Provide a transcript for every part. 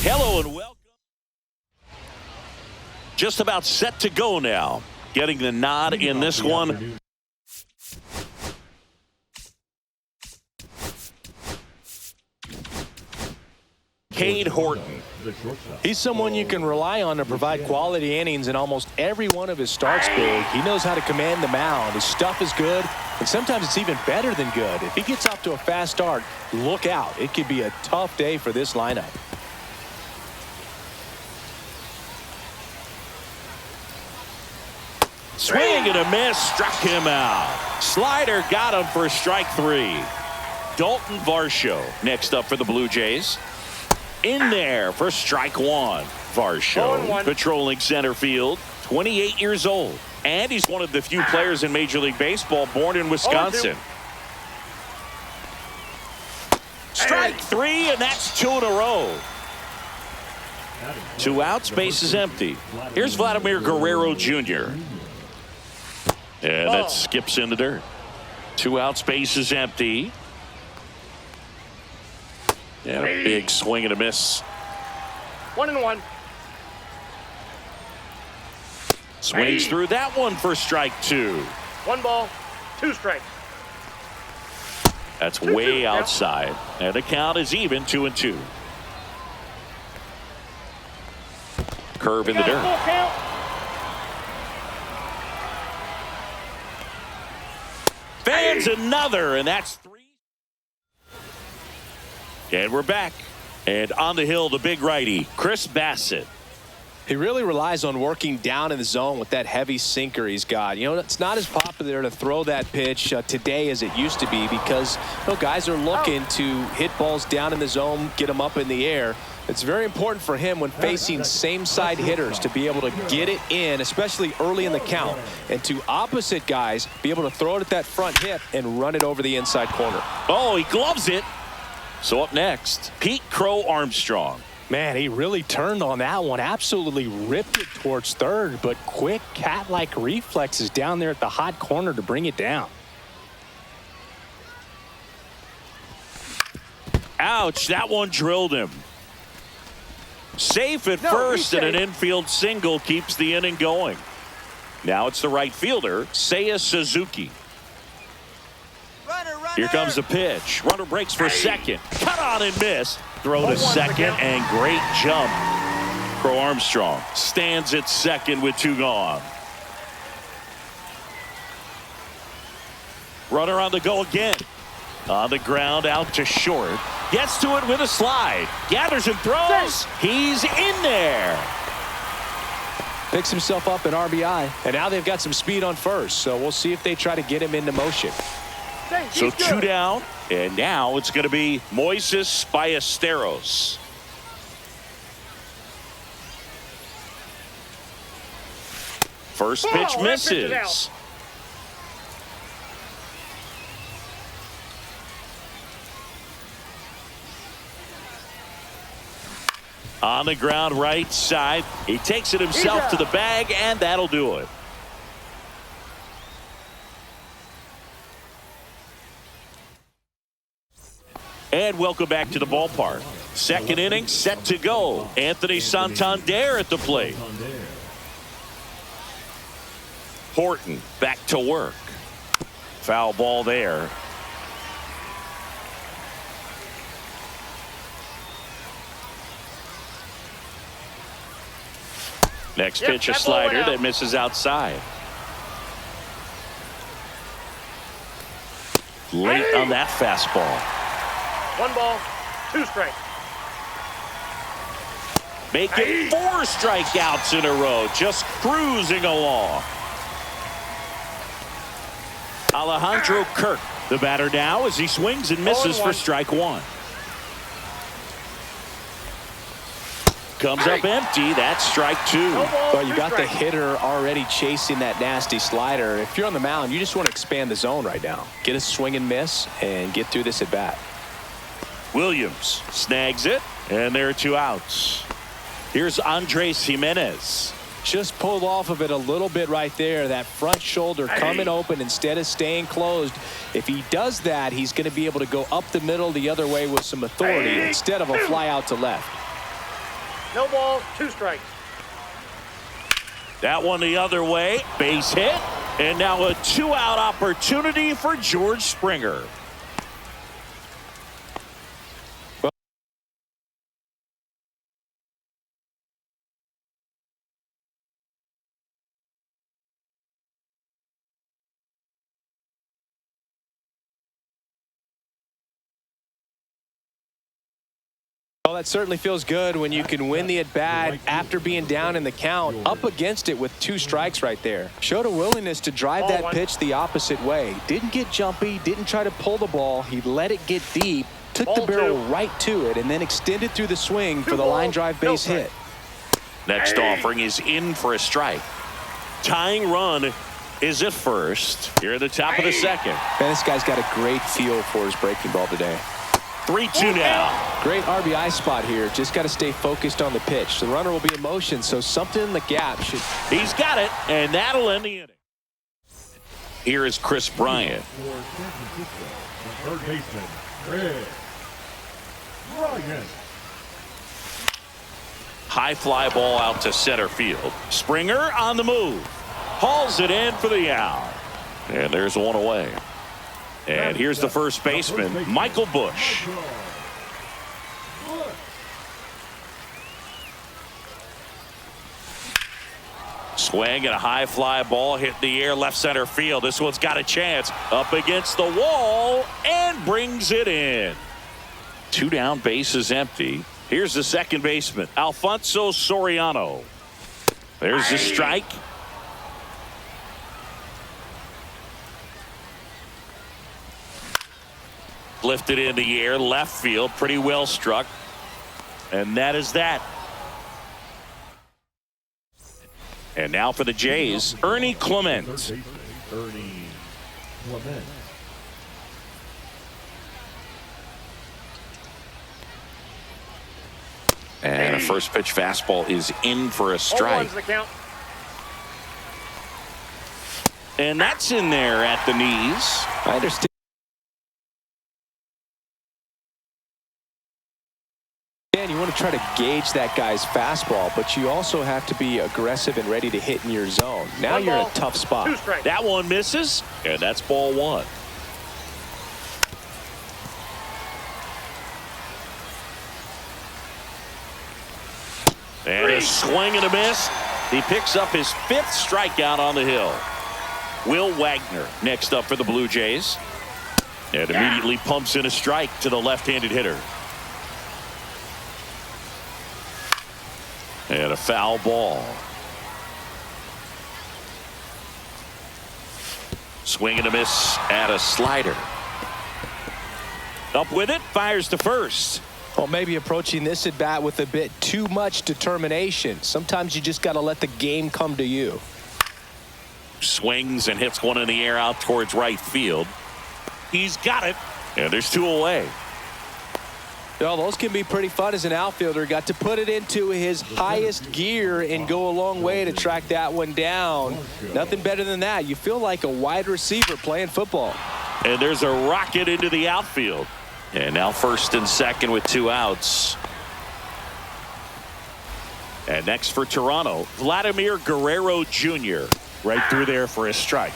Hello and welcome. Just about set to go now. Getting the nod in this one. Cade Horton. He's someone you can rely on to provide quality innings in almost every one of his starts, Big. He knows how to command the mound. His stuff is good, and sometimes it's even better than good. If he gets off to a fast start, look out. It could be a tough day for this lineup. Swing and a miss, struck him out. Slider got him for strike 3. Dalton Varsho next up for the Blue Jays. In there for strike 1. Varsho patrolling center field, 28 years old. And he's one of the few players in Major League Baseball born in Wisconsin. Strike 3, and that's 2 in a row. 2 outs, base is empty. Here's Vladimir Guerrero Jr. And that skips in the dirt. 2 outs, base is empty. And a big swing and a miss. 1-1. Swings through that one for strike 2. 1 ball, 2 strikes. That's way outside. And the count is even, 2-2. Curve in the dirt. Full count. Fans another, and that's 3. And we're back. And on the hill, the big righty, Chris Bassett. He really relies on working down in the zone with that heavy sinker he's got. You know, it's not as popular to throw that pitch today as it used to be because guys are looking to hit balls down in the zone, get them up in the air. It's very important for him when facing same-side hitters to be able to get it in, especially early in the count, and to opposite guys be able to throw it at that front hip and run it over the inside corner. Oh, he gloves it. So up next, Pete Crow Armstrong. Man, he really turned on that one. Absolutely ripped it towards third, but quick cat-like reflexes down there at the hot corner to bring it down. Ouch, that one drilled him. Safe at first, and an infield single keeps the inning going. Now it's the right fielder, Seiya Suzuki. Here comes the pitch. Runner breaks for second. Cut on and miss. Throw to second, and great jump. Crow Armstrong stands at second with 2 gone. Runner on the go again. On the ground, out to short. Gets to it with a slide. Gathers and throws. He's in there. Picks himself up an RBI. And now they've got some speed on first. So we'll see if they try to get him into motion. So 2 down. And now it's going to be Moises Ballesteros. First pitch misses. On the ground, right side. He takes it himself to the bag, and that'll do it. And welcome back to the ballpark. Second inning set to go. Anthony Santander at the plate. Horton back to work. Foul ball there. Next pitch, a slider that misses outside. Late on that fastball. 1 ball, 2 strikes. Making 4 strikeouts in a row, just cruising along. Alejandro Kirk, the batter now, as he swings and misses for strike 1. Comes up empty. That's strike 2. Well, you got the hitter already chasing that nasty slider. If you're on the mound, you just want to expand the zone right now. Get a swing and miss and get through this at bat. Williams snags it, and there are 2 outs. Here's Andres Jimenez. Just pulled off of it a little bit right there. That front shoulder coming open instead of staying closed. If he does that, he's going to be able to go up the middle the other way with some authority instead of a fly out to left. No balls, 2 strikes. That one the other way. Base hit. And now a 2-out opportunity for George Springer. Well, that certainly feels good when you can win the at-bat after being down in the count, up against it with 2 strikes right there. Showed a willingness to drive that pitch the opposite way. Didn't get jumpy, didn't try to pull the ball. He let it get deep, took the barrel right to it, and then extended through the swing for the line drive base hit. Next offering is in for a strike. Tying run is at first. Here at the top of the second. Man, this guy's got a great feel for his breaking ball today. 3-2 now. Great RBI spot here. Just got to stay focused on the pitch. The runner will be in motion, so something in the gap should. He's got it, and that'll end the inning. Here is Chris Bryant. Third baseman, Chris Bryant. High fly ball out to center field. Springer on the move. Hauls it in for the out. And there's one away. And here's the first baseman, Michael Bush. Swing and a high fly ball hit in the air left center field. This one's got a chance up against the wall and brings it in. 2 down, bases empty. Here's the second baseman, Alfonso Soriano. There's the strike. Lifted in the air, left field, pretty well struck. And that is that. And now for the Jays, Ernie Clement. Ernie Clement. And a first pitch fastball is in for a strike. The count. And that's in there at the knees. I understand. You want to try to gauge that guy's fastball, but you also have to be aggressive and ready to hit in your zone. Now you're in a tough spot. That one misses, and that's ball 1. And a swing and a miss. He picks up his 5th strikeout on the hill. Will Wagner next up for the Blue Jays. And immediately pumps in a strike to the left-handed hitter. And a foul ball. Swing and a miss at a slider. Up with it, fires to first. Well, maybe approaching this at bat with a bit too much determination. Sometimes you just got to let the game come to you. Swings and hits one in the air out towards right field. He's got it, and there's 2 away. Well, those can be pretty fun as an outfielder. Got to put it into his highest gear and go a long way to track that one down. Nothing better than that. You feel like a wide receiver playing football. And there's a rocket into the outfield. And now first and second with 2 outs. And next for Toronto, Vladimir Guerrero Jr. Right through there for a strike.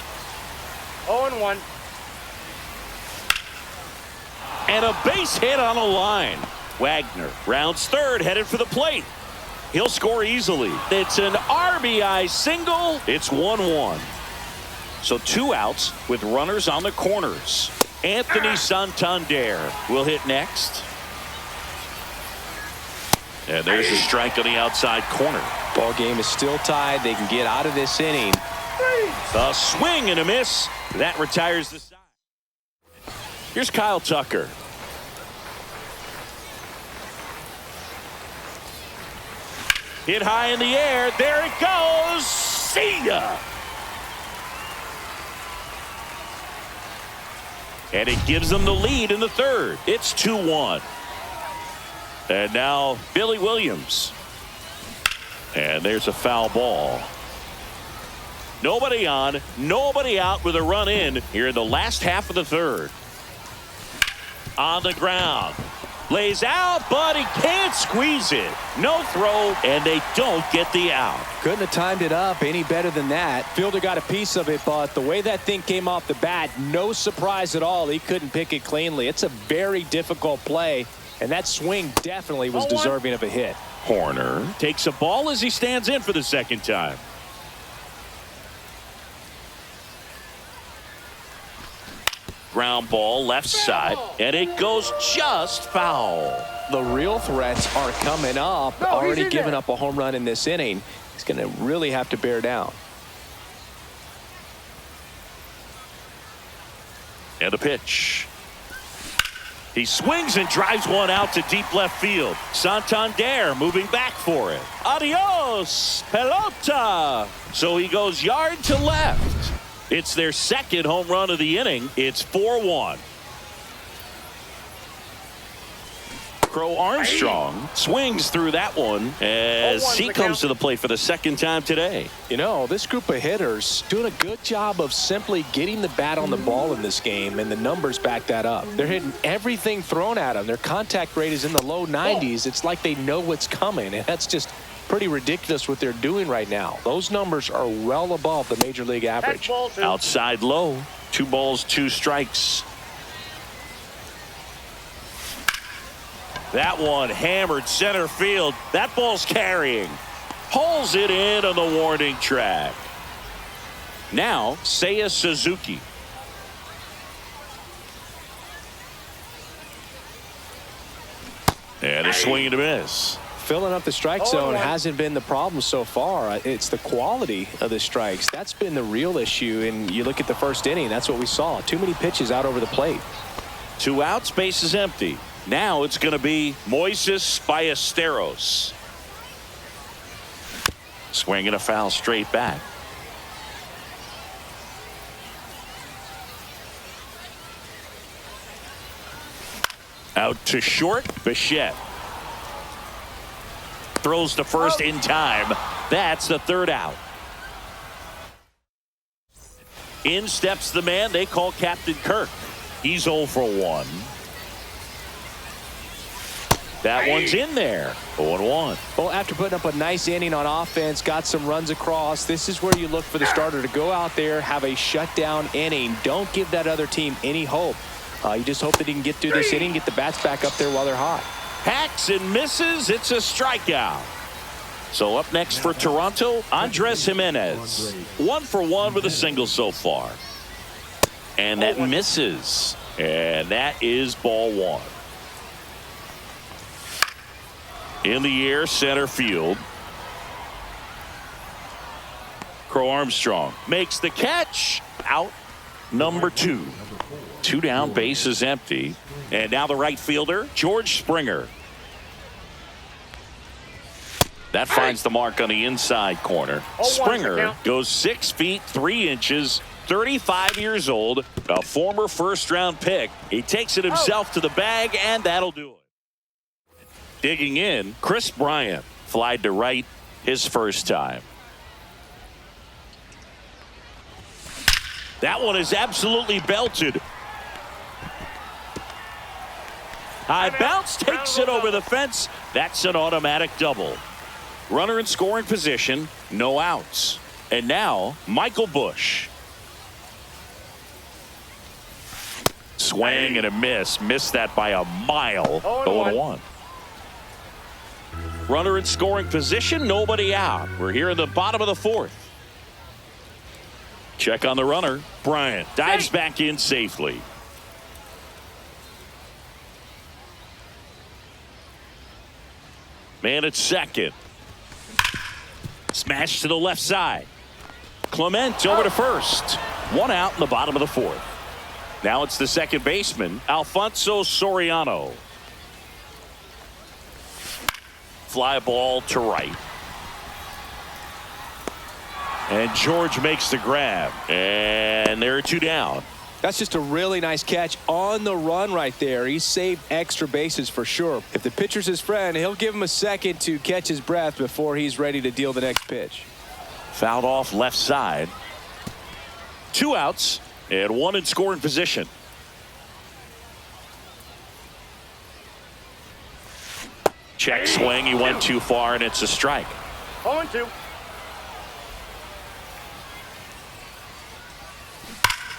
0-1. And a base hit on a line. Wagner rounds third, headed for the plate. He'll score easily. It's an RBI single. It's 1-1. So 2 outs with runners on the corners. Anthony Santander will hit next. And there's a strike on the outside corner. Ball game is still tied. They can get out of this inning. A swing and a miss. That retires the side. Here's Kyle Tucker. Hit high in the air. There it goes. See ya. And it gives them the lead in the third. It's 2-1. And now Billy Williams. And there's a foul ball. Nobody on, nobody out with a run in here in the last half of the third. On the ground. Lays out, but he can't squeeze it. No throw, and they don't get the out. Couldn't have timed it up any better than that. Fielder got a piece of it, but the way that thing came off the bat, no surprise at all. He couldn't pick it cleanly. It's a very difficult play, and that swing definitely was deserving of a hit. Horner takes a ball as he stands in for the second time. Ground ball left side, and it goes just foul. The real threats are coming up. Already given up a home run in this inning. He's going to really have to bear down. And a pitch. He swings and drives one out to deep left field. Santander moving back for it. Adios, pelota. So he goes yard to left. It's their second home run of the inning. It's 4-1. Crow Armstrong swings through that one as he comes to the plate for the second time today. You know, this group of hitters doing a good job of simply getting the bat on the ball in this game, and the numbers back that up. They're hitting everything thrown at them. Their contact rate is in the low 90s. It's like they know what's coming, and that's just pretty ridiculous what they're doing right now. Those numbers are well above the major league average. Outside low, 2 balls, 2 strikes. That one hammered center field. That ball's carrying. Pulls it in on the warning track. Now, Seiya Suzuki. And a swing and a miss. Filling up the strike zone hasn't been the problem so far. It's the quality of the strikes. That's been the real issue. And you look at the first inning, that's what we saw. Too many pitches out over the plate. 2 outs, base is empty. Now it's going to be Moises Ballesteros. Swinging a foul straight back. Out to short, Bichette. Throws to first in time. That's the 3rd out. In steps the man they call Captain Kirk. He's 0 for 1. That one's in there. 0-1. Well, after putting up a nice inning on offense, got some runs across, this is where you look for the starter to go out there, have a shutdown inning. Don't give that other team any hope. You just hope that he can get through this inning, get the bats back up there while they're hot. Hacks and misses. It's a strikeout. So up next for Toronto, Andres Jimenez. 1 for 1 with a single so far. And that misses. And that is ball 1. In the air, center field. Crow Armstrong makes the catch. Out number 2. 2 down, base is empty. And now the right fielder, George Springer. That finds the mark on the inside corner. Springer goes 6 feet 3 inches, 35 years old, a former first-round pick. He takes it himself to the bag, and that'll do it. Digging in, Chris Bryant flied to right his first time. That one is absolutely belted. High bounce takes it over the fence. That's an automatic double. Runner in scoring position, no outs. And now, Michael Busch. Swing and a miss. Missed that by a mile. 0-1. Runner in scoring position, nobody out. We're here in the bottom of the 4th. Check on the runner. Bryant dives back in safely. Man at second. Smash to the left side. Clement over to first. 1 out in the bottom of the 4th. Now it's the second baseman, Alfonso Soriano. Fly ball to right. And George makes the grab. And there are 2 down. That's just a really nice catch on the run right there. He saved extra bases for sure. If the pitcher's his friend, he'll give him a second to catch his breath before he's ready to deal the next pitch. Fouled off left side. 2 outs and 1 in scoring position. Check swing. He went too far, and it's a strike. 0-2.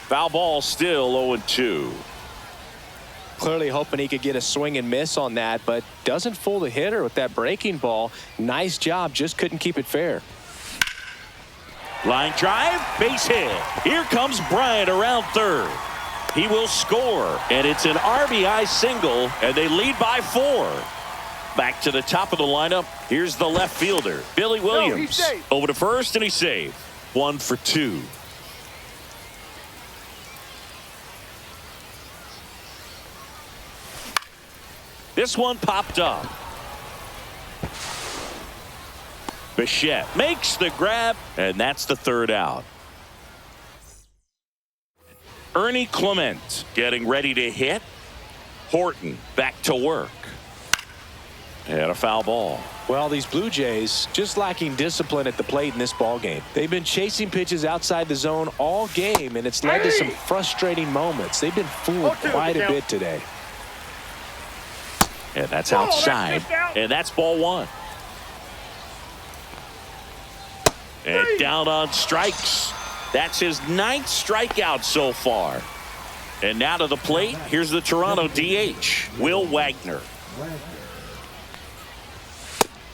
Foul ball, still 0-2. Clearly hoping he could get a swing and miss on that, but doesn't fool the hitter with that breaking ball. Nice job, just couldn't keep it fair. Line drive, base hit. Here comes Bryant around third. He will score, and it's an RBI single, and they lead by 4. Back to the top of the lineup. Here's the left fielder, Billy Williams. Over to first, and he's safe. 1 for 2. This one popped up. Bichette makes the grab, and that's the 3rd out. Ernie Clement getting ready to hit. Horton back to work. And a foul ball. Well, these Blue Jays just lacking discipline at the plate in this ball game. They've been chasing pitches outside the zone all game, and it's led to some frustrating moments. They've been fooled quite a bit today. And that's outside. And that's ball 1. And down on strikes. That's his 9th strikeout so far. And now to the plate. Here's the Toronto DH, Will Wagner.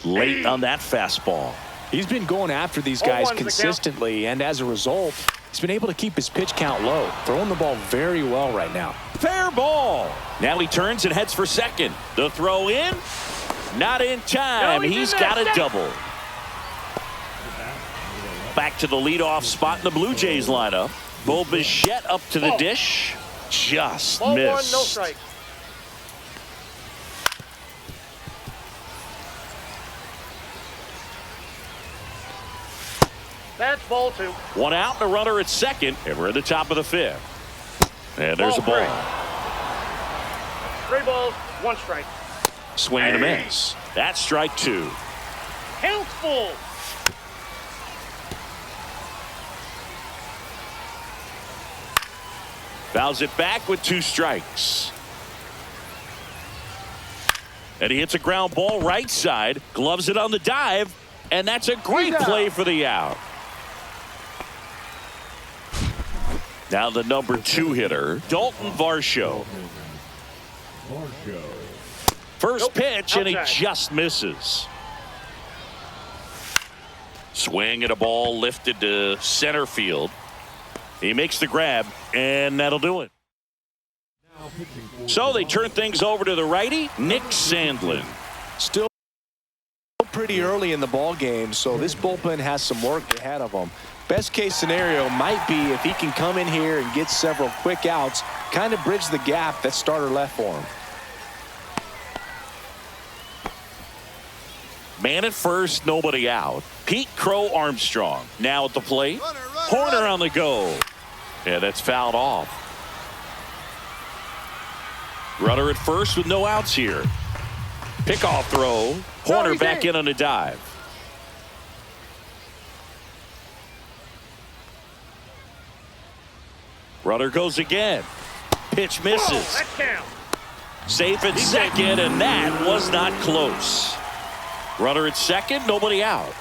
Late on that fastball. He's been going after these guys consistently, and as a result, he's been able to keep his pitch count low, throwing the ball very well right now. Fair ball. Now he turns and heads for second. The throw in. Not in time. He's got a double. Back to the leadoff spot in the Blue Jays lineup. Bo Bichette up to the dish. Just Ball missed. 1, no strike. That's ball 2. 1 out and a runner at second, and we're at the top of the 5th. And there's a ball. 3 balls, 1 strike. Swing and a miss. That's strike 2. Healthful. Fouls it back with 2 strikes. And he hits a ground ball right side, gloves it on the dive, and that's a great play for the out. Now the number 2 hitter, Dalton Varsho. First pitch, and he just misses. Swing at a ball lifted to center field. He makes the grab, and that'll do it. So they turn things over to the righty, Nick Sandlin. Still pretty early in the ball game, so this bullpen has some work ahead of them. Best case scenario might be if he can come in here and get several quick outs, kind of bridge the gap that starter left for him. Man at first, nobody out. Pete Crow Armstrong now at the plate. Horner on the go. And that's fouled off. Runner at first with no outs here. Pickoff throw. Horner back in on a dive. Runner goes again. Pitch misses. Safe at second, and that was not close. Runner at second, nobody out.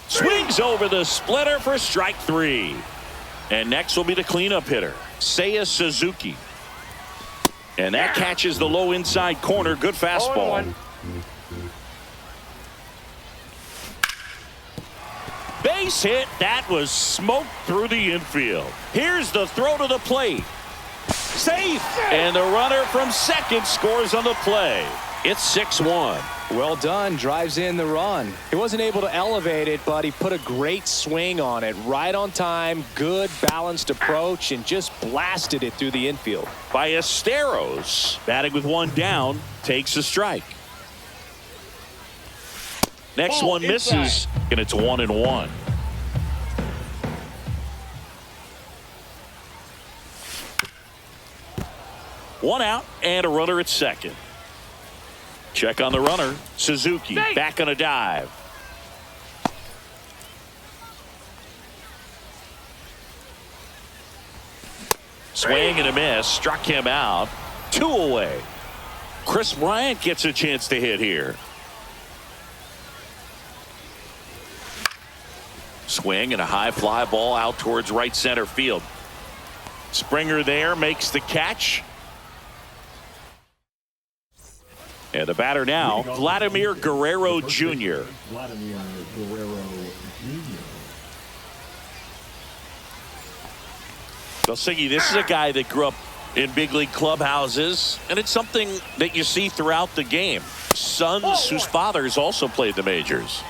Swings over the splitter for strike 3. And next will be the cleanup hitter, Seiya Suzuki. And that catches the low inside corner. Good fastball. Base hit. That was smoked through the infield. Here's the throw to the plate. Safe. And the runner from second scores on the play. It's 6-1. Well done. Drives in the run. He wasn't able to elevate it, but he put a great swing on it. Right on time. Good balanced approach, and just blasted it through the infield. Ballesteros, batting with 1 down, takes a strike. Next one misses, and it's 1-1. One out and a runner at second. Check on the runner. Suzuki back on a dive. Swing and a miss. Struck him out. 2 away. Chris Bryant gets a chance to hit here. Swing and a high fly ball out towards right center field. Springer there makes the catch. And the batter now, Vladimir Guerrero Jr. Vladimir Guerrero Jr. Well, Siggy, this is a guy that grew up in big league clubhouses, and it's something that you see throughout the game. Sons whose fathers also played the majors.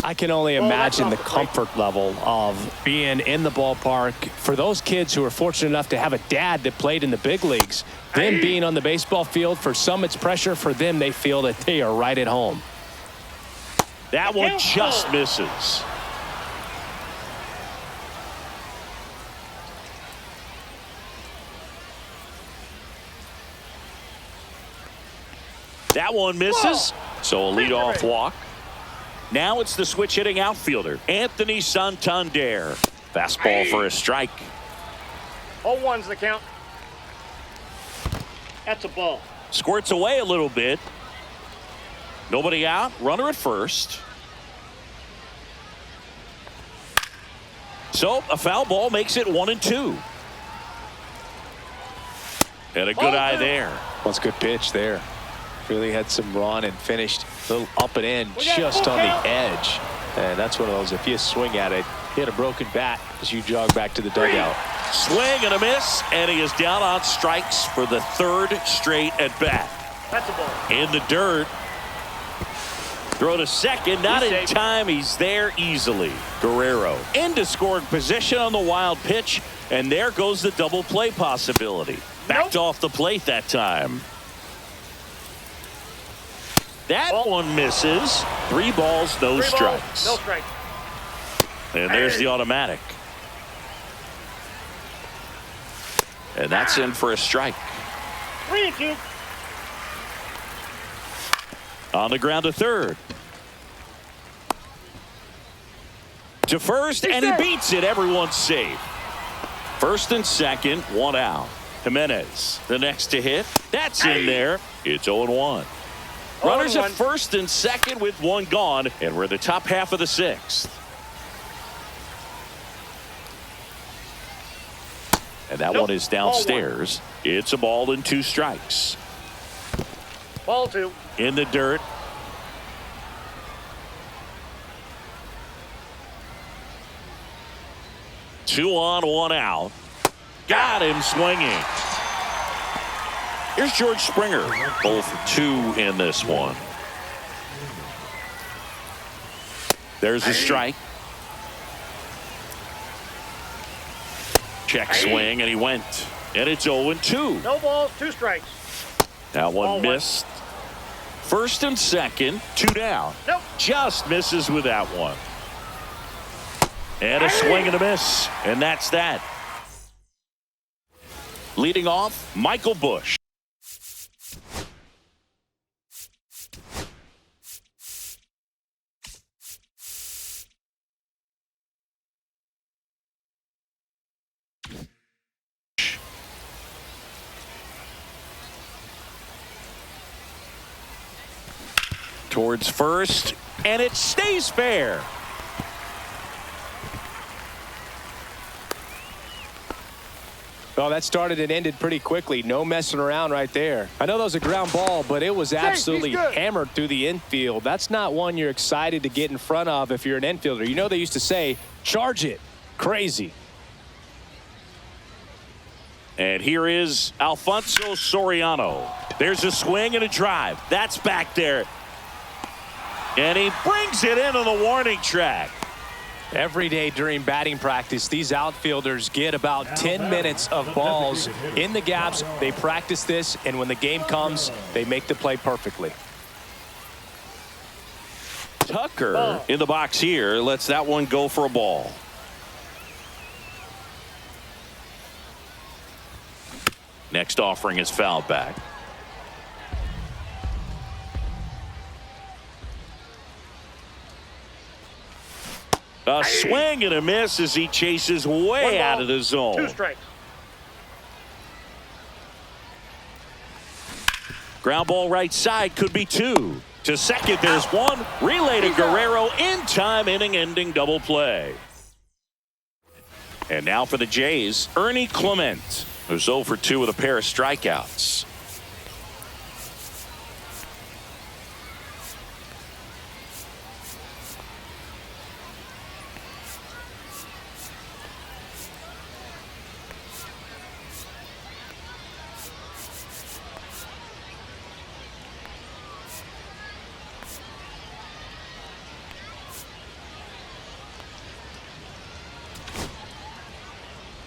I can only imagine the comfort level of being in the ballpark for those kids who are fortunate enough to have a dad that played in the big leagues. Them being on the baseball field, for some it's pressure. For them, they feel that they are right at home. That one just misses. That one misses. So a leadoff walk. Now it's the switch hitting outfielder, Anthony Santander. Fastball for a strike. 0-1's the count. That's a ball. Squirts away a little bit. Nobody out. Runner at first. So a foul ball makes it 1-2. And a good eye there. That's a good pitch there. Really had some run and finished a little up and in just on the edge. And that's one of those, if you swing at it, hit a broken bat as you jog back to the dugout. Swing and a miss, and he is down on strikes for the 3rd straight at bat. That's a ball. In the dirt. Throw to second, not in time. He's there easily. Guerrero into scoring position on the wild pitch, and there goes the double play possibility. Backed off the plate that time. That one misses. 3 balls, no strikes. No strikes. And there's the automatic. And that's in for a strike. 3-2. On the ground to third. To first, and he beats it. Everyone's safe. First and second, 1 out. Jimenez, the next to hit. That's in there. It's 0-1. Runners at first and second with 1 gone, and we're in the top half of the 6th. And that one is downstairs. It's a ball and 2 strikes. Ball 2. In the dirt. Two on, 1 out. Got him swinging. Here's George Springer, both 2 in this one. There's a strike. Check swing, and he went. And it's 0-2. No balls, 2 strikes. That one missed. First and second, 2 down. Nope. Just misses with that one. And a swing and a miss. And that's that. Leading off, Michael Busch. Towards first, and it stays fair. Well, that started and ended pretty quickly. No messing around right there. I know that was a ground ball, but it was absolutely hammered through the infield. That's not one you're excited to get in front of if you're an infielder. You know they used to say, charge it. Crazy. And here is Alfonso Soriano. There's a swing and a drive. That's back there. And he brings it into the warning track. Every day during batting practice, these outfielders get about 10 minutes of balls in the gaps. They practice this, and when the game comes, they make the play perfectly. Tucker in the box here lets that one go for a ball. Next offering is fouled back. A swing and a miss as he chases way out of the zone. 2 strikes. Ground ball right side, could be 2. To second, there's 1. Relay to Guerrero in time, inning-ending double play. And now for the Jays, Ernie Clement, who's 0 for 2 with a pair of strikeouts.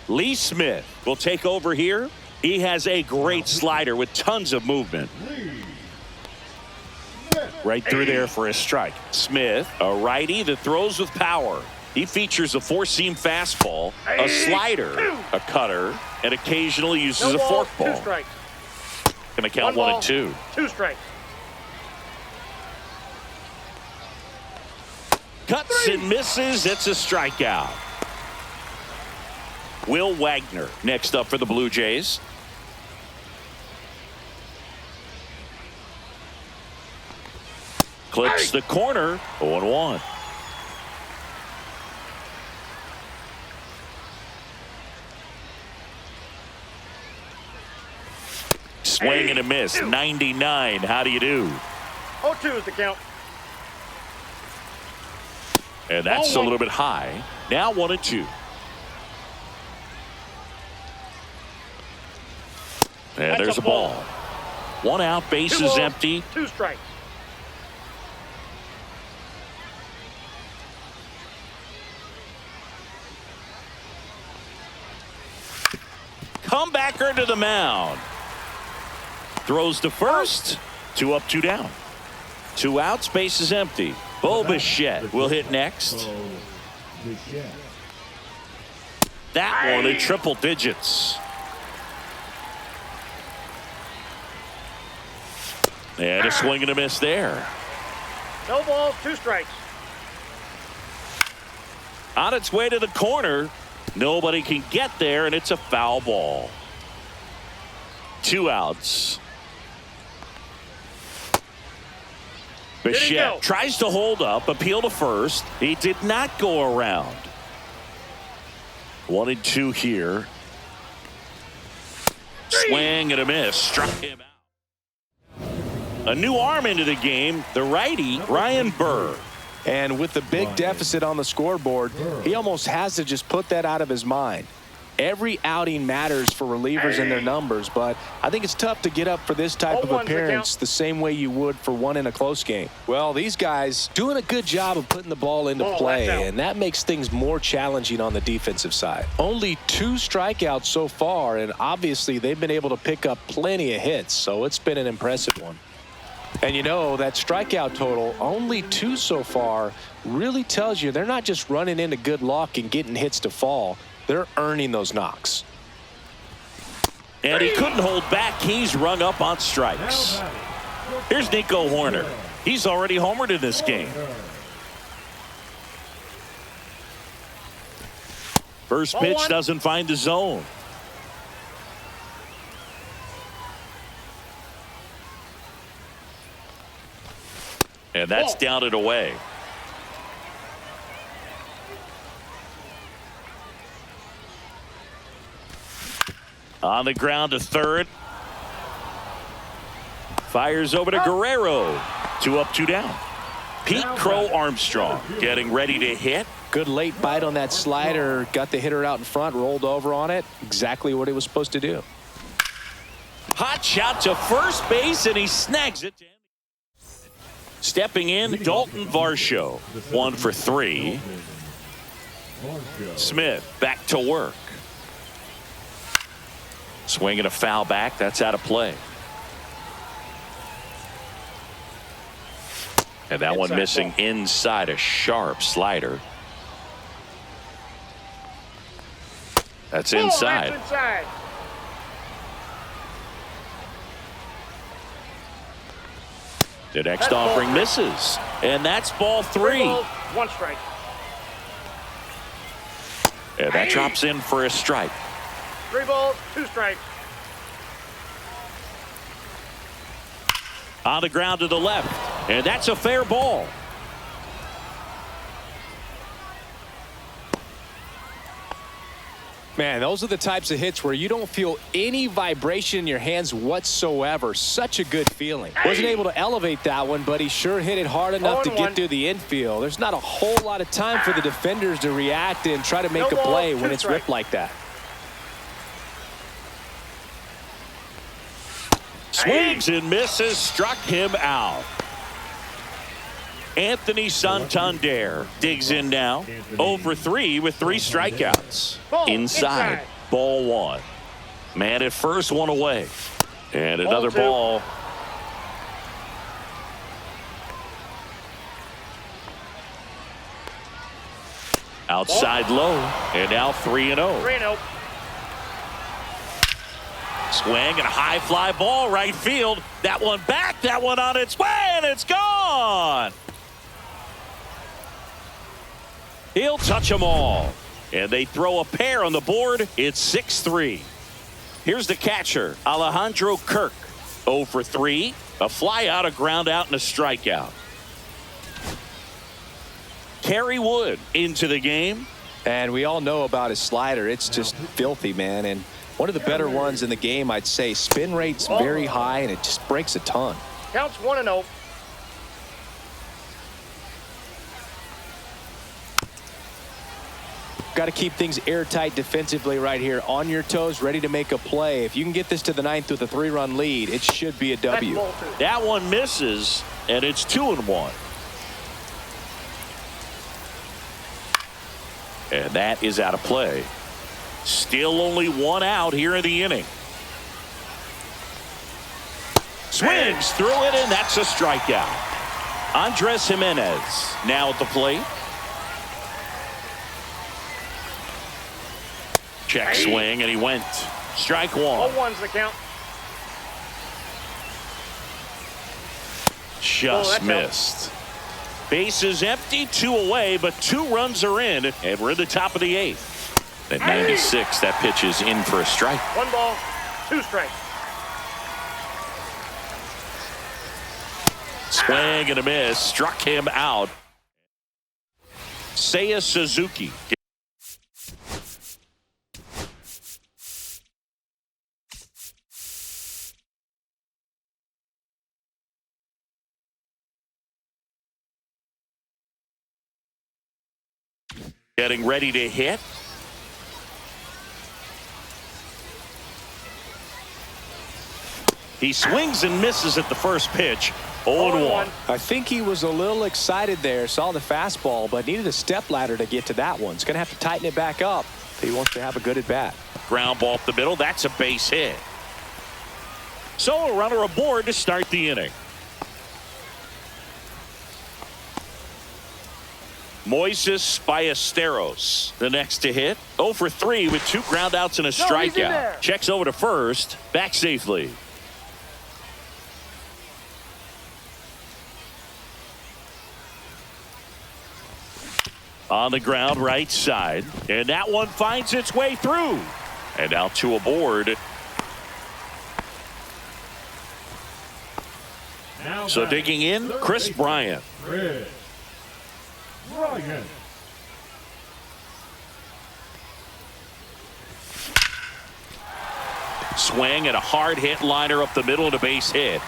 Lee Smith will take over here. He has a great slider with tons of movement. Right through there for a strike. Smith, a righty that throws with power. He features a 4-seam fastball, a slider, a cutter, and occasionally uses a forkball. 2 strikes. Gonna count 1 and 2. 2 strikes. Cuts and misses. It's a strikeout. Will Wagner next up for the Blue Jays. Clips the corner. 0-1. Swing and a miss. 99. How do you do? 0-2 is the count. And that's a little bit high. Now 1 and 2. And there's a ball. 1 out, base is empty. 2 strikes. Comebacker to the mound. Throws to first. 2 up, 2 down. 2 outs, base is empty. Bo Bichette will hit next. That one in triple digits. And a swing and a miss there. No balls, 2 strikes. On its way to the corner. Nobody can get there, and it's a foul ball. 2 outs. Bichette tries to hold up, appeal to first. He did not go around. 1 and 2 here. Swing and a miss. Struck him out. A new arm into the game, the righty, Ryan Burr. And with the big deficit on the scoreboard, he almost has to just put that out of his mind. Every outing matters for relievers and their numbers, but I think it's tough to get up for this type of appearance the same way you would for one in a close game. Well, these guys doing a good job of putting the ball into play, and that makes things more challenging on the defensive side. Only 2 strikeouts so far, and obviously they've been able to pick up plenty of hits, so it's been an impressive one. And you know, that strikeout total, only 2 so far, really tells you they're not just running into good luck and getting hits to fall. They're earning those knocks. And he couldn't hold back. He's rung up on strikes. Here's Nico Horner. He's already homered in this game. First pitch doesn't find the zone. And that's down and away. On the ground to third. Fires over to Guerrero. 2 up, 2 down. Pete Crow Armstrong getting ready to hit. Good late bite on that slider. Got the hitter out in front, rolled over on it. Exactly what he was supposed to do. Hot shot to first base, and he snags it. Stepping in, Dalton Varsho. 1 for 3. Smith back to work. Swinging a foul back. That's out of play. And that one missing inside, a sharp slider. That's inside. That's inside. The next offering misses. And that's ball 3. 1 strike. And that drops in for a strike. 3 balls, 2 strikes. On the ground to the left. And that's a fair ball. Man, those are the types of hits where you don't feel any vibration in your hands whatsoever. Such a good feeling. Wasn't able to elevate that one, but he sure hit it hard enough to get through the infield. There's not a whole lot of time for the defenders to react and try to make a play when it's ripped like that. Swings and misses, struck him out. Anthony Santander digs in now. 0 for 3 with 3 strikeouts. Inside. Ball 1. Man at first, 1 away. And another ball. Outside low. And now 3-0. 3-0. Swing and a high fly ball right field. That one back. That one on its way. And it's gone. He'll touch them all. And they throw a pair on the board. It's 6-3. Here's the catcher, Alejandro Kirk. 0 for 3. A fly out, a ground out, and a strikeout. Kerry Wood into the game. And we all know about his slider. It's just filthy, man. And one of the better ones in the game, I'd say. Spin rate's very high, and it just breaks a ton. Counts 1-0. Got to keep things airtight defensively right here. On your toes, ready to make a play. If you can get this to the 9th with a 3-run lead, it should be a W. That one misses, and it's 2-1. And that is out of play. Still only 1 out here in the inning. Swings through it, and that's a strikeout. Andres Jimenez now at the plate. Check swing, and he went. Strike 1. 0-1's the count. Just missed. Bases empty, 2 away, but 2 runs are in, and we're in the top of the 8th. At 96, that pitch is in for a strike. 1 ball, 2 strikes. Swing and a miss, struck him out. Seiya Suzuki. Getting ready to hit. He swings and misses at the first pitch. 0-1. I think he was a little excited there, saw the fastball, but needed a step ladder to get to that one. He's going to have to tighten it back up if he wants to have a good at bat. Ground ball up the middle. That's a base hit. So a runner aboard to start the inning. Moises Ballesteros, the next to hit. 0 for 3 with 2 groundouts and a strikeout. Checks over to first. Back safely. On the ground right side. And that one finds its way through. And now 2 aboard. So digging in, Chris Bryant. Swing and a hard hit liner up the middle and a base hit.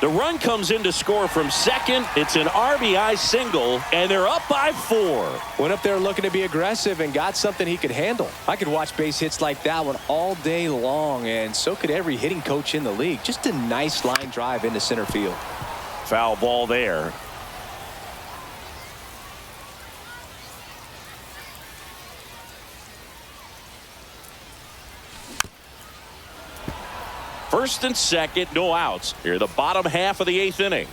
The run comes in to score from second. It's an RBI single, and they're up by 4. Went up there looking to be aggressive and got something he could handle. I could watch base hits like that one all day long, and so could every hitting coach in the league. Just a nice line drive into center field. Foul ball there. First and second, no outs. Here, the bottom half of the 8th inning.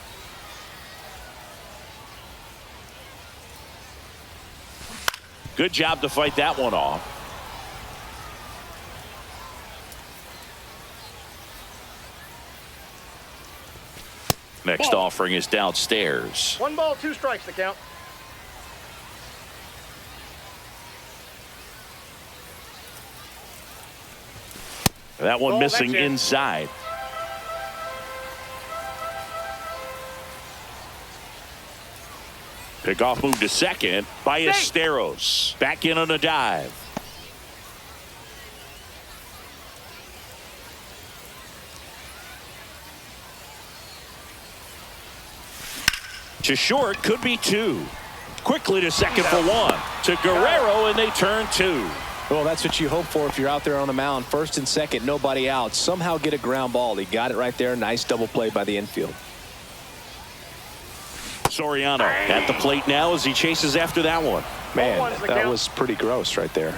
Good job to fight that one off. Next offering is downstairs. 1 ball, 2 strikes the count. That one Ball, missing that's it. inside. Pickoff move to second by Esteros. Back in on a dive. To short, could be two. Quickly to second for one. To Guerrero, and they turn two. Well, that's what you hope for if you're out there on the mound. First and second, nobody out. Somehow get a ground ball. He got it right there. Nice double play by the infield. Soriano at the plate now as he chases after that one. Man, that was pretty gross right there.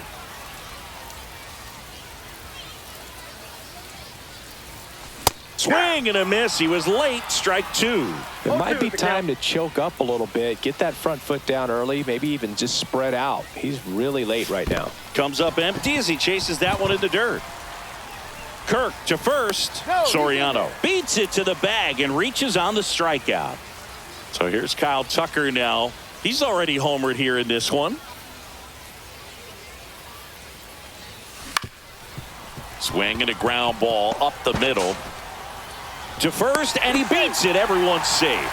Swing and a miss. He was late. Strike two. It might be time to choke up a little bit. Get that front foot down early. Maybe even just spread out. He's really late right now. Comes up empty as he chases that one in the dirt. Kirk to first. Soriano beats it to the bag and reaches on the strikeout. So here's Kyle Tucker now. He's already homered here in this one. Swing and a ground ball up the middle. To first, and he beats it. Everyone's safe.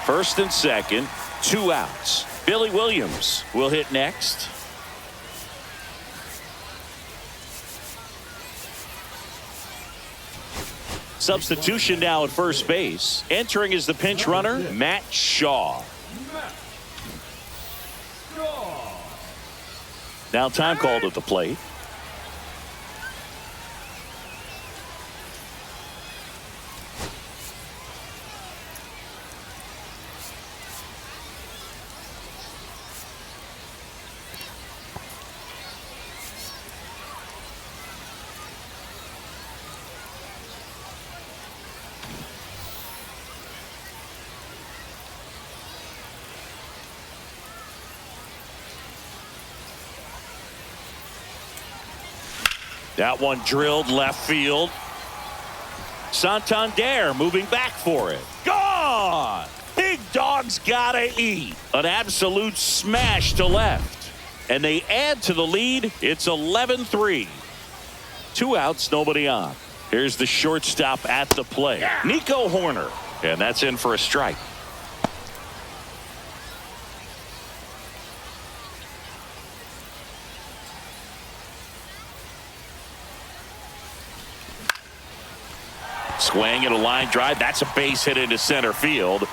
First and second, 2 outs. Billy Williams will hit next. Substitution now at first base. Entering is the pinch runner, Matt Shaw. Now time called at the plate. That one drilled left field. Santander moving back for it. Gone! Big dog's gotta eat. An absolute smash to left. And they add to the lead. It's 11-3. 2 outs, nobody on. Here's the shortstop at the plate. Nico Horner. And that's in for a strike. Swing and a line drive. That's a base hit into center field.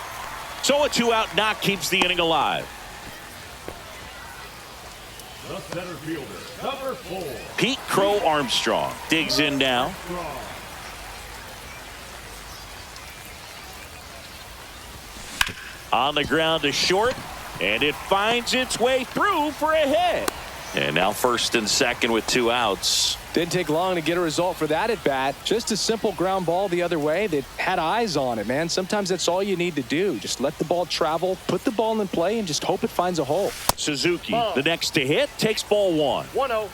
So a 2-out knock keeps the inning alive. The center fielder, number 4. Pete Crow Armstrong digs in now. On the ground to short, and it finds its way through for a hit. And now first and second with 2 outs. Didn't take long to get a result for that at bat. Just a simple ground ball the other way that had eyes on it, man. Sometimes that's all you need to do. Just let the ball travel, put the ball in play, and just hope it finds a hole. Suzuki, the next to hit, takes ball 1. 1-0.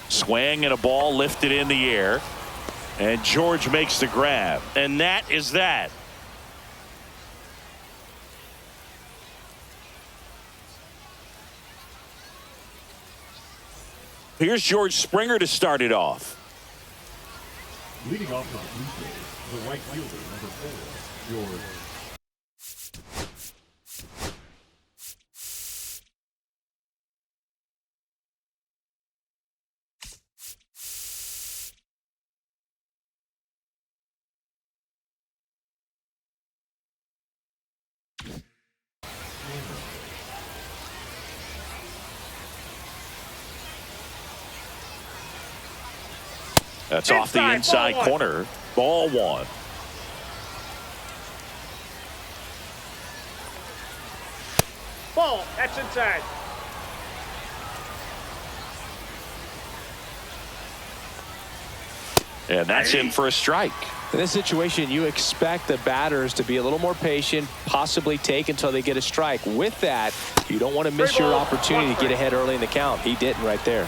Swing and a ball lifted in the air. And George makes the grab. And that is that. Here's George Springer to start it off. Leading off the Blue Jays, the right fielder, number 4, George. That's off the inside corner. Ball 1. Ball. That's inside. And that's in for a strike. In this situation, you expect the batters to be a little more patient, possibly take until they get a strike. With that, you don't want to miss your opportunity to get ahead early in the count. He didn't right there.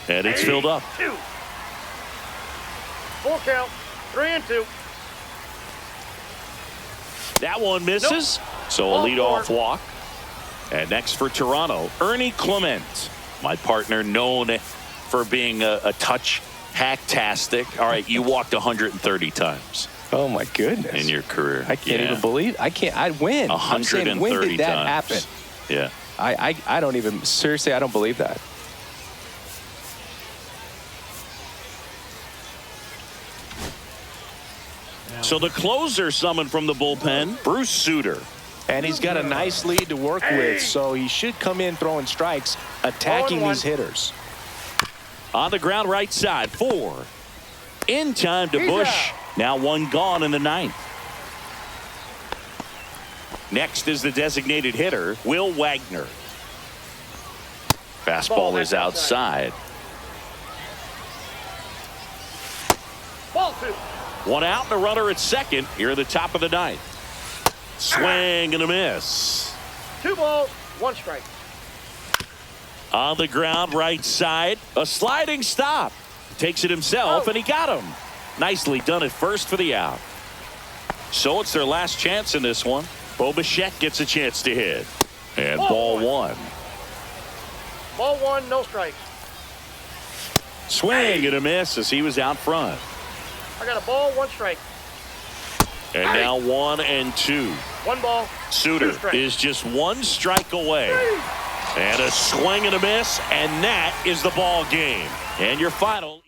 And it's filled up. 2. Full count. 3-2. That one misses. So a leadoff walk. And next for Toronto, Ernie Clement, my partner, known for being a touch hacktastic. All right, you walked 130 times. Oh my goodness! In your career, I can't even believe. I can't. I win. 130 when did that times. happen? Yeah. I don't even, seriously, I don't believe that. So the closer summoned from the bullpen, Bruce Sutter. And he's got a nice lead to work with, so he should come in throwing strikes, attacking these hitters. On the ground right side, 4. In time to Bush. Now 1 gone in the 9th. Next is the designated hitter, Will Wagner. Fastball is outside. Ball 2. 1 out and a runner at second here at the top of the 9th. Swing and a miss. 2 balls, 1 strike. On the ground right side, a sliding stop. Takes it himself and he got him. Nicely done at first for the out. So it's their last chance in this one. Bo Bichette gets a chance to hit. And ball 1. Ball 1, no strikes. Swing and a miss as he was out front. I got a ball, 1 strike. And now 1 and 2. 1 ball. Sutter is just 1 strike away. And a swing and a miss, and that is the ball game. And your final.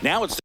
Now it's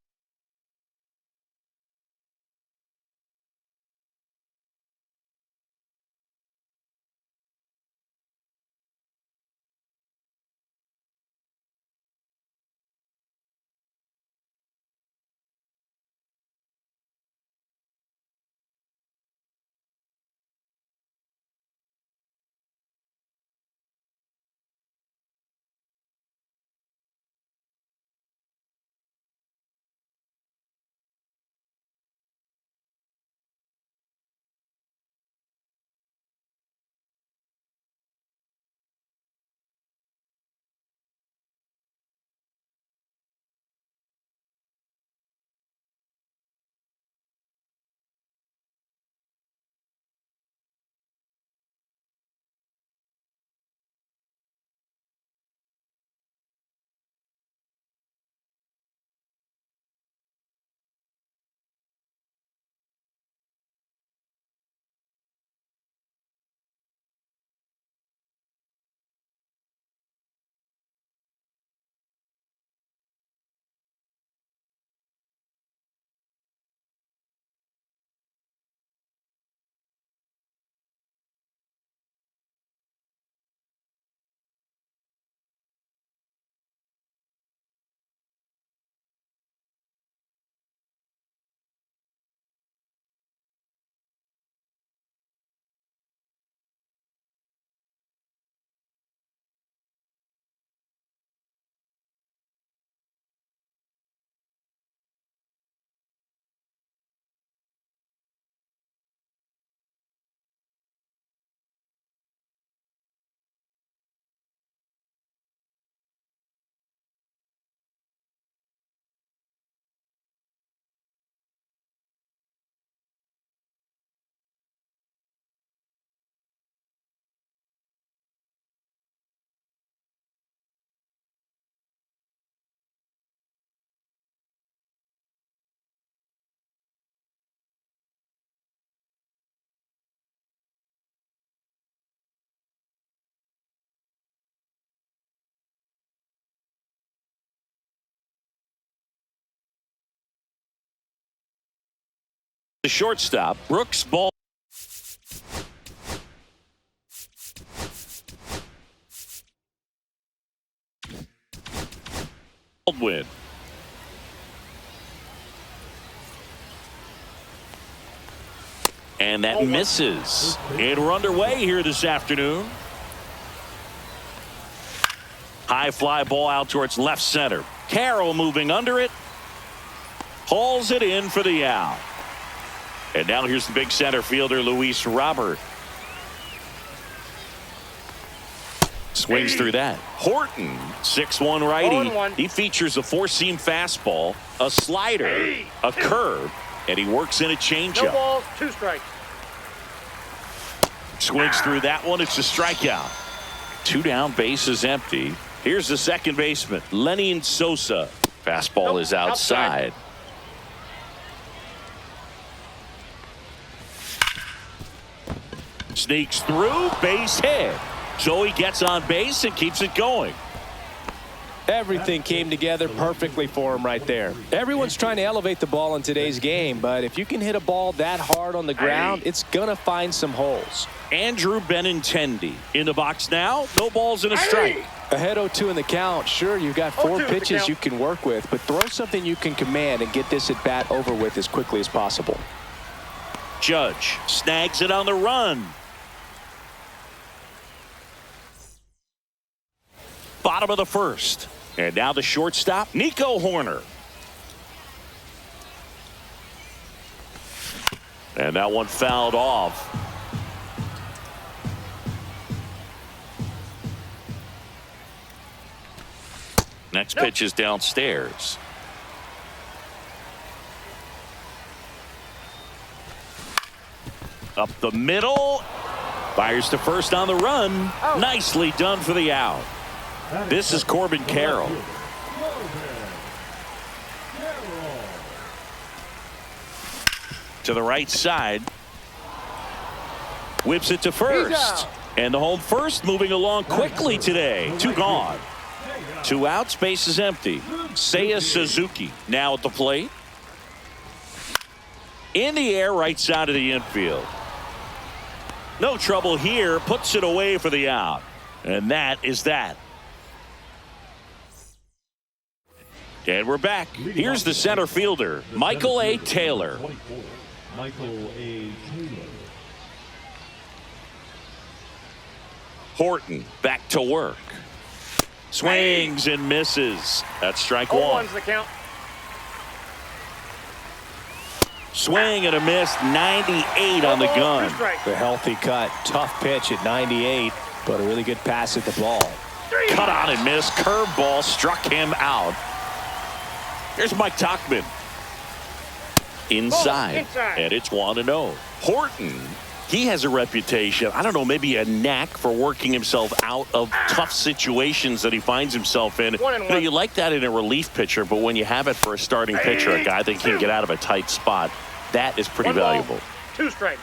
The shortstop, Brooks Baldwin. And that misses. And we're underway here this afternoon. High fly ball out towards left center. Carroll moving under it. Hauls it in for the out. And now here's the big center fielder, Luis Robert. Swings through that. Horton, 6'1" righty. He features a four-seam fastball, a slider, a curve, and he works in a changeup. No balls, 2 strikes. Swings through that one. It's a strikeout. 2 down, bases empty. Here's the second baseman, Lenin Sosa. Fastball is outside. Sneaks through, base hit. So he gets on base and keeps it going. Everything came together perfectly for him right there. Everyone's trying to elevate the ball in today's game, but if you can hit a ball that hard on the ground, it's going to find some holes. Andrew Benintendi in the box now. No balls and a strike. Ahead 0-2 in the count. Sure, you've got 4 pitches you can work with, but throw something you can command and get this at bat over with as quickly as possible. Judge snags it on the run. Bottom of the first. And now the shortstop, Nico Horner. And that one fouled off. Next pitch is downstairs. Up the middle. Fires to first on the run. Nicely done for the out. This is Corbin Carroll. To the right side. Whips it to first. And the home first moving along quickly today. 2 gone. 2 outs, base is empty. Seiya Suzuki now at the plate. In the air, right side of the infield. No trouble here. Puts it away for the out. And that is that. And we're back. Here's the center fielder, Michael A. Taylor. Michael A. Taylor. Horton back to work. Swings and misses. That's strike 1. 0-1's the count. Swing and a miss. 98 on the gun. The healthy cut. Tough pitch at 98, but a really good pass at the ball. Cut on and miss. Curveball struck him out. Here's Mike Tauchman. Inside. And it's 1-0. Horton, he has a reputation, I don't know, maybe a knack for working himself out of tough situations that he finds himself in. You know, you like that in a relief pitcher, but when you have it for a starting pitcher, a guy that can get out of a tight spot, that is pretty valuable. 2 strikes.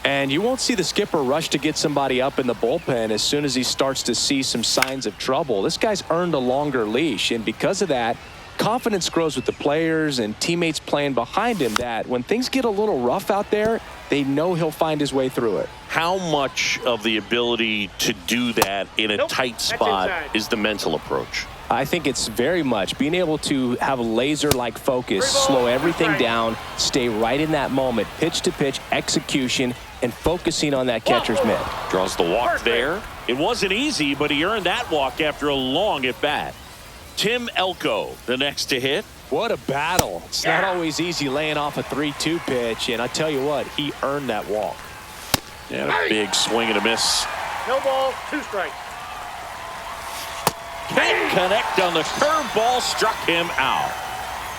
And you won't see the skipper rush to get somebody up in the bullpen as soon as he starts to see some signs of trouble. This guy's earned a longer leash, and because of that, confidence grows with the players and teammates playing behind him, that when things get a little rough out there, they know he'll find his way through it. How much of the ability to do that in a tight spot is the mental approach? I think it's very much being able to have a laser-like focus, slow everything down, stay right in that moment, pitch to pitch, execution, and focusing on that catcher's mitt. Draws the walk there. It wasn't easy, but he earned that walk after a long at-bat. Tim Elko, the next to hit. What a battle. It's not always easy laying off a 3-2 pitch, and I tell you what, he earned that walk. And a big swing and a miss. No balls, 2 strikes. Can't connect on the curveball, struck him out.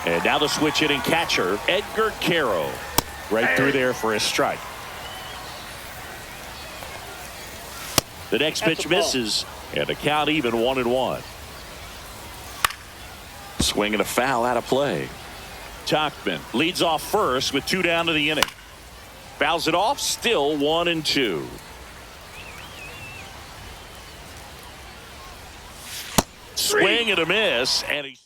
And now the switch hitting catcher, Edgar Caro. Right through there for a strike. The next pitch misses, and the count even 1-1. Swing and a foul out of play. Tauchman leads off first with 2 down to the inning. Fouls it off, still 1-2. Swing and a miss, and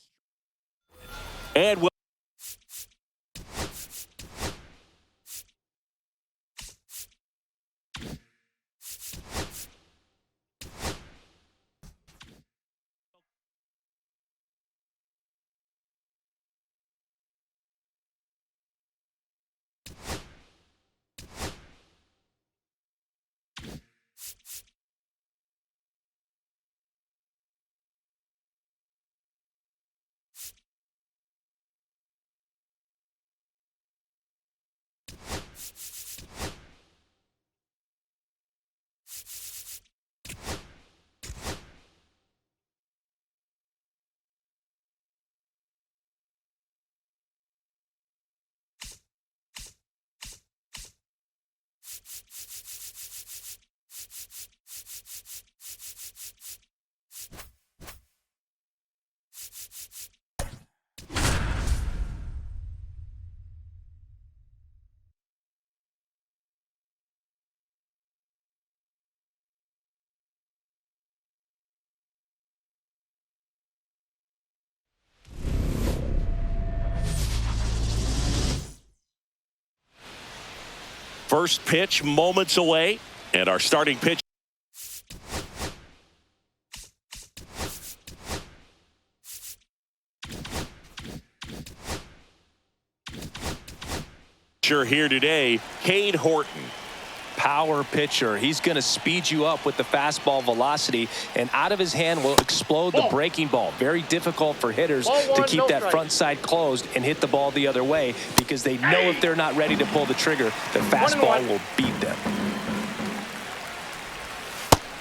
First pitch moments away, and our starting pitch. Here today, Cade Horton. Power pitcher. He's going to speed you up with the fastball velocity, and out of his hand will explode the breaking ball. Very difficult for hitters to keep that front side closed and hit the ball the other way, because they know if they're not ready to pull the trigger, the fastball will beat them.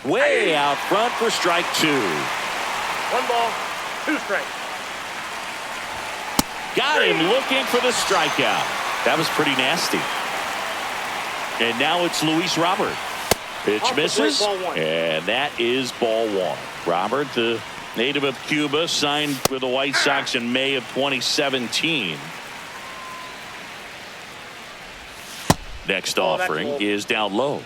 Way out front for strike 2. 1 ball, 2 strikes. Got him looking for the strikeout. That was pretty nasty. And now it's Luis Robert. Pitch misses, and that is ball 1. Robert, the native of Cuba, signed with the White Sox in May of 2017. Next offering is down low.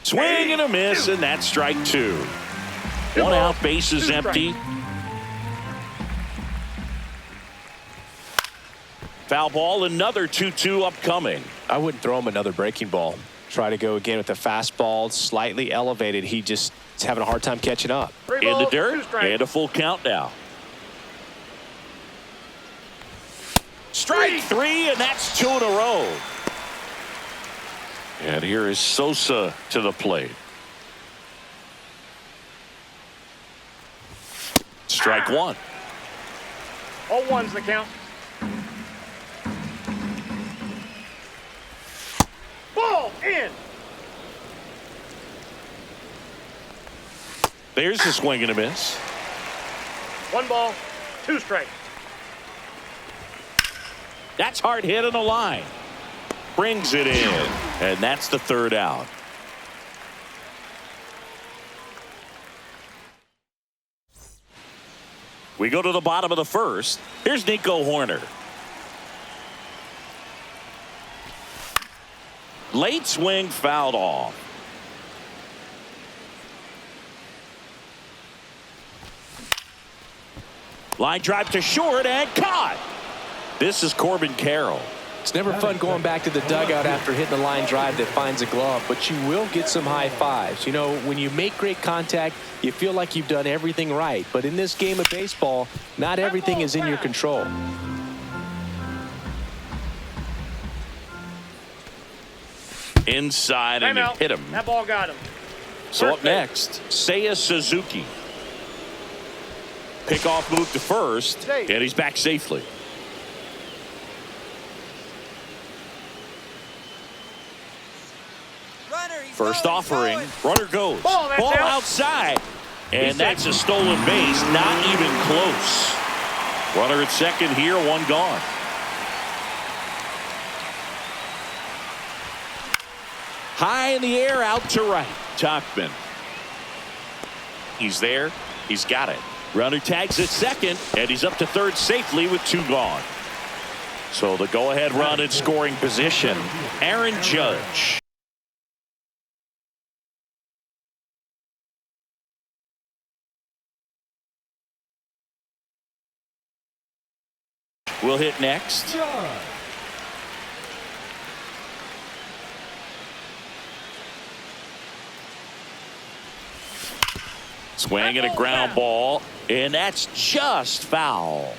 Swing and a miss, and that's strike 2. 1 out, bases empty. Foul ball, another 2-2 upcoming. I wouldn't throw him another breaking ball. Try to go again with the fastball, slightly elevated. He just is having a hard time catching up. In the dirt, and a full count now. Strike 3, and that's 2 in a row. And here is Sosa to the plate. Strike 1. All ones the count. Ball in. There's a swing and a miss. 1 ball, 2 strikes. That's hard hit on the line. Brings it in, and that's the 3rd out. We go to the bottom of the 1st. Here's Nico Horner. Late swing fouled off. Line drive to short and caught. This is Corbin Carroll. It's never fun going back to the dugout after hitting a line drive that finds a glove, but you will get some high fives. You know, when you make great contact, you feel like you've done everything right. But in this game of baseball, not everything is in your control. Inside, and it hit him. That ball got him. So up next, Seiya Suzuki. Pickoff move to first, and he's back safely. First offering, runner goes. Ball outside, and that's a stolen base, not even close. Runner at second here, 1 gone. High in the air, out to right. Tauchman. He's there. He's got it. Runner tags at second, and he's up to third safely with 2 gone. So the go-ahead run in scoring position, Aaron Judge. Will hit next. Swing and a ground ball, and that's just foul.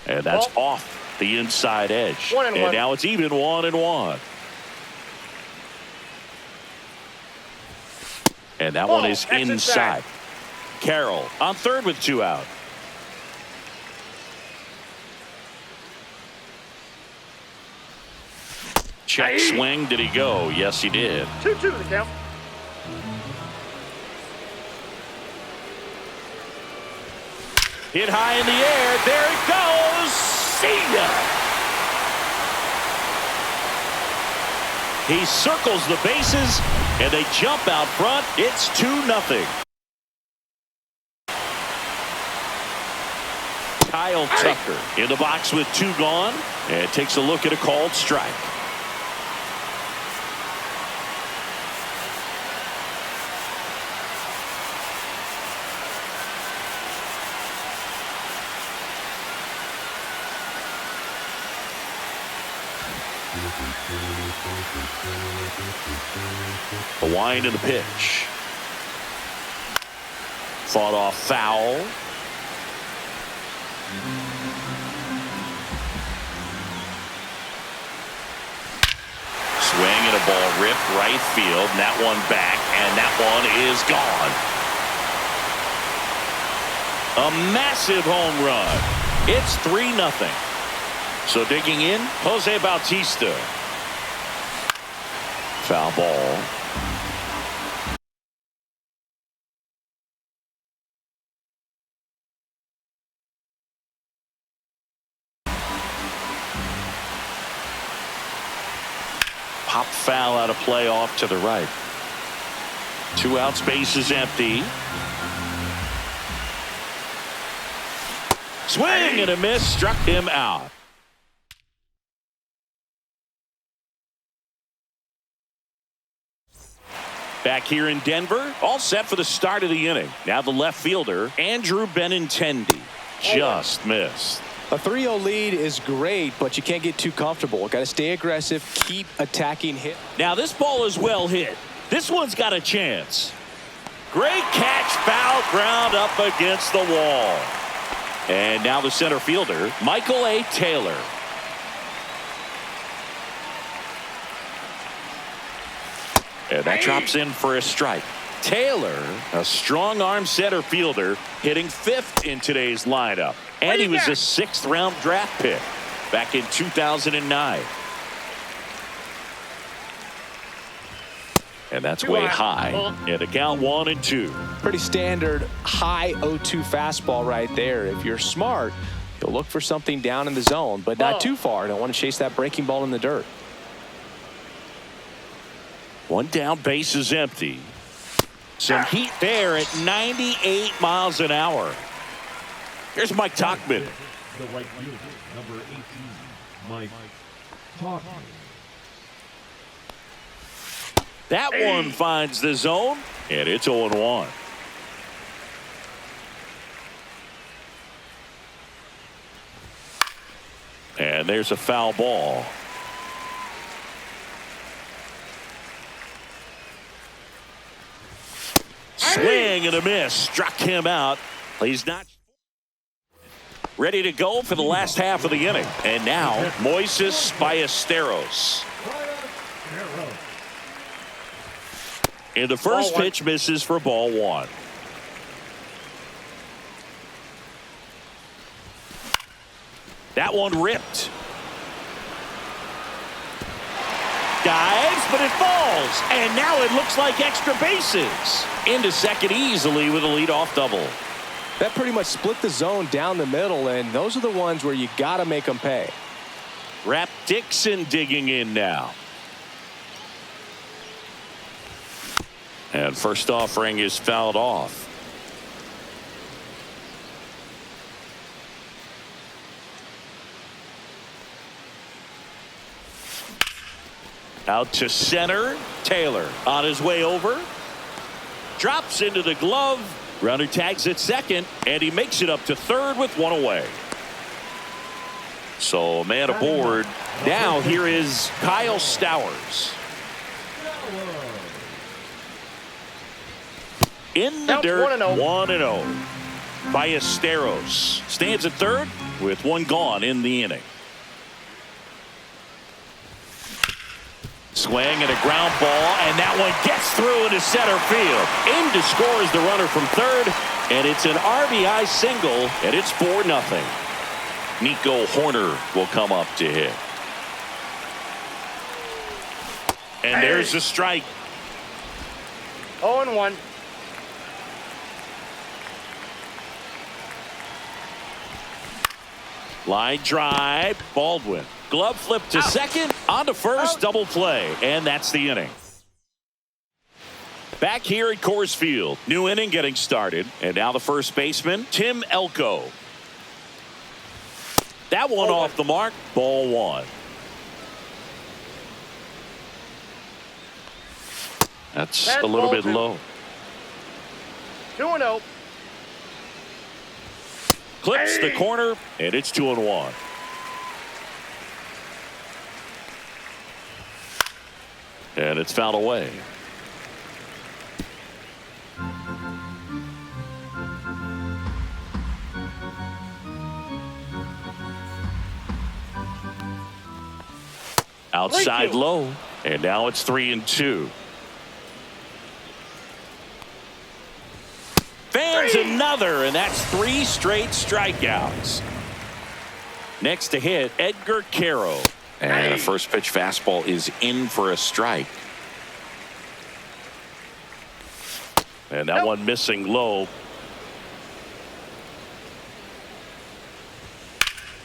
And that's off the inside edge. And now it's even 1-1. And that one is inside. Carroll on third with 2 out. Check swing. Did he go? Yes, he did. 2-2 the count. Hit high in the air. There it goes. See ya. He circles the bases, and they jump out front. It's 2-0. Kyle Tucker in the box with 2 gone, and takes a look at a called strike. The wind of the pitch. Fought off foul. Swing and a ball ripped right field. And that one back, and that one is gone. A massive home run. It's 3-0. So digging in, Jose Bautista. Foul ball. Pop foul out of play off to the right. 2 outs, base is empty. Swing and a miss, struck him out. Back here in Denver, all set for the start of the inning. Now the left fielder, Andrew Benintendi, just missed. A 3-0 lead is great, but you can't get too comfortable. Got to stay aggressive, keep attacking hit. Now this ball is well hit. This one's got a chance. Great catch, foul ground up against the wall. And now the center fielder, Michael A. Taylor. And that drops in for a strike. Taylor, a strong arm center fielder, hitting 5th in today's lineup. And he was a 6th round draft pick back in 2009. And that's way high. And the count 1-2. Pretty standard high 0-2 fastball right there. If you're smart, you'll look for something down in the zone, but not too far. Don't want to chase that breaking ball in the dirt. 1 down, base is empty. Some heat there at 98 miles an hour. Here's Mike Tauchman. The right fielder, number 18, Mike Tauchman. That one finds the zone, and it's 0-1. And there's a foul ball. Swing and a miss. Struck him out. He's not ready to go for the last half of the inning. And now, Moises Ballesteros. And the first pitch misses for ball 1. That one ripped. Dives, but it falls. And now it looks like extra bases. Into second easily with a leadoff double. That pretty much split the zone down the middle, and those are the ones where you got to make them pay. Rap Dixon digging in now. And first offering is fouled off. Out to center. Taylor on his way over. Drops into the glove. Runner tags at second, and he makes it up to third with 1 away. So man aboard. Now here is Kyle Stowers. In the dirt, 1-0. Ballesteros stands at third with 1 gone in the inning. Swing and a ground ball, and that one gets through into center field. In to scores the runner from third, and it's an RBI single, and it's 4-0. Nico Horner will come up to hit. And there's the strike. 0-1. Line drive, Baldwin. Glove flip to second, on to first, double play, and that's the inning. Back here at Coors Field, new inning getting started, and now the first baseman, Tim Elko. That one off the mark, ball 1. That's a little bit low. 2-0. Clips the corner, and it's 2-1. And it's fouled away. Outside low, and now it's 3-2. Fans another, and that's 3 straight strikeouts. Next to hit, Edgar Caro. And a first pitch fastball is in for a strike. And that one missing low.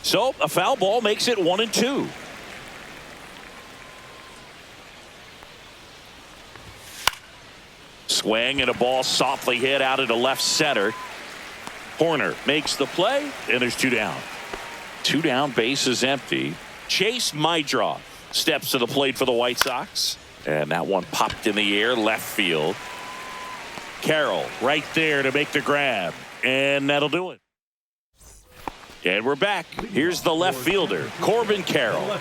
So a foul ball makes it 1-2. Swing and a ball softly hit out into left center. Horner makes the play, and there's 2 down. 2 down, base is empty. Chase Mydroth steps to the plate for the White Sox. And that one popped in the air, left field. Carroll right there to make the grab. And that'll do it. And we're back. Here's the left fielder, Corbin Carroll.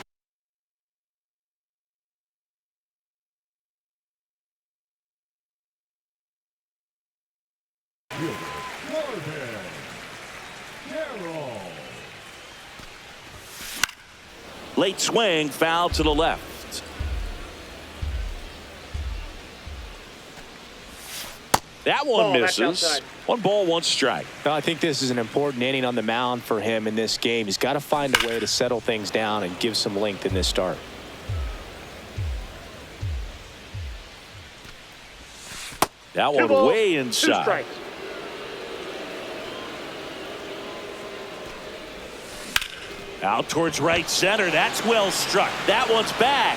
Late swing, foul to the left. That one misses. 1 ball, 1 strike. Well, I think this is an important inning on the mound for him in this game. He's got to find a way to settle things down and give some length in this start. That one way inside. Out towards right center. That's well struck. That one's back.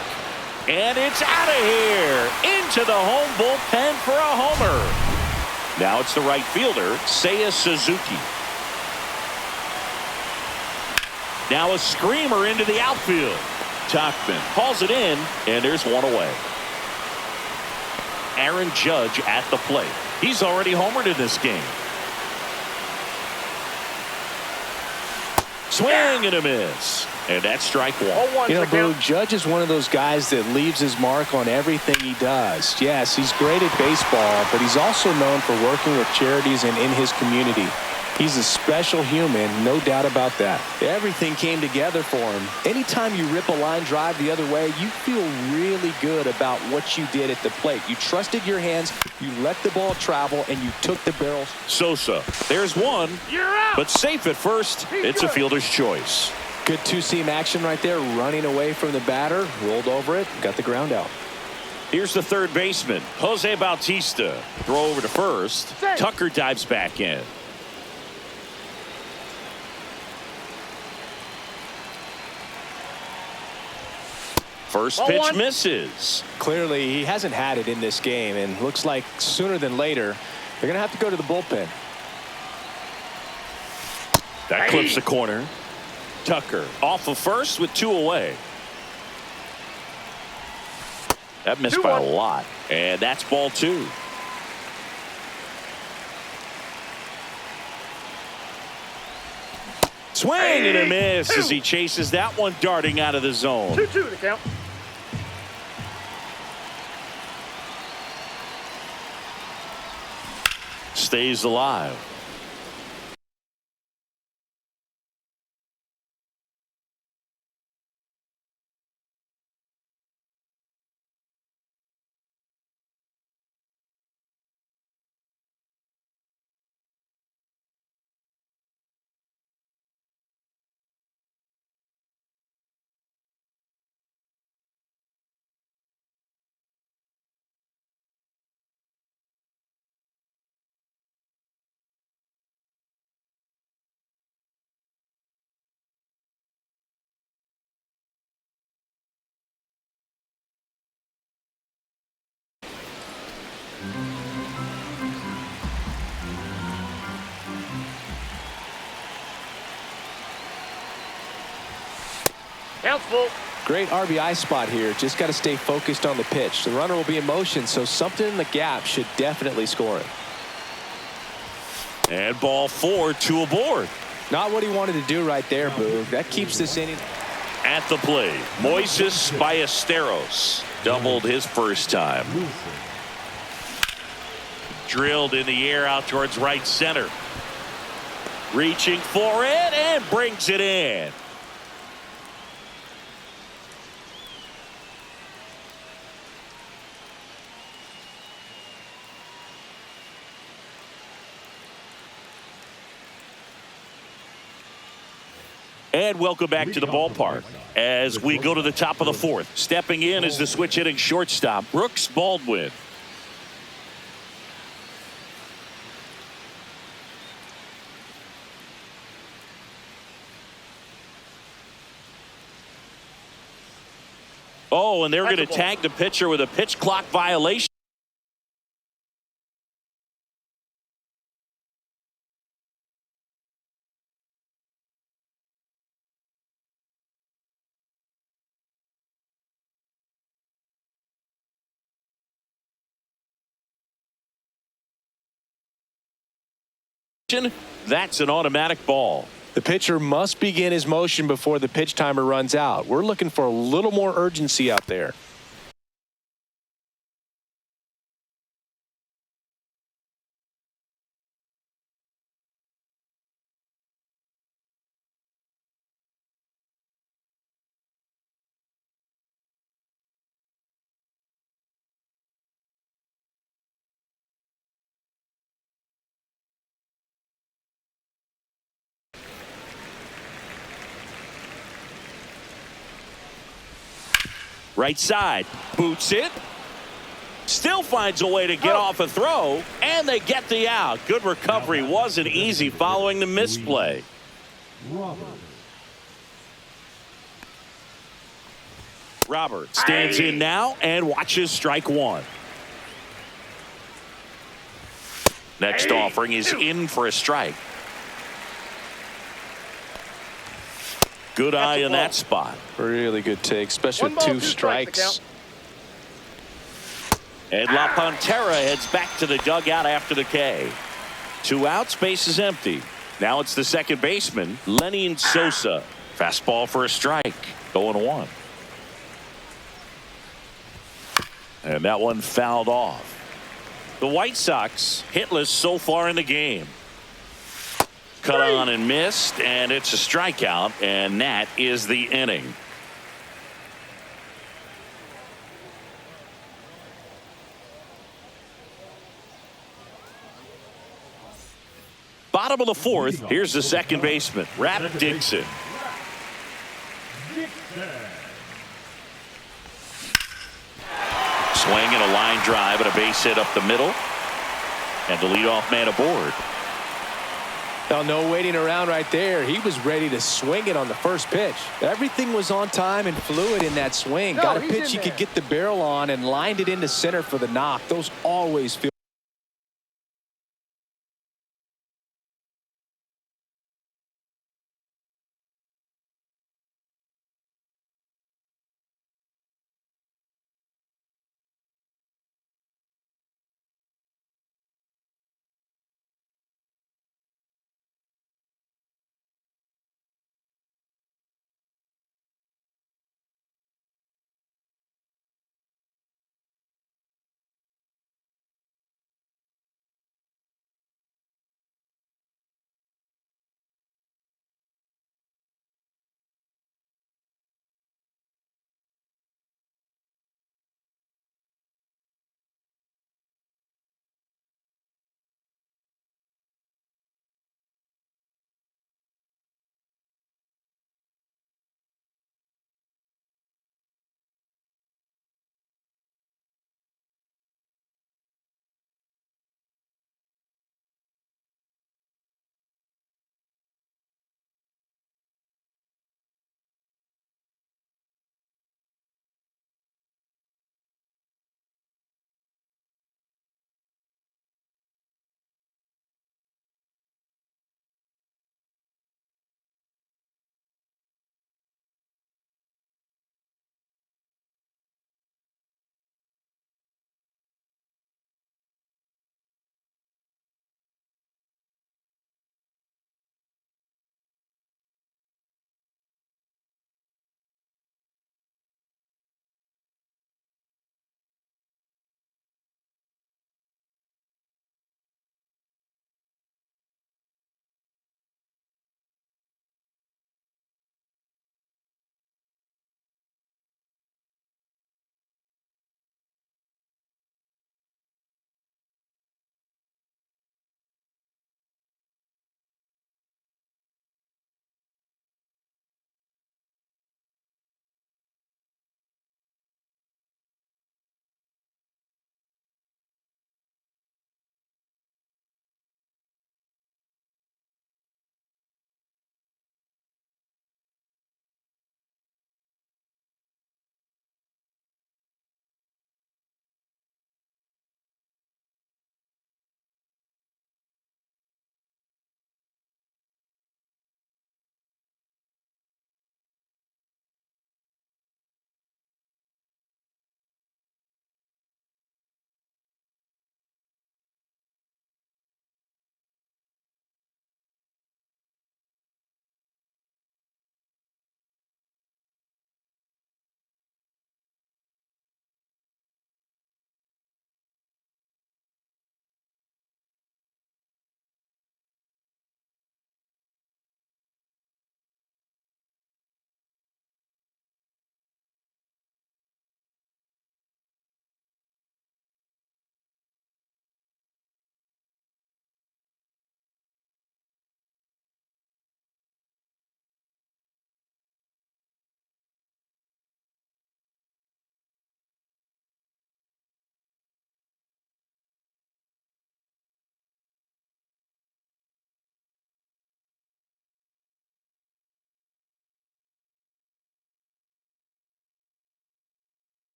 And it's out of here. Into the home bullpen for a homer. Now it's the right fielder, Seiya Suzuki. Now a screamer into the outfield. Tauchman hauls it in, and there's 1 away. Aaron Judge at the plate. He's already homered in this game. Swing and a miss. And that's strike 1. You know, Boo, Judge is one of those guys that leaves his mark on everything he does. Yes, he's great at baseball, but he's also known for working with charities and in his community. He's a special human, no doubt about that. Everything came together for him. Anytime you rip a line drive the other way, you feel really good about what you did at the plate. You trusted your hands, you let the ball travel, and you took the barrel. Sosa, there's 1. You're out. But safe at first. It's a fielder's choice. Good 2-seam action right there, running away from the batter, rolled over it, got the ground out. Here's the third baseman, Jose Bautista. Throw over to first. Tucker dives back in. First pitch misses. Clearly, he hasn't had it in this game, and looks like sooner than later, they're going to have to go to the bullpen. That clips the corner. Tucker off of first with 2 away. That missed by a lot. And that's ball 2. Swing and a miss as he chases that one darting out of the zone. 2-2 the count. Stays alive. Count's full. Great RBI spot here. Just got to stay focused on the pitch. The runner will be in motion, so something in the gap should definitely score it. And ball 4, 2 aboard. Not what he wanted to do right there, Boo. That keeps this inning. At the plate, Moises Ballesteros doubled his first time. Drilled in the air out towards right center. Reaching for it and brings it in. And welcome back to the ballpark as we go to the top of the fourth. Stepping in is the switch hitting shortstop, Brooks Baldwin. Oh, and they're going to tag the pitcher with a pitch clock violation. That's an automatic ball. The pitcher must begin his motion before the pitch timer runs out. We're looking for a little more urgency out there. Right side, boots it. Still finds a way to get off a throw, and they get the out. Good recovery. Wasn't easy following the misplay. Robert stands in now and watches strike one. Next offering is in for a strike. Good eye in that spot. Really good take, especially with 2 strikes. And La Pantera heads back to the dugout after the K. 2 outs, base is empty. Now it's the second baseman, Lenin Sosa. Fastball for a strike. 0-1. And that one fouled off. The White Sox hitless so far in the game. Cut on and missed, and it's a strikeout, and that is the inning. Bottom of the fourth, here's the second baseman, Rap Dixon. Swinging a line drive and a base hit up the middle, and the leadoff man aboard. Now, no waiting around right there. He was ready to swing it on the first pitch. Everything was on time and fluid in that swing. Got a pitch he could get the barrel on and lined it into center for the knock. Those always feel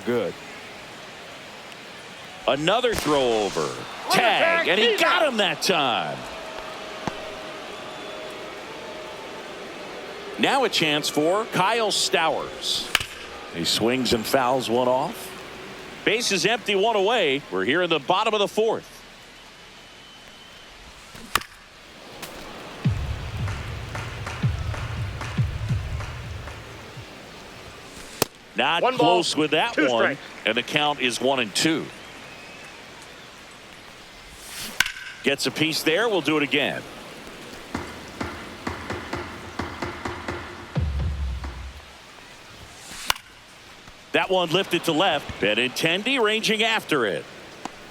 good. Another throw over. Tag, and he got him that time. Now a chance for Kyle Stowers. He swings and fouls one off. Base is empty, one away. We're here in the bottom of the fourth. Not One close ball, with that two one. strikes. And the count is 1-2. Gets a piece there. We'll do it again. That one lifted to left. Benintendi ranging after it.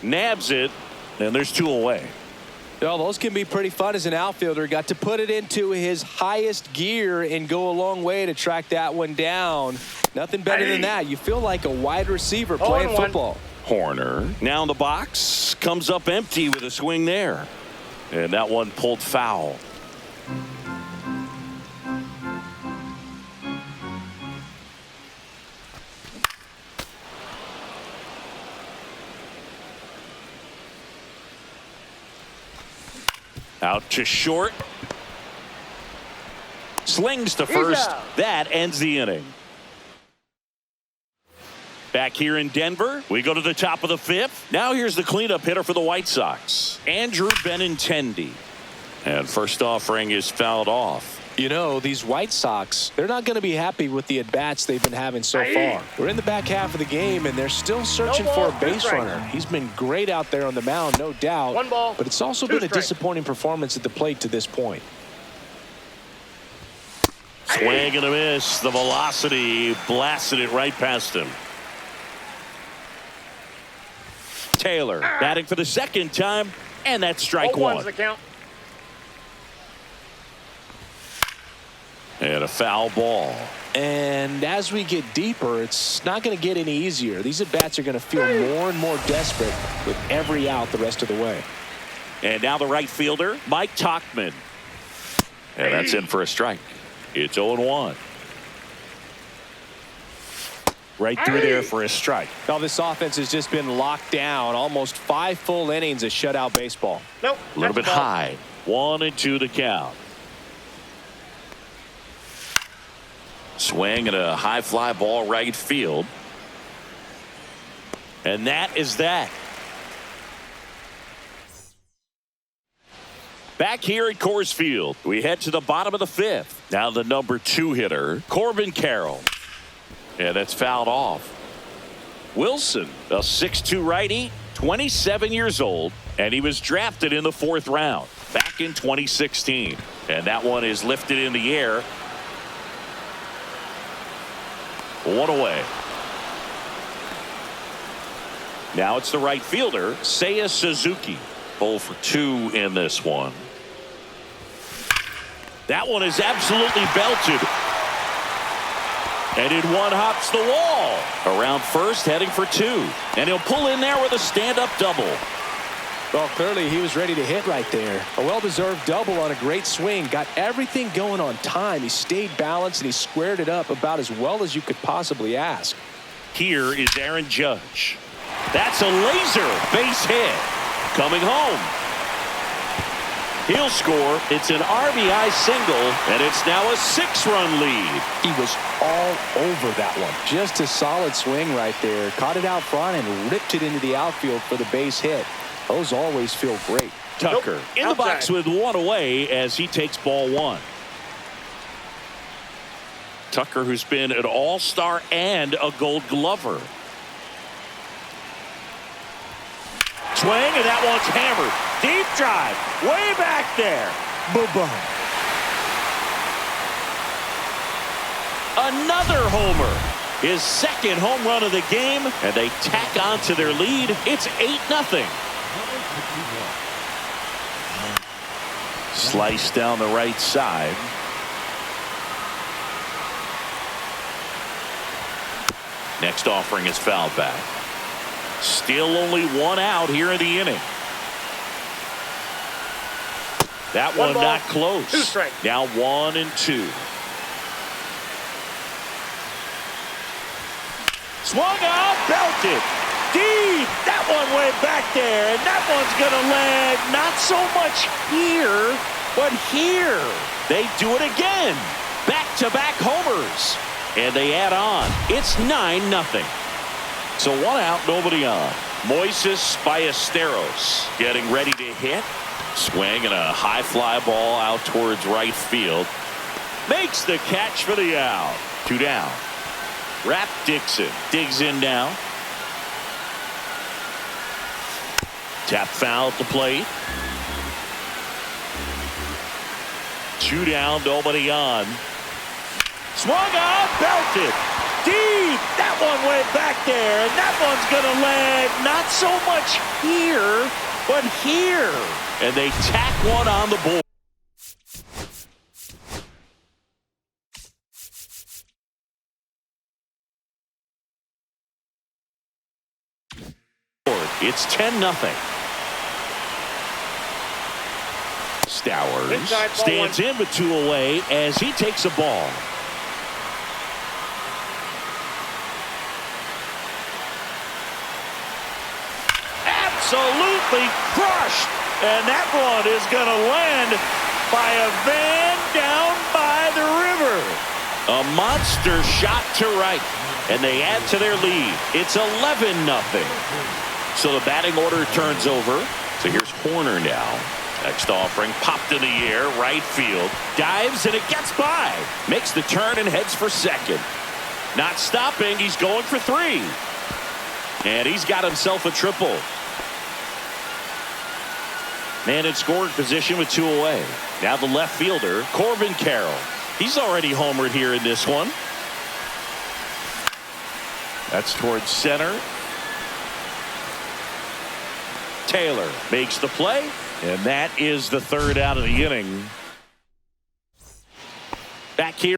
Nabs it. And there's two away. Well, those can be pretty fun as an outfielder. Got to put it into his highest gear and go a long way to track that one down. Nothing better than that. You feel like a wide receiver playing football. Horner now in the box. Comes up empty with a swing there. And that one pulled foul. Out to short. Slings to first. That ends the inning. Back here in Denver, we go to the top of the fifth. Now here's the cleanup hitter for the White Sox, Andrew Benintendi. And first offering is fouled off. You know, these White Sox, they're not going to be happy with the at-bats they've been having so far. We're in the back half of the game, and they're still searching for a base runner. He's been great out there on the mound, no doubt. One ball, but it's also been a disappointing performance at the plate to this point. Swing and a miss. The velocity blasted it right past him. Taylor batting for the second time, and that's strike one. The count. And a foul ball. And as we get deeper, it's not going to get any easier. These at-bats are going to feel more and more desperate with every out the rest of the way. And now the right fielder, Mike Tauchman. And that's in for a strike. It's 0-1. Right through there for a strike. Now this offense has just been locked down. Almost 5 full innings of shutout baseball. Nope. A little bit high. 1-2 the count. Swing and a high fly ball right field. And that is that. Back here at Coors Field, we head to the bottom of the fifth. Now the number 2 hitter, Corbin Carroll. And that's fouled off. Wilson, a 6'2 righty, 27 years old, and he was drafted in the 4th round back in 2016. And that one is lifted in the air. 1 away. Now it's the right fielder, Seiya Suzuki. 0 for 2 in this one. That one is absolutely belted. And it one hops the wall. Around first, heading for 2. And he'll pull in there with a stand-up double. Well, clearly he was ready to hit right there. A well-deserved double on a great swing. Got everything going on time. He stayed balanced and he squared it up about as well as you could possibly ask. Here is Aaron Judge. That's a laser base hit. Coming home. He'll score. It's an RBI single, and it's now a 6-run lead. He was all over that one. Just a solid swing right there. Caught it out front and ripped it into the outfield for the base hit. Those always feel great. Tucker in the box with 1 away as he takes ball 1. Tucker, who's been an all-star and a Gold Glover. Swing, and that one's hammered. Deep drive, way back there. Boom. Another homer. His 2nd home run of the game, and they tack on to their lead. It's 8-0. Slice down the right side. Next offering is fouled back. Still only 1 out here in the inning. That one not close. 2 strikes. Now 1-2. Swung on, belted. Deep. That one went back there, and that one's going to land not so much here, but here. They do it again. Back-to-back homers. And they add on. It's 9-0. So 1 out, nobody on. Moises Ballesteros getting ready to hit. Swing and a high fly ball out towards right field. Makes the catch for the out. 2 down. Rap Dixon digs in now. Tap foul at the plate. 2 down, nobody on. Swung on, belted. Deep. That one went back there, and that one's going to land not so much here, but here. And they tack one on the board. It's 10-0. Stowers Inside, stands in with 2 away as he takes a ball. Absolutely crushed. And that one is going to land by a van down by the river. A monster shot to right. And they add to their lead. It's 11-0. So the batting order turns over. So here's Horner now. Next offering popped in the air, right field. Dives and it gets by. Makes the turn and heads for second. Not stopping. He's going for 3. And he's got himself a triple. Man in scoring position with 2 away. Now the left fielder, Corbin Carroll. He's already homered here in this one. That's towards center. Taylor makes the play, and that is the 3rd out of the inning. Back here.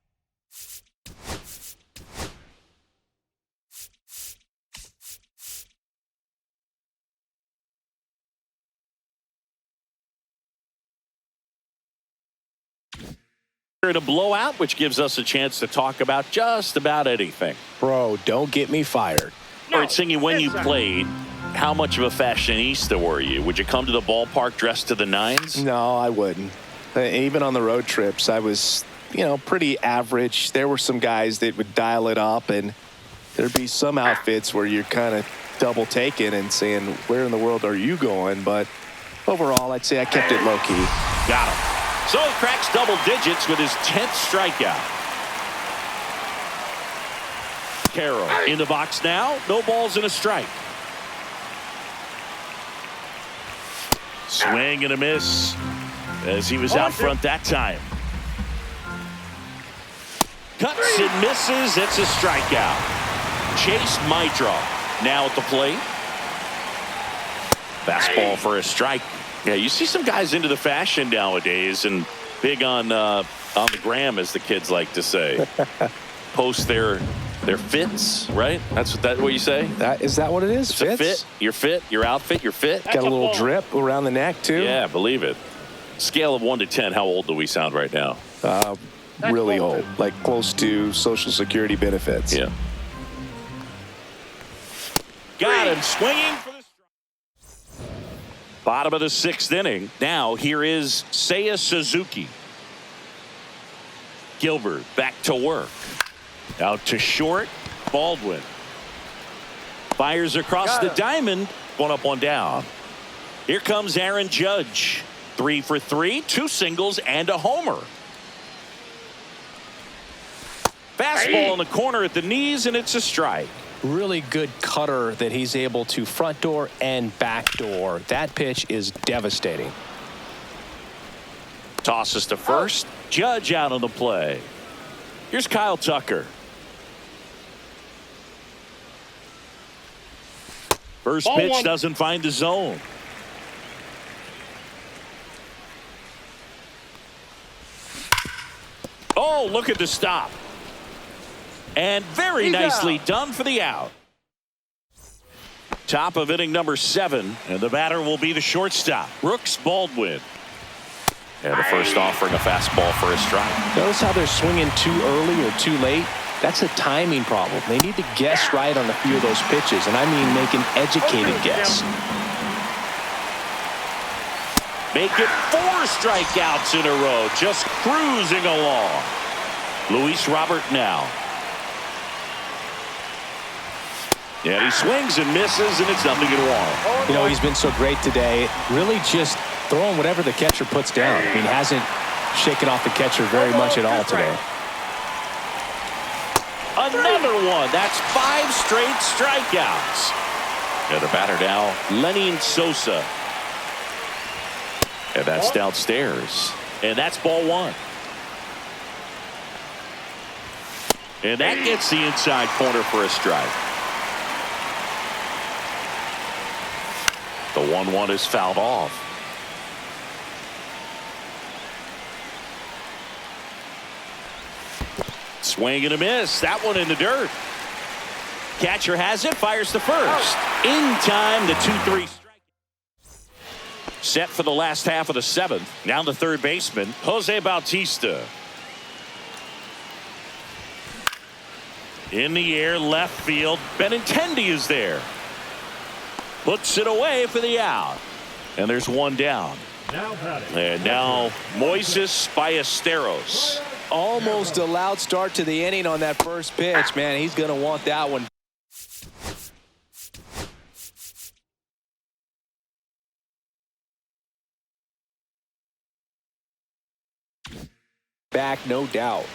In a blowout, which gives us a chance to talk about just about anything. Bro, don't get me fired. All right, Singy, when you played, how much of a fashionista were you? Would you come to the ballpark dressed to the nines? No, I wouldn't. Even on the road trips, I was, pretty average. There were some guys that would dial it up, and there'd be some outfits where you're kind of double taking and saying, where in the world are you going? But overall, I'd say I kept it low key. Got him. So he cracks double digits with his 10th strikeout. Carroll in the box now. No balls and a strike. Swing and a miss as he was out front that time. Cuts and misses. It's a strikeout. Chase Maidra now at the plate. Fastball for a strike. Yeah, you see some guys into the fashion nowadays and big on the gram, as the kids like to say. Post their fits, right? That's what you say? Is that what it is? It's a fit. Your fit, your outfit, your fit. Got a little drip around the neck, too. Yeah, believe it. Scale of 1 to 10, how old do we sound right now? Really old, like close to Social Security benefits. Yeah. Got him swinging for the strike. Bottom of the 6th inning. Now here is Seiya Suzuki. Gilbert back to work. Out to short. Baldwin fires across the diamond. 1 up, 1 down. Here comes Aaron Judge. 3 for 3, 2 singles and a homer. Fastball in the corner at the knees, and it's a strike. Really good cutter that he's able to front door and back door. That pitch is devastating. Tosses to first. Judge out on the play. Here's Kyle Tucker. First pitch doesn't find the zone. Oh, look at the stop. And very nicely done for the out. Top of inning number 7, and the batter will be the shortstop, Brooks Baldwin. And the first offering a fastball for a strike. Notice how they're swinging too early or too late. That's a timing problem. They need to guess right on a few of those pitches, and I mean make an educated guess. Make it 4 strikeouts in a row, just cruising along. Luis Robert now. And he swings and misses, and it's nothing at 1. You know, he's been so great today. Really just throwing whatever the catcher puts down. I mean, hasn't shaken off the catcher very much at all today. Another one. That's 5 straight strikeouts. And the batter now, Lenin Sosa. And that's downstairs. And that's ball 1. And that gets the inside corner for a strike. The 1-1 is fouled off. Swing and a miss. That one in the dirt. Catcher has it. Fires to first. In time, the 2-3 strike. Set for the last half of the 7th. Now the third baseman, Jose Bautista. In the air, left field. Benintendi is there. Puts it away for the out. And there's one down. And now Moises Ballesteros. Almost a loud start to the inning on that first pitch. Man, he's going to want that one. Back, no doubt.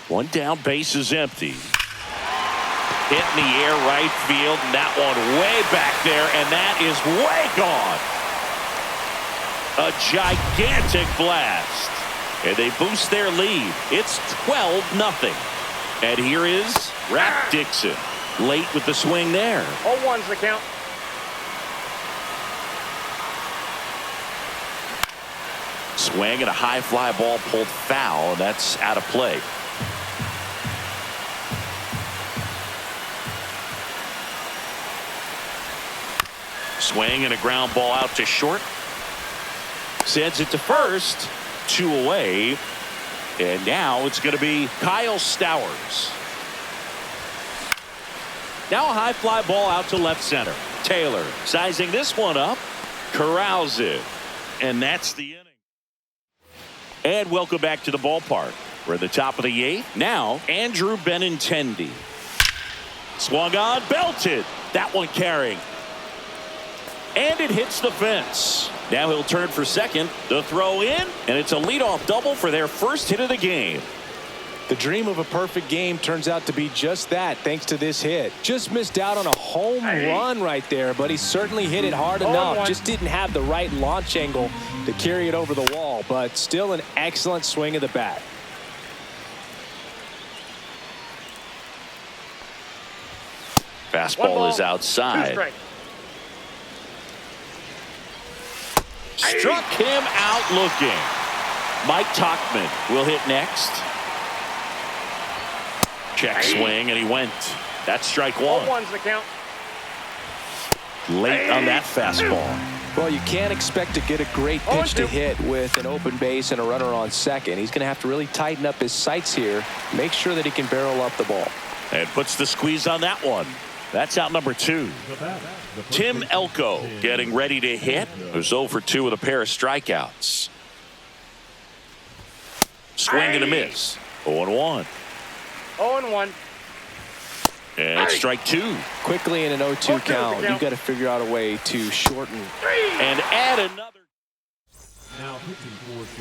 One down, base is empty. Hit in the air, right field, and that one way back there, and that is way gone. A gigantic blast. And they boost their lead. It's 12-0. And here is Rap Dixon. Late with the swing there. 0-1's the count. Swing and a high fly ball pulled foul, and that's out of play. Swing and a ground ball out to short. Sends it to first. 2 away. And now it's going to be Kyle Stowers. Now a high fly ball out to left center. Taylor sizing this one up. Corrals it. And that's the inning. And welcome back to the ballpark. We're at the top of the 8th. Now Andrew Benintendi. Swung on, belted. That one carrying. And it hits the fence. Now he'll turn for second. The throw in, and it's a leadoff double for their first hit of the game. The dream of a perfect game turns out to be just that, thanks to this hit. Just missed out on a home run right there, but he certainly hit it hard enough. Just didn't have the right launch angle to carry it over the wall, but still an excellent swing of the bat. Fastball is outside. Struck him out looking. Mike Tauchman will hit next. Check swing, and he went. That's strike 1. 0-1's the count. Late on that fastball. Well, you can't expect to get a great pitch to hit with an open base and a runner on second. He's going to have to really tighten up his sights here. Make sure that he can barrel up the ball. And puts the squeeze on that one. That's out number 2. Tim Elko getting ready to hit. Who's 0 for 2 with a pair of strikeouts. Swing and a miss. 0-1. 0-1. And strike 2. Quickly in an 0-2 count, you've got to figure out a way to shorten. And add another.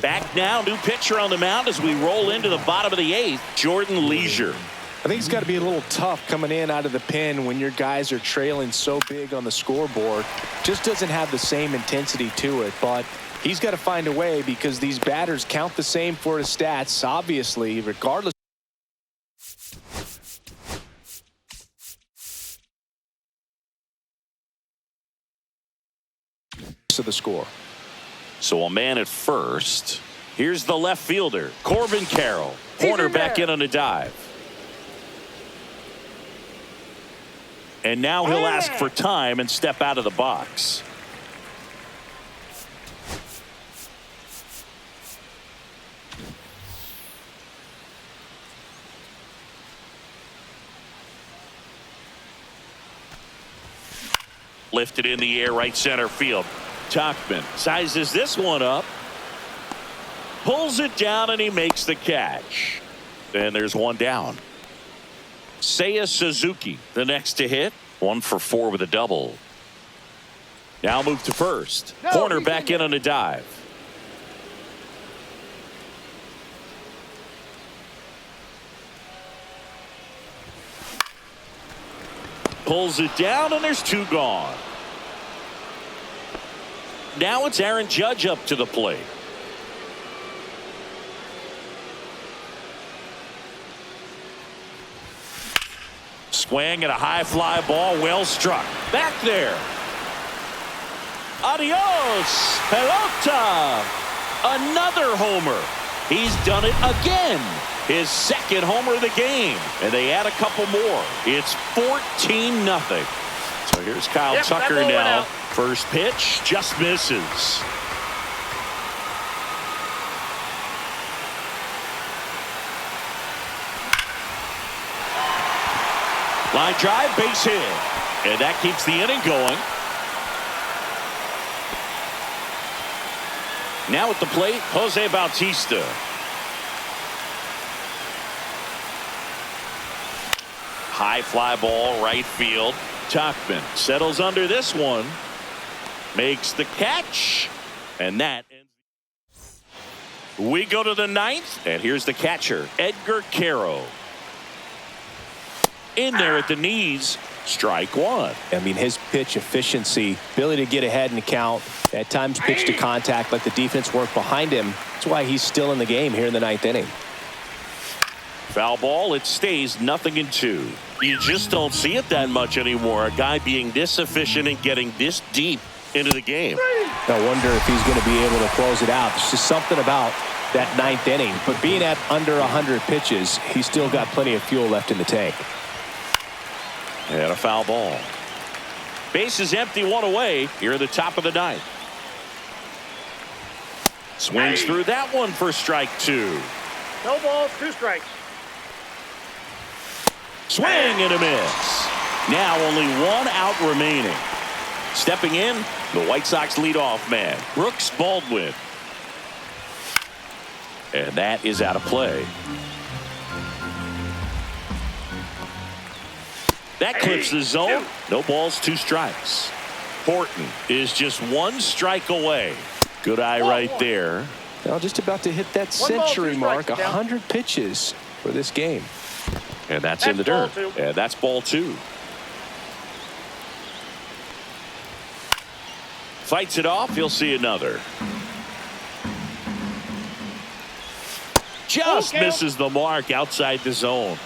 Back now, new pitcher on the mound as we roll into the bottom of the 8th, Jordan Leisure. I think it's got to be a little tough coming in out of the pen when your guys are trailing so big on the scoreboard. Just doesn't have the same intensity to it, but he's got to find a way because these batters count the same for his stats, obviously, regardless of the score. So a man at first. Here's the left fielder, Corbin Carroll. Corner back in on a dive. And now he'll ask for time and step out of the box. Lifted in the air, right center field. Tuckman sizes this one up. Pulls it down, and he makes the catch. And there's one down. Seiya Suzuki, the next to hit. 1 for 4 with a double. Now move to first. Corner back in on a dive. Pulls it down, and there's 2 gone. Now it's Aaron Judge up to the plate. Swing and a high fly ball, well struck. Back there. Adios, pelota. Another homer. He's done it again. His second homer of the game. And they add a couple more. It's 14-0. So here's Kyle Tucker now. First pitch just misses. Line drive, base hit. And that keeps the inning going. Now at the plate, Jose Bautista. High fly ball, right field. Tuckman settles under this one. Makes the catch. And that ends. We go to the 9th. And here's the catcher, Edgar Caro. In there at the knees. Strike 1. I mean, his pitch efficiency, ability to get ahead in the count, at times pitch to contact, let the defense work behind him. That's why he's still in the game here in the 9th inning. Foul ball. It stays 0-2. You just don't see it that much anymore. A guy being this efficient and getting this deep into the game. I wonder if he's going to be able to close it out. There's just something about that 9th inning. But being at under 100 pitches, he's still got plenty of fuel left in the tank. And a foul ball. Base is empty, 1 away here at the top of the 9th. Swings through that one for strike 2. No balls, 2 strikes. Swing and a miss. Now only 1 out remaining. Stepping in, the White Sox leadoff man, Brooks Baldwin. And that is out of play. That clips the zone. No balls, 2 strikes. Horton is just 1 strike away. Good eye right there. Now just about to hit that century mark. 100 pitches for this game. And that's in the dirt. And that's ball 2. Fights it off. He'll see another. Just misses the mark outside the zone.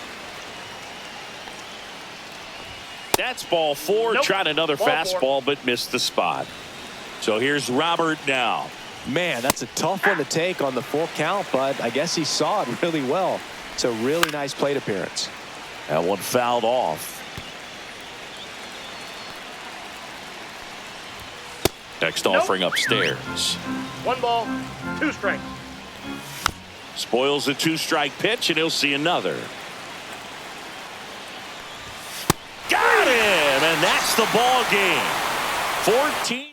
That's ball 4. Tried another fastball, but missed the spot. So here's Robert now. Man, that's a tough one to take on the full count, but I guess he saw it really well. It's a really nice plate appearance. That one fouled off. Next offering upstairs. 1 ball, 2 strikes. Spoils the 2-strike pitch, and he'll see another. Got him, and that's the ball game. 14.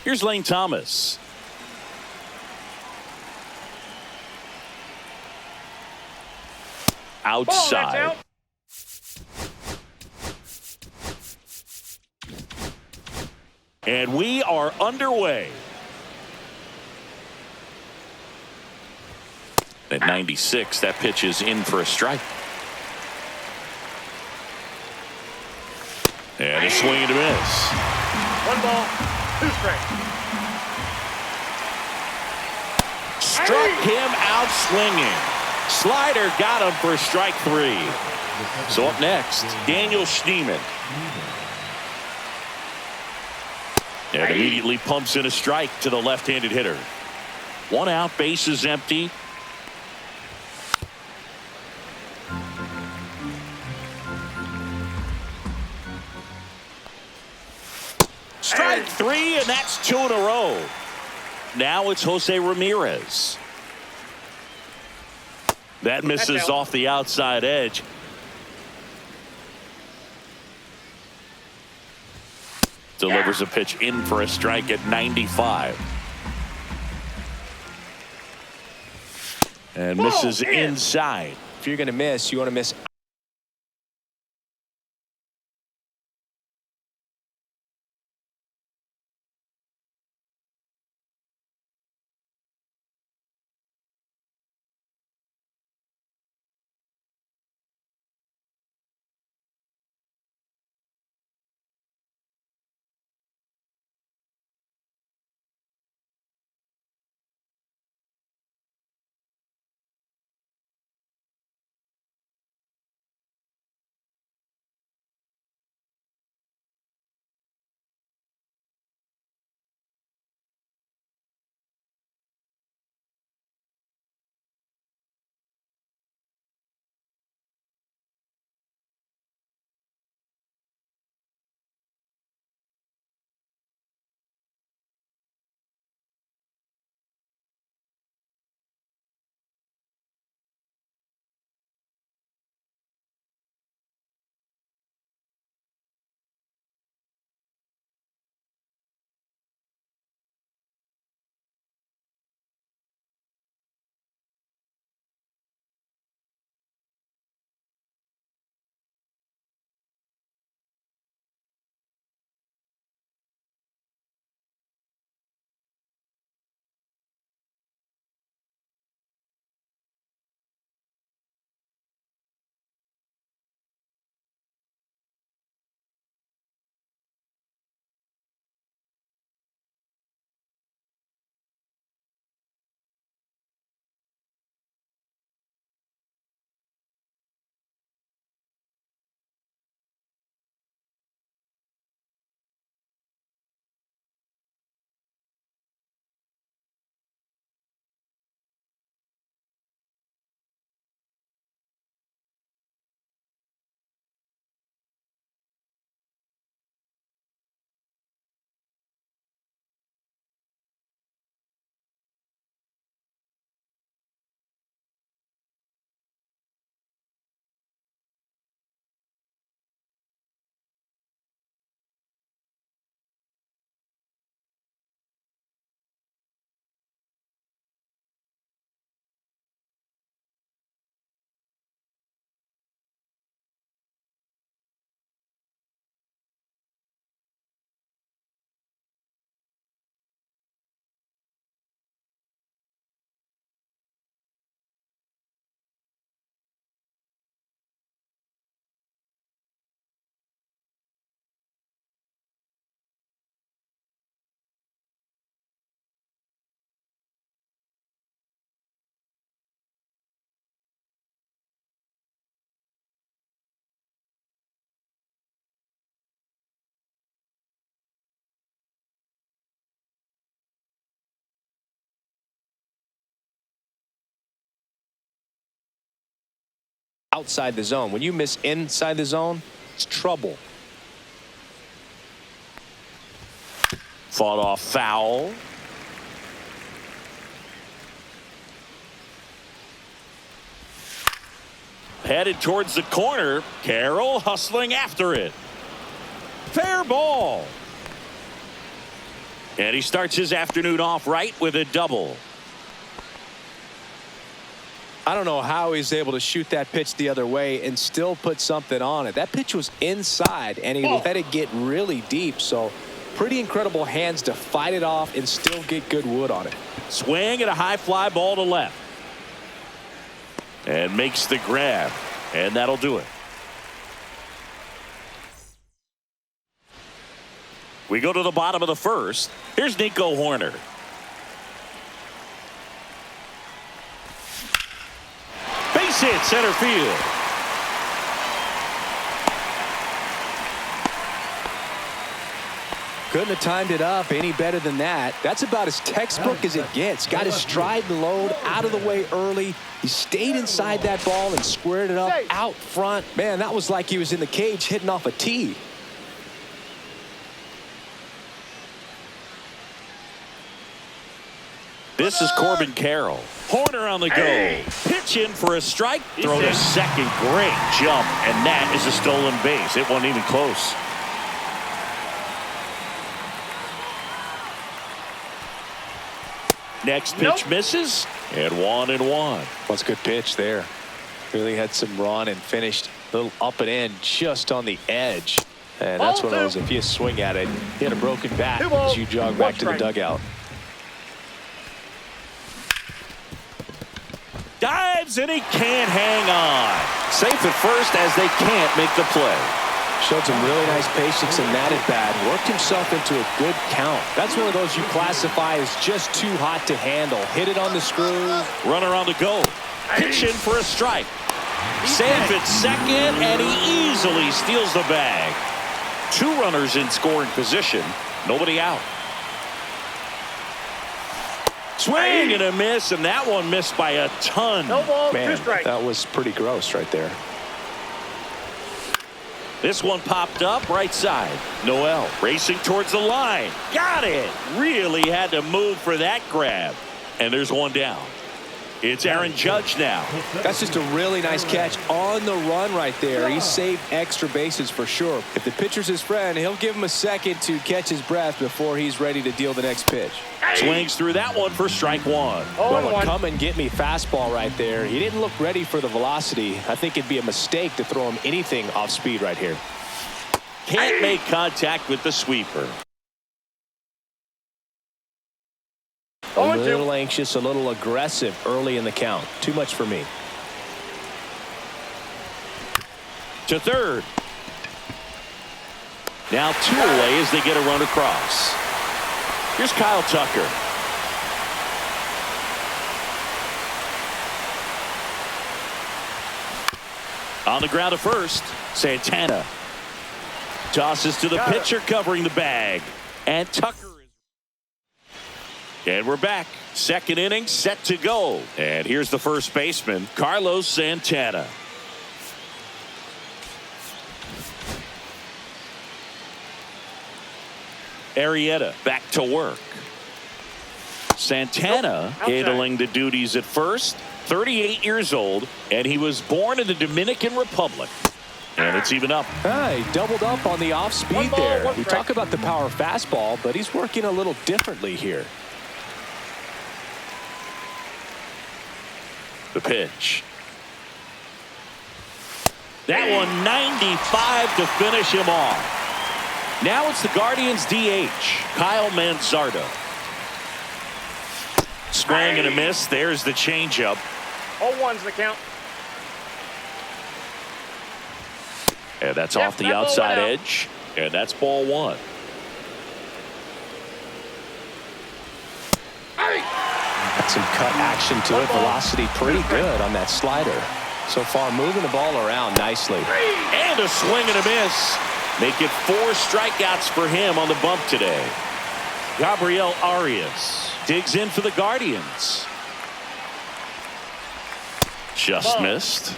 Here's Lane Thomas. Outside. Ball, that's out. And we are underway. At 96, that pitch is in for a strike. And a swing and a miss. 1 ball, 2 strikes. Struck him out swinging. Slider got him for strike 3. So up next, Daniel Schneemann. And immediately pumps in a strike to the left-handed hitter. 1 out, base is empty. Strike 3, and that's 2 in a row. Now it's Jose Ramirez. That misses off the outside edge. Delivers a pitch in for a strike at 95. And misses inside. If you're going to miss, you want to miss. Outside the zone. When you miss inside the zone, it's trouble. Fought off foul. Headed towards the corner. Carroll hustling after it. Fair ball. And he starts his afternoon off right with a double. I don't know how he's able to shoot that pitch the other way and still put something on it. That pitch was inside, and he let it get really deep. So pretty incredible hands to fight it off and still get good wood on it. Swing and a high fly ball to left. And makes the grab. And that'll do it. We go to the bottom of the first. Here's Nico Horner. Base hit center field. Couldn't have timed it up any better than that. That's about as textbook as it gets. Got his stride and load out of the way early. He stayed inside that ball and squared it up out front. Man, that was like he was in the cage hitting off a tee. This is Corbin Carroll. Horner on the go. Pitch in for a strike. Throw to second. Great jump. And that is a stolen base. It wasn't even close. Next pitch misses. And 1-1. Well, it's a good pitch there. Really had some run and finished a little up and in just on the edge. And that's one of those, if you swing at it, hit a broken bat as you jog back to the dugout. Dives and he can't hang on. Safe at first as they can't make the play. Showed some really nice patience in that at bat. Worked himself into a good count. That's one of those you classify as just too hot to handle. Hit it on the screws. Runner on the go. Pitch in for a strike. Safe at second, and he easily steals the bag. 2 runners in scoring position. Nobody out. Swing and a miss, and that one missed by a ton. No ball, 2 Man, strikes. that was pretty gross right there. This one popped up right side. Noel racing towards the line. Got it. Really had to move for that grab. And there's one down. It's Aaron Judge now. That's just a really nice catch on the run right there. He saved extra bases for sure. If the pitcher's his friend, he'll give him a second to catch his breath before he's ready to deal the next pitch. Swings through that one for strike 1. Well, a come and get me fastball right there. He didn't look ready for the velocity. I think it'd be a mistake to throw him anything off speed right here. Can't make contact with the sweeper. A little anxious, a little aggressive early in the count. Too much for me. To third. Now 2 away as they get a run across. Here's Kyle Tucker. On the ground to first. Santana tosses to the pitcher covering the bag. And Tucker is. And we're back. Second inning set to go. And here's the first baseman, Carlos Santana. Arrieta back to work. Santana handling the duties at first. 38 years old, and he was born in the Dominican Republic. And it's even up. He doubled up on the off speed there. We talk about the power fastball, but he's working a little differently here. The pitch. That one 95 to finish him off. Now it's the Guardians DH, Kyle Manzardo. Swing and a miss. There's the changeup. 0-1's the count. And that's off the outside edge. And that's ball 1. Got some cut action to it. Velocity pretty good on that slider. So far moving the ball around nicely. And a swing and a miss. Make it 4 strikeouts for him on the bump today. Gabriel Arias digs in for the Guardians. Just missed.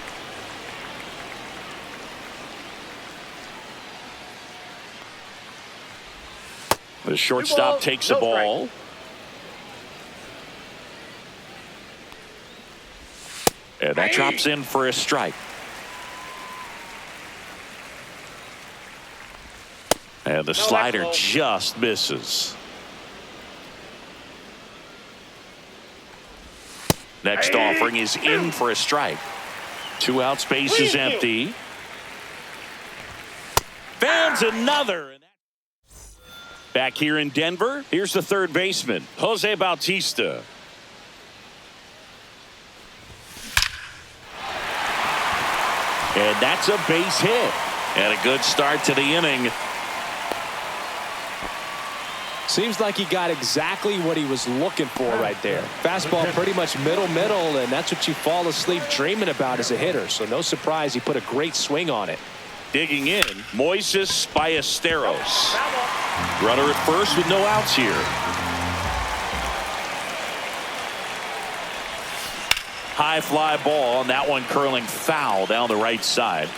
The shortstop takes a ball. And that drops in for a strike. And the slider just misses. Next offering is in for a strike. 2 out, space is empty. Fans another. Back here in Denver, here's the third baseman, Jose Bautista. And that's a base hit. And a good start to the inning. Seems like he got exactly what he was looking for right there. Fastball pretty much middle, and that's what you fall asleep dreaming about as a hitter. So no surprise he put a great swing on it. Digging in, Moises Ballesteros. Runner at first with no outs here. High fly ball, and that one curling foul down the right side.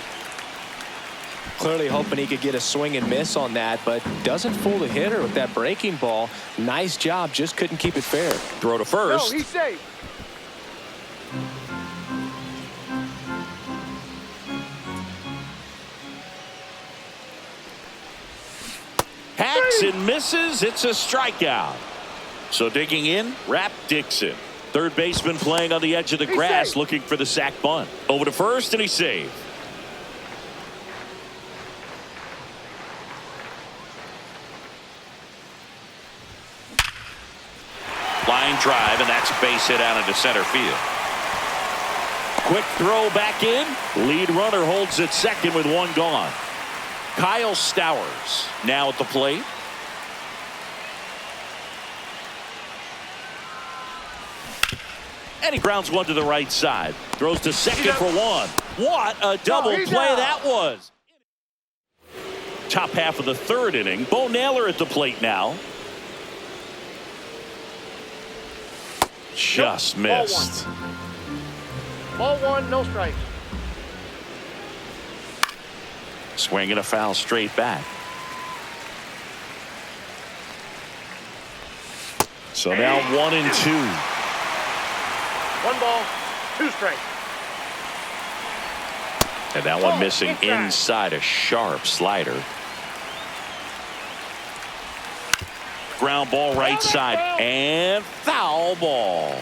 Clearly hoping he could get a swing and miss on that, but doesn't fool the hitter with that breaking ball. Nice job, just couldn't keep it fair. Throw to first. No, he's safe. Hacks and misses. It's a strikeout. So digging in, Rap Dixon. Third baseman playing on the edge of the grass, looking for the sac bunt. Over to first, and he's saved. Line drive, and that's a base hit out into center field. Quick throw back in. Lead runner holds at second with one gone. Kyle Stowers now at the plate. And he grounds one to the right side. Throws to second for one. What a double play that was. Top half of the third inning. Bo Naylor at the plate now. Just missed. Ball one, no strikes. Swinging a foul straight back. So now 1-2. 1 ball, 2 strikes. And that one missing inside, a sharp slider. Ground ball right side, and foul ball.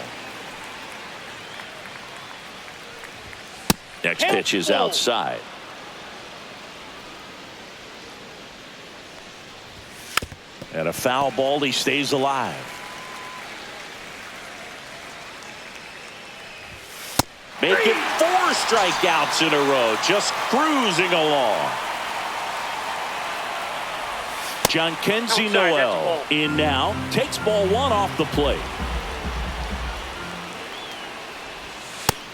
Next pitch is outside. And a foul ball, he stays alive. Making 4 strikeouts in a row, just cruising along. John Kenzie Noel in now, takes ball 1 off the plate.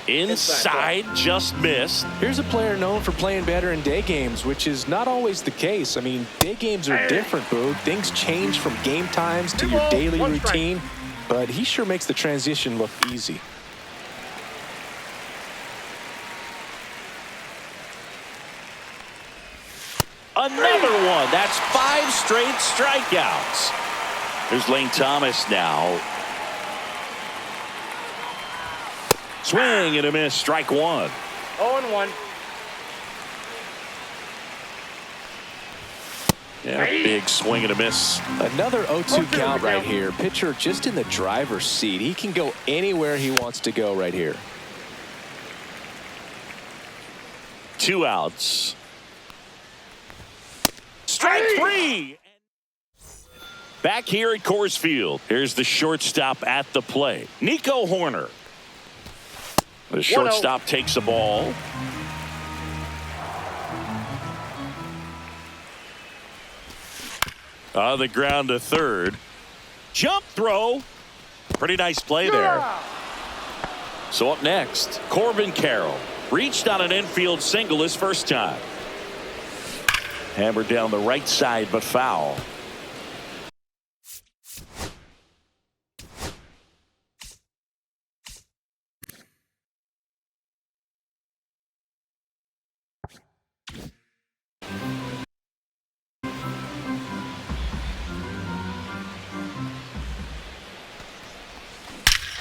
Inside, just missed. Here's a player known for playing better in day games, which is not always the case. I mean, day games are different, Boo. Things change from game times to your daily routine, but he sure makes the transition look easy. Another one. That's 5 straight strikeouts. There's Lane Thomas now. Swing and a miss. Strike 1. 0-1. Yeah, big swing and a miss. Another 0-2 count right here. Pitcher just in the driver's seat. He can go anywhere he wants to go right here. 2 outs. Strike 3. Back here at Coors Field. Here's the shortstop at the plate, Nico Horner. The shortstop takes the ball. On the ground to third. Jump throw. Pretty nice play there. So up next, Corbin Carroll. Reached on an infield single his first time. Hammered down the right side, but foul.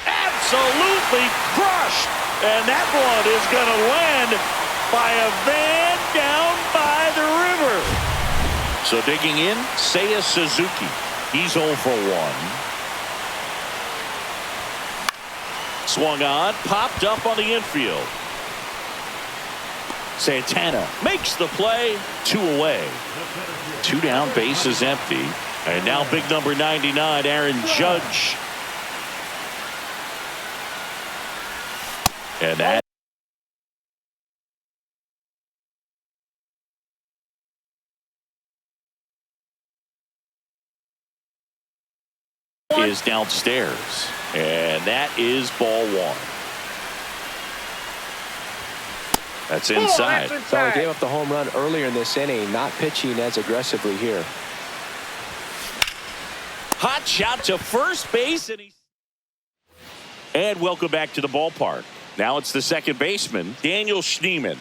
Absolutely crushed. And that one is going to land by a van down by the river. So digging in, Seiya Suzuki. He's 0 for 1. Swung on, popped up on the infield. Santana makes the play, 2 away. 2 down, base is empty. And now big number 99, Aaron Judge. And that is downstairs. And that is ball 1. That's inside. So he gave up the home run earlier in this inning, not pitching as aggressively here. Hot shot to first base. And welcome back to the ballpark. Now it's the second baseman, Daniel Schneemann.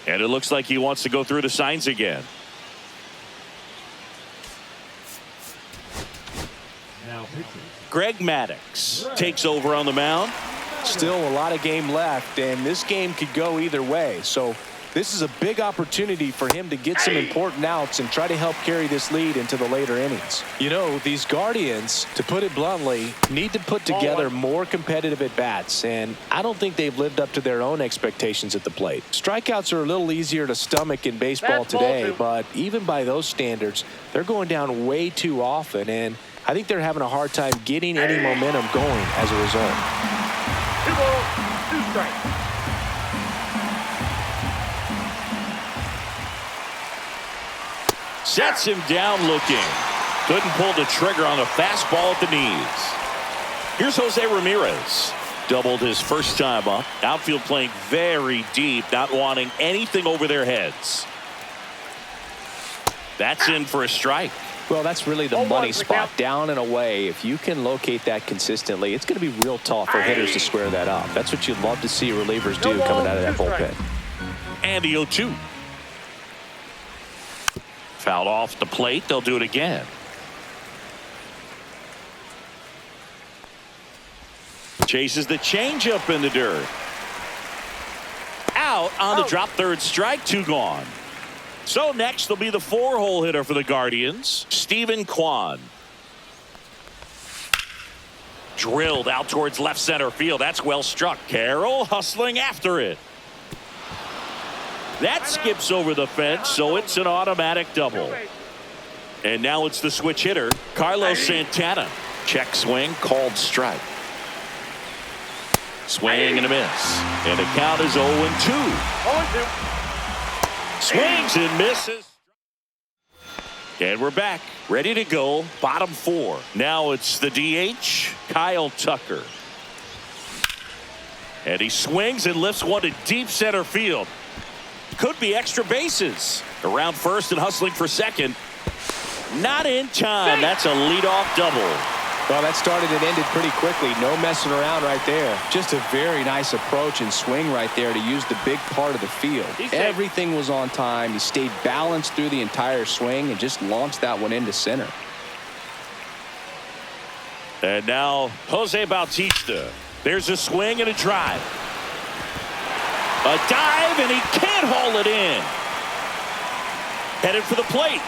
And it looks like he wants to go through the signs again. Now pitching. Greg Maddux takes over on the mound. Still a lot of game left, and this game could go either way. So this is a big opportunity for him to get some important outs and try to help carry this lead into the later innings. You know, these Guardians, to put it bluntly, need to put together more competitive at-bats, and I don't think they've lived up to their own expectations at the plate. Strikeouts are a little easier to stomach in baseball today, but even by those standards, they're going down way too often, and I think they're having a hard time getting any momentum going as a result. 2 balls, 2 strikes. Sets him down looking. Couldn't pull the trigger on a fastball at the knees. Here's Jose Ramirez. Doubled his first time up. Outfield playing very deep, not wanting anything over their heads. That's in for a strike. Well, that's really the money spot, down and away. If you can locate that consistently, it's going to be real tough for hitters to square that up. That's what you'd love to see relievers do coming out of that bullpen. And the 0-2. Fouled off the plate. They'll do it again. Chases the changeup in the dirt. Out on the drop third strike. 2 gone. So next will be the 4-hole hitter for the Guardians, Stephen Kwan. Drilled out towards left center field. That's well struck. Carroll hustling after it. That skips over the fence, so it's an automatic double. And now it's the switch hitter, Carlos Santana. Check swing, called strike. Swing and a miss. And the count is 0-2. 0-2. Swings and misses. And we're back, ready to go. Bottom 4. Now it's the DH, Kyle Tucker. And he swings and lifts one to deep center field. Could be extra bases. Around first and hustling for second. Not in time. That's a leadoff double. Well, that started and ended pretty quickly. No messing around right there. Just a very nice approach and swing right there to use the big part of the field. Everything was on time. He stayed balanced through the entire swing and just launched that one into center. And now Jose Bautista. There's a swing and a drive. A dive, and he can't haul it in. Headed for the plate.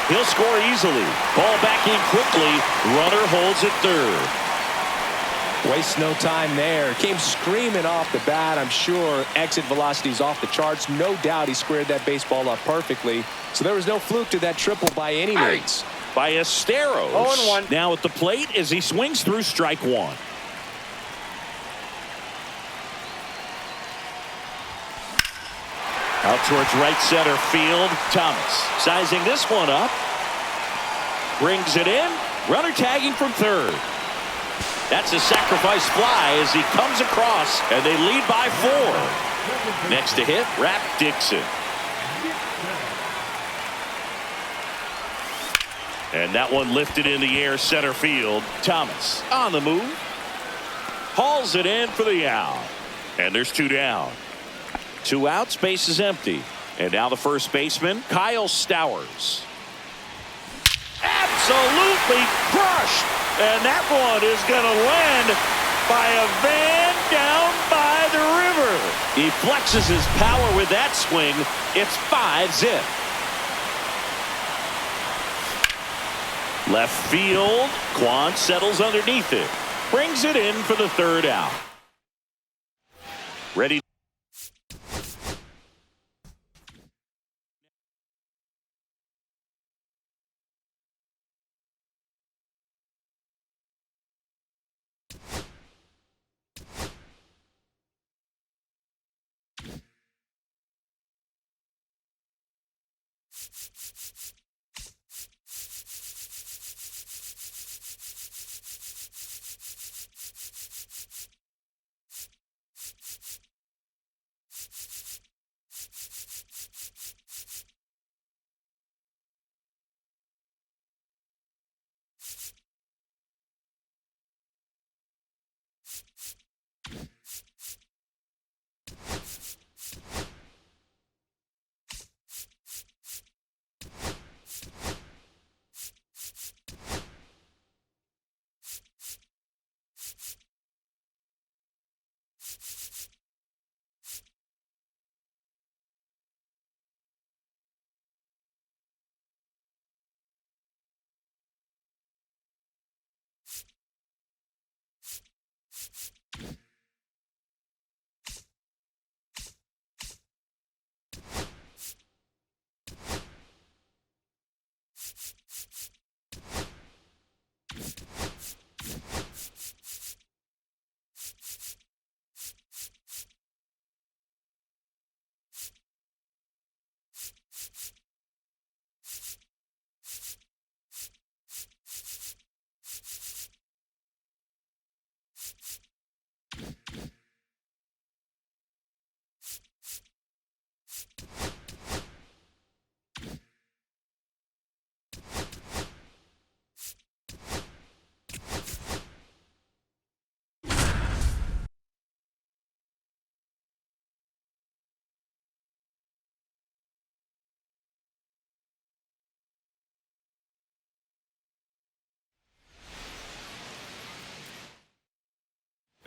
He'll score easily. Ball back in quickly. Runner holds at third. Waste no time there. Came screaming off the bat. I'm sure exit velocity's off the charts. No doubt he squared that baseball up perfectly. So there was no fluke to that triple by any means. Ballesteros 0-1. now at the plate as he swings through strike 1. Out towards right center field. Thomas sizing this one up. Brings it in. Runner tagging from third. That's a sacrifice fly as he comes across, and they lead by 4. Next to hit, Rap Dixon. And that one lifted in the air center field. Thomas on the move. Hauls it in for the out. And there's 2 down. 2 outs, base is empty. And now the first baseman, Kyle Stowers. Absolutely crushed. And that one is going to land by a van down by the river. He flexes his power with that swing. It's 5-zip. Left field. Kwan settles underneath it. brings it in for the third out. Ready.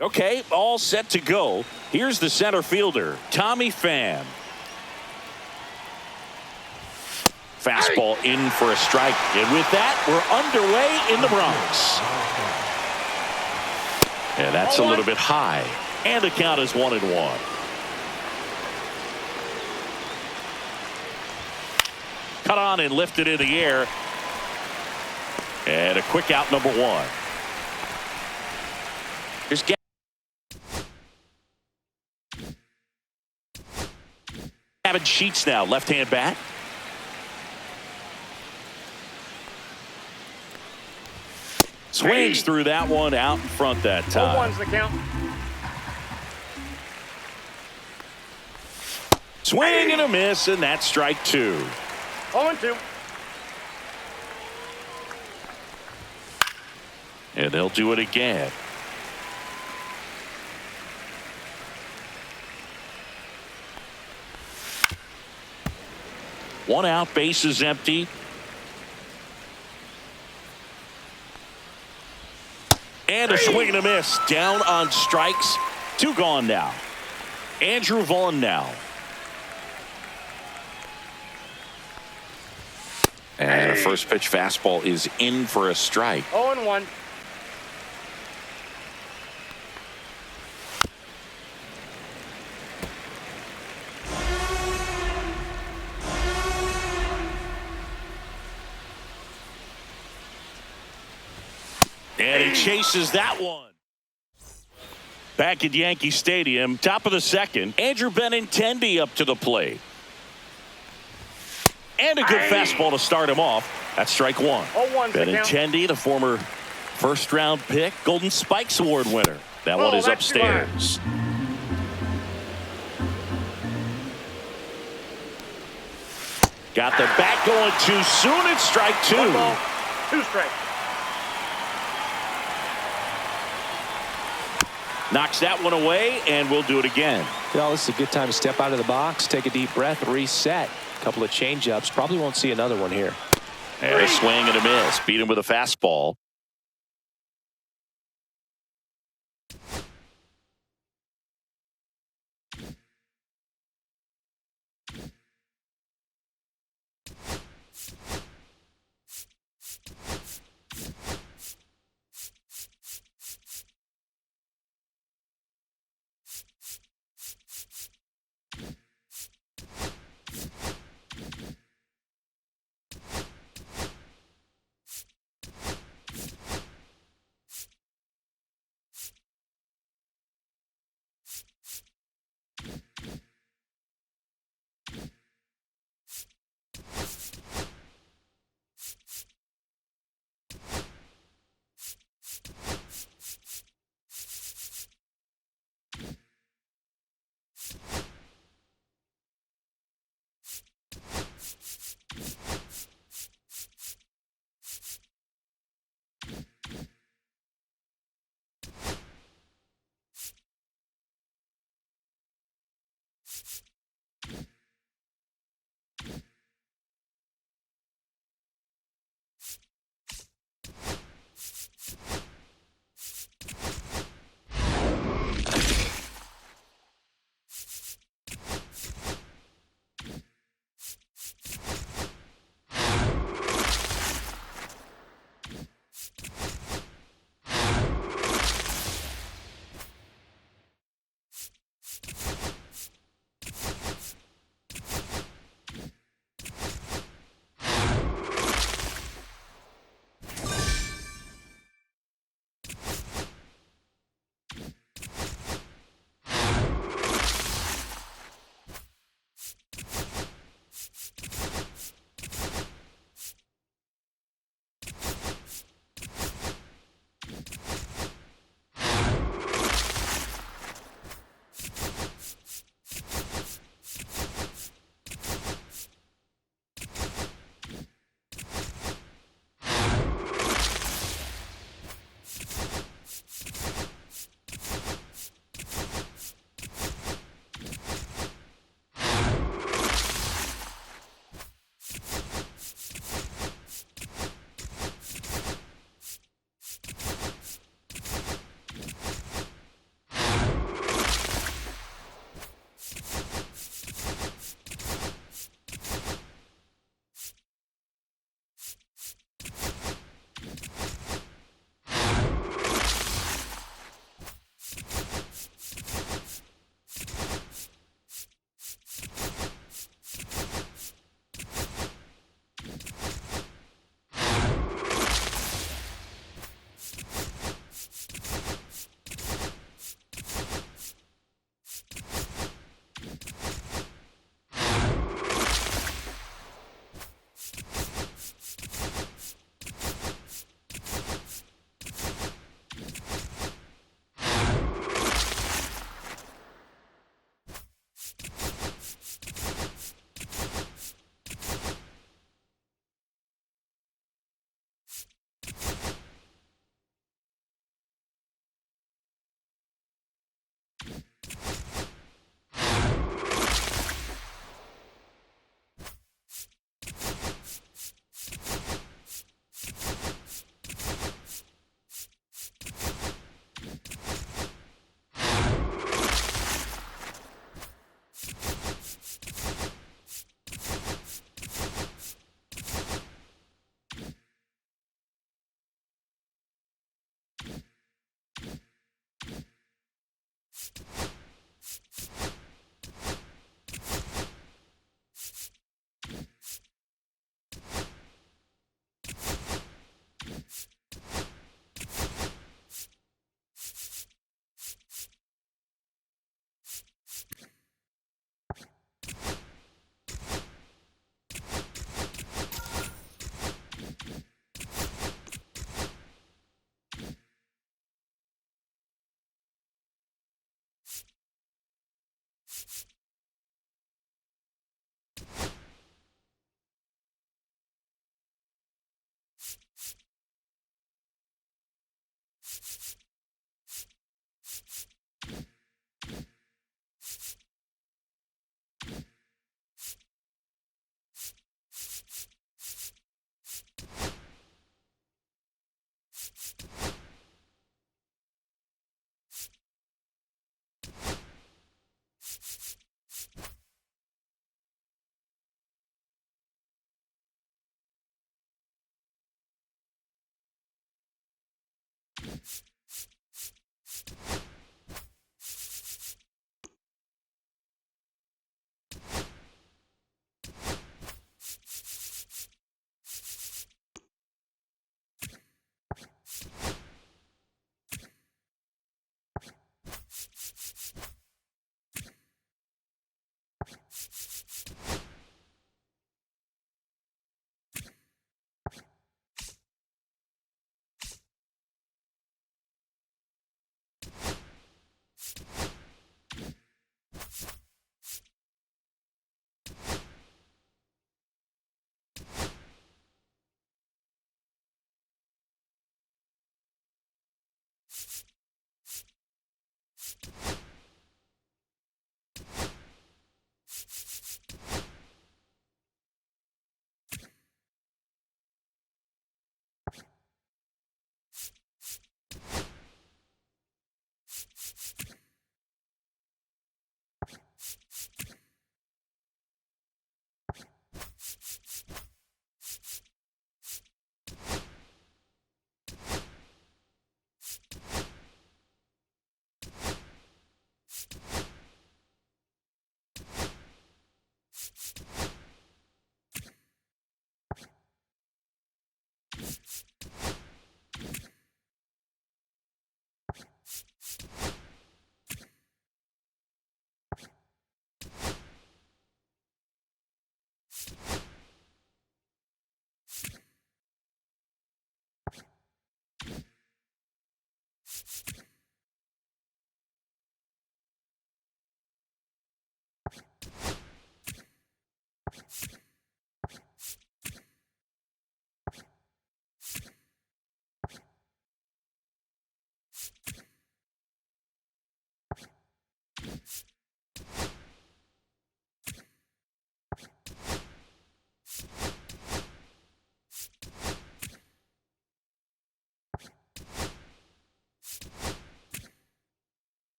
Okay, all set to go. Here's the center fielder, Tommy Pham. Fastball in for a strike. And with that, we're underway in the Bronx. And that's a little bit high. And the count is 1-1. Cut on and lifted in the air. And a quick out, number 1. Here's Gavin Sheets now, left-hand bat. Swings through that one, out in front that time. 0-1's the count. Swing and a miss, and that's strike 2. 0-2. And they'll do it again. One out, base is empty. And a swing and a miss. Down on strikes. 2 gone now. Andrew Vaughn now. And a first pitch fastball is in for a strike. 0-1. And he chases that one. Back at Yankee Stadium, top of the second, Andrew Benintendi up to the plate. And a good fastball to start him off. That's strike 1. 0-1's the count. Benintendi, the former first-round pick, Golden Spikes Award winner. That one is that's too high. upstairs. Got the bat going too soon. It's strike 2. 1 ball, 2 strikes. Knocks that one away, and we'll do it again. Well, this is a good time to step out of the box, take a deep breath, reset. A couple of change-ups. Probably won't see another one here. And a swing and a miss. Beat him with a fastball.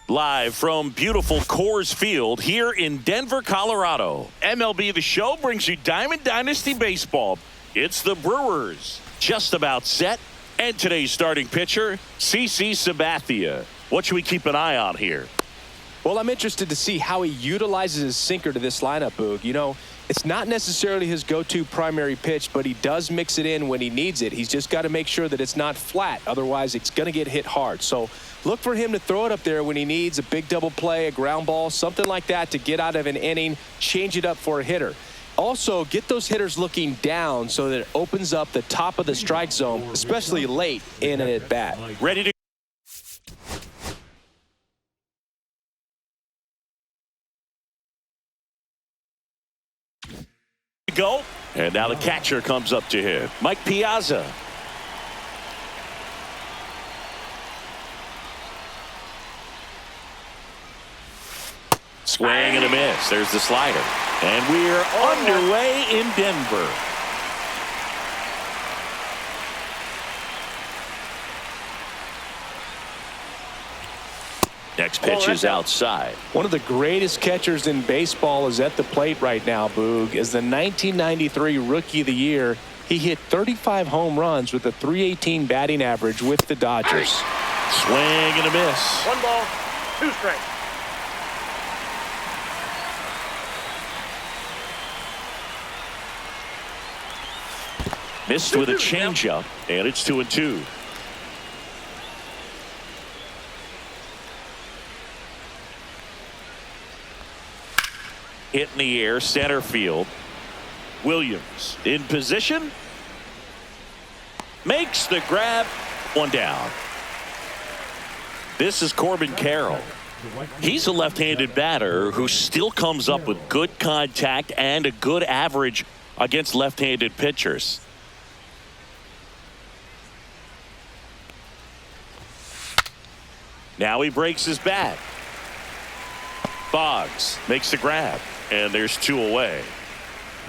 Live from beautiful Coors Field here in Denver, Colorado. MLB The Show brings you Diamond Dynasty Baseball. It's the Brewers, just about set. And today's starting pitcher, CC Sabathia. What should we keep an eye on here? Well, I'm interested to see how he utilizes his sinker to this lineup, Boog. You know, it's not necessarily his go-to primary pitch, but he does mix it in when he needs it. He's just got to make sure that it's not flat. Otherwise, it's going to get hit hard. So look for him to throw it up there when he needs a big double play, a ground ball, something like that to get out of an inning, change it up for a hitter. Also, get those hitters looking down so that it opens up the top of the strike zone, especially late in an at-bat. Ready to go. And now the catcher comes up to him, Mike Piazza. Swing and a miss. There's the slider. And we're underway in Denver. Next pitch is outside. One of the greatest catchers in baseball is at the plate right now, Boog. As the 1993 Rookie of the Year, he hit 35 home runs with a .318 batting average with the Dodgers. Swing and a miss. 1 ball, 2 strikes. Missed with a changeup, and it's 2-2. Hit in the air, center field. Williams in position. Makes the grab. 1 down. This is Corbin Carroll. He's a left-handed batter who still comes up with good contact and a good average against left-handed pitchers. Now he breaks his bat. Boggs makes the grab, and there's 2 away.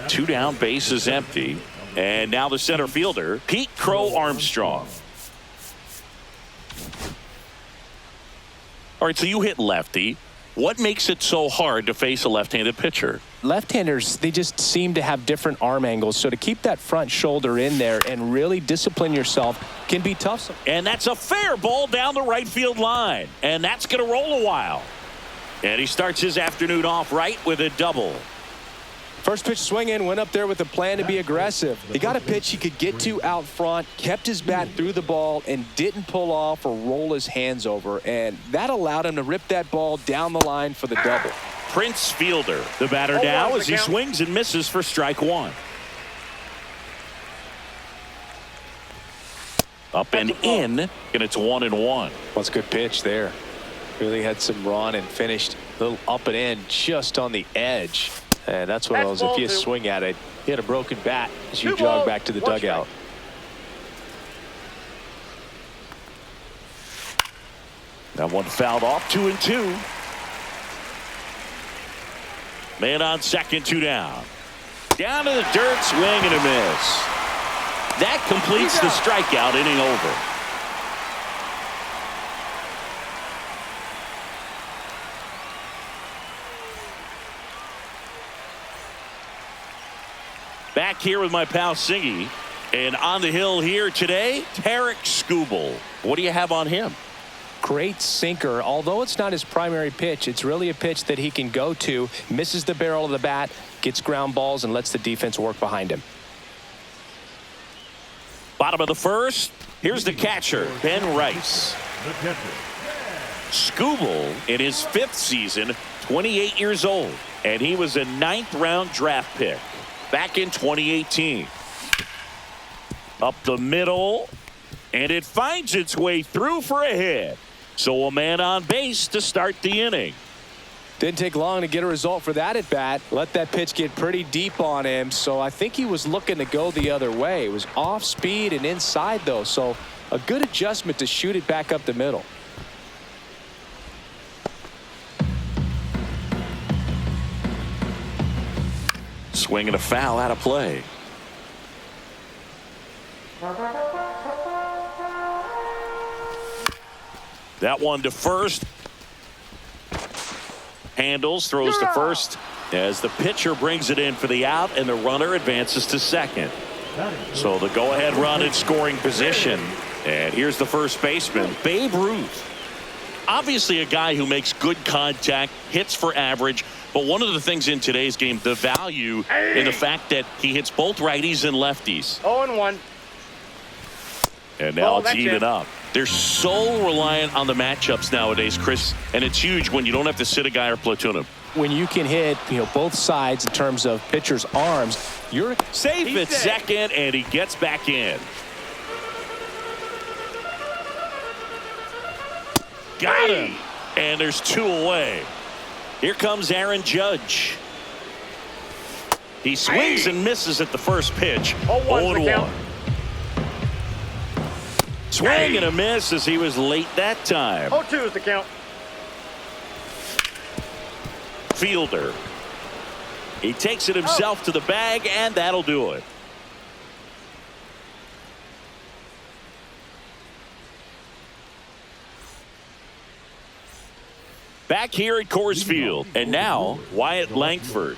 2 down, base is empty. And now the center fielder, Pete Crow Armstrong. All right, so you hit lefty. What makes it so hard to face a left-handed pitcher? Left-handers, they just seem to have different arm angles. So to keep that front shoulder in there and really discipline yourself can be tough. And that's a fair ball down the right field line. And that's going to roll a while. And he starts his afternoon off right with a double. First pitch swinging, went up there with a plan to be aggressive. He got a pitch he could get to out front, kept his bat through the ball, and didn't pull off or roll his hands over. And that allowed him to rip that ball down the line for the double. Prince Fielder, the batter now as he swings and misses for strike 1. Up and in, and it's 1-1. That's a good pitch there. Really had some run and finished a little up and in just on the edge. And that's one of those, if you swing at it, you had a broken bat as you jog back to the dugout. That one fouled off, 2-2. Man on second, 2 down. Down to the dirt, swing and a miss. That completes the strikeout, inning over. Back here with my pal Singy. And on the hill here today, Tarek Skubal. What do you have on him? Great sinker. Although it's not his primary pitch, it's really a pitch that he can go to, misses the barrel of the bat, gets ground balls, and lets the defense work behind him. Bottom of the first. Here's the catcher, Ben Rice. Skubal in his 5th season, 28 years old. And he was a 9th-round draft pick back in 2018. Up the middle. And it finds its way through for a hit. So a man on base to start the inning. Didn't take long to get a result for that at bat. Let that pitch get pretty deep on him. So I think he was looking to go the other way. It was off speed and inside though. So a good adjustment to shoot it back up the middle. Swing and a foul out of play. That one to first. Handles, throws to first as the pitcher brings it in for the out, and the runner advances to second. So the go-ahead run in scoring position. And here's the first baseman, Babe Ruth. Obviously a guy who makes good contact, hits for average, but one of the things in today's game, the value in the fact that he hits both righties and lefties. 0-1. And now it's that's even it. up. They're so reliant on the matchups nowadays, Chris, and it's huge when you don't have to sit a guy or platoon him. When you can hit, both sides in terms of pitcher's arms, you're Safe at second, and he gets back in. Got him. And there's two away. Here comes Aaron Judge. He swings and misses at the first pitch. 0-1. Swing and a miss as he was late that time. 0-2 is the count. Fielder. He takes it himself to the bag, and that'll do it. Back here at Coors Field, and now Wyatt Langford.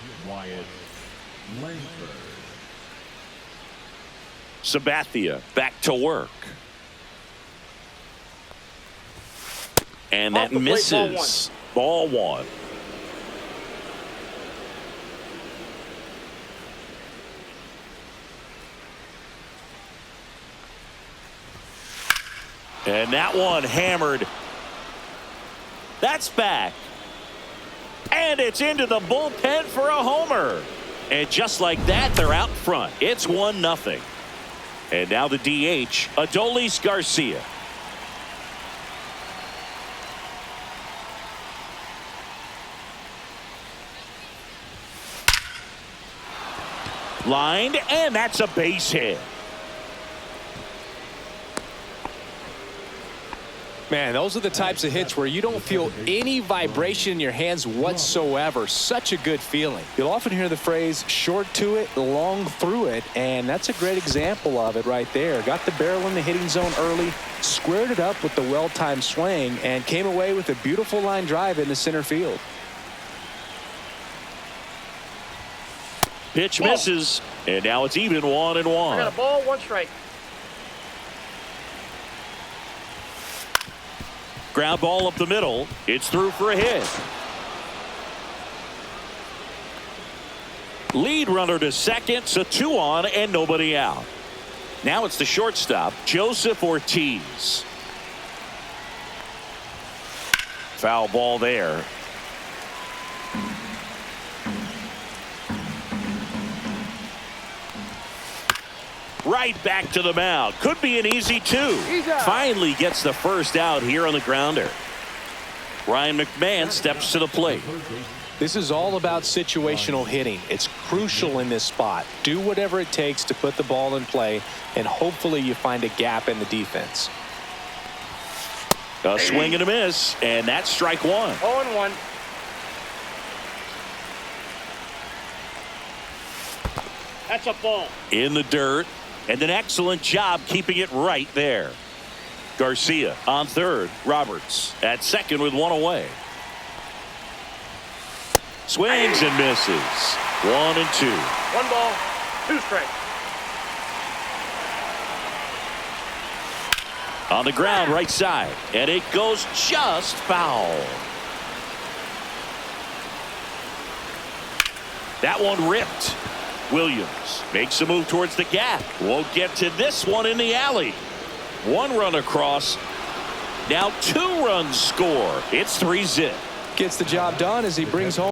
Sabathia back to work. And that misses. Ball one. And that one hammered. That's back. And it's into the bullpen for a homer. And just like that, they're out front. It's 1-0. And now the DH, Adolis Garcia. Lined, and that's a base hit. Man, those are the types of hits where you don't feel any vibration in your hands whatsoever. Such a good feeling. You'll often hear the phrase short to it, long through it, and that's a great example of it right there. Got the barrel in the hitting zone early, squared it up with the well-timed swing, and came away with a beautiful line drive into center field. Pitch misses, and now it's even 1-1. I got a ball, 1 strike. Ground ball up the middle. It's through for a hit. Lead runner to second, so 2 on and nobody out. Now it's the shortstop, Joseph Ortiz. Foul ball there. Right back to the mound. Could be an easy 2. Finally gets the first out here on the grounder. Ryan McMahon steps to the plate. This is all about situational hitting. It's crucial in this spot. Do whatever it takes to put the ball in play, and hopefully you find a gap in the defense. A swing and a miss, and that's strike 1. 0-1. That's a ball. In the dirt, and an excellent job keeping it right there. Garcia on third. Roberts at second with 1 away. Swings and misses. 1-2. 1 ball, 2 strikes. On the ground, right side, and it goes just foul. That one ripped. Williams makes a move towards the gap. Won't get to this one in the alley. 1 run across. Now 2 runs score. It's 3-zip. Gets the job done as he brings home.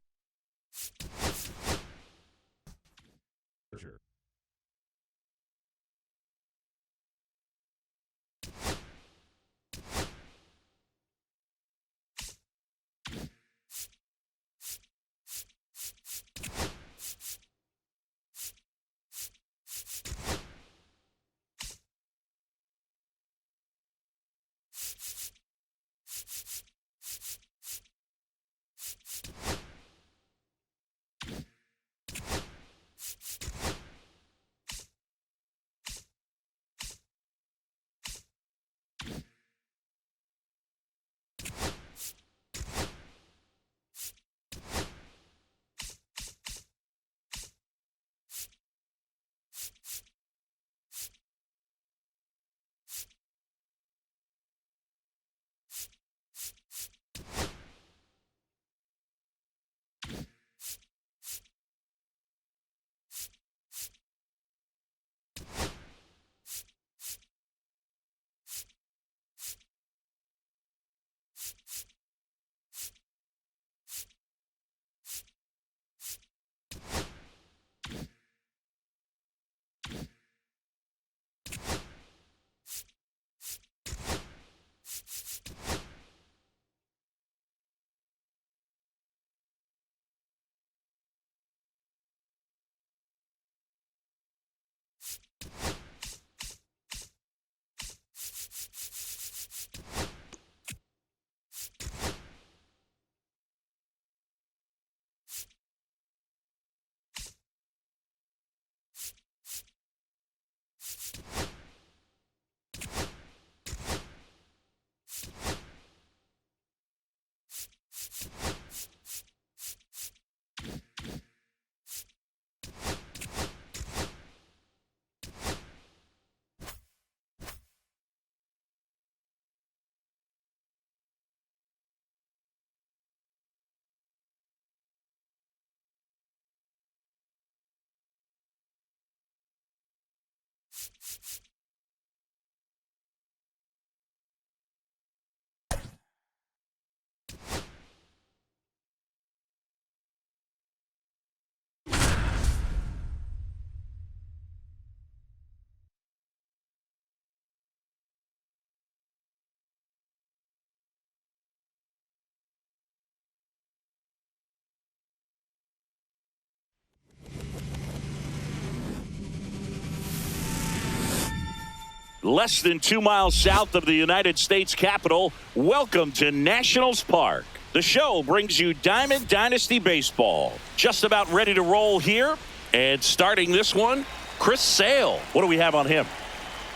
Less than 2 miles south of the United States Capitol, welcome to Nationals Park. The show brings you Diamond Dynasty Baseball. Just about ready to roll here. And starting this one, Chris Sale. What do we have on him?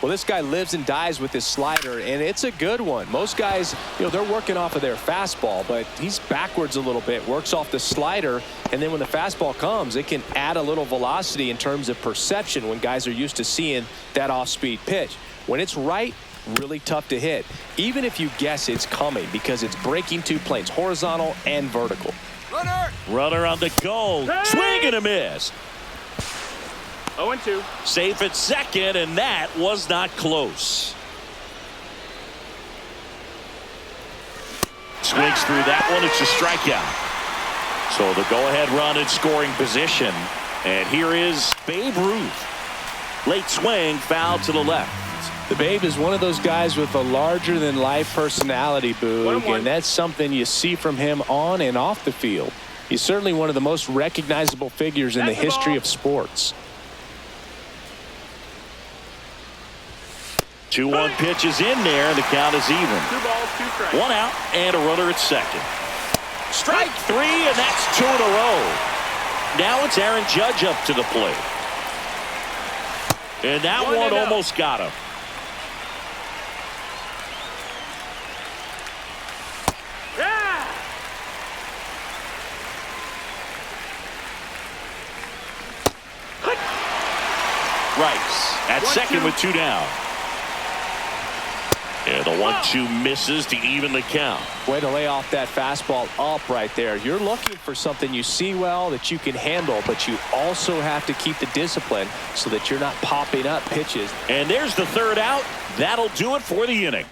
Well, this guy lives and dies with his slider, and it's a good one. Most guys, they're working off of their fastball, but he's backwards a little bit, works off the slider, and then when the fastball comes, it can add a little velocity in terms of perception when guys are used to seeing that off-speed pitch. When it's right, really tough to hit, even if you guess it's coming because it's breaking 2 planes, horizontal and vertical. Runner on the go. Hey! Swing and a miss. 0-2. Safe at second, and that was not close. Swings through that one. It's a strikeout. So the go-ahead run in scoring position. And here is Babe Ruth. Late swing, foul to the left. The Babe is one of those guys with a larger-than-life personality, Boog, and that's something you see from him on and off the field. He's certainly one of the most recognizable figures in the history of sports. 2-1 pitch is in there, and the count is even. 2 balls, 2 strikes. 1 out, and a runner at second. Strike 3, and that's 2 in a row. Now it's Aaron Judge up to the plate. And that one almost got him. Yeah! Rice at second with 2 down. And the 1-2 misses to even the count. Way to lay off that fastball up right there. You're looking for something you see well that you can handle, but you also have to keep the discipline so that you're not popping up pitches. And there's the 3rd out. That'll do it for the inning.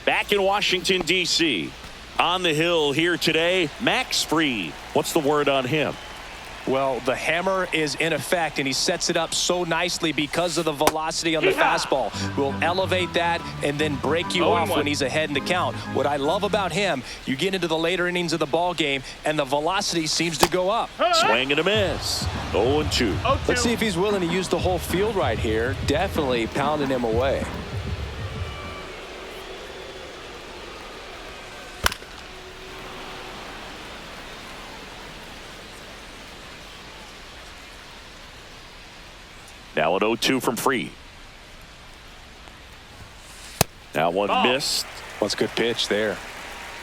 Back in Washington, D.C. On the hill here today, Max Fried. What's the word on him? Well, the hammer is in effect, and he sets it up so nicely because of the velocity on the fastball. Will elevate that and then break you off when he's ahead in the count. What I love about him, you get into the later innings of the ball game, and the velocity seems to go up. Swing and a miss. 0-2. Let's see if he's willing to use the whole field right here. Definitely pounding him away. Now an 0-2 from Fried. That one missed. That's a good pitch there.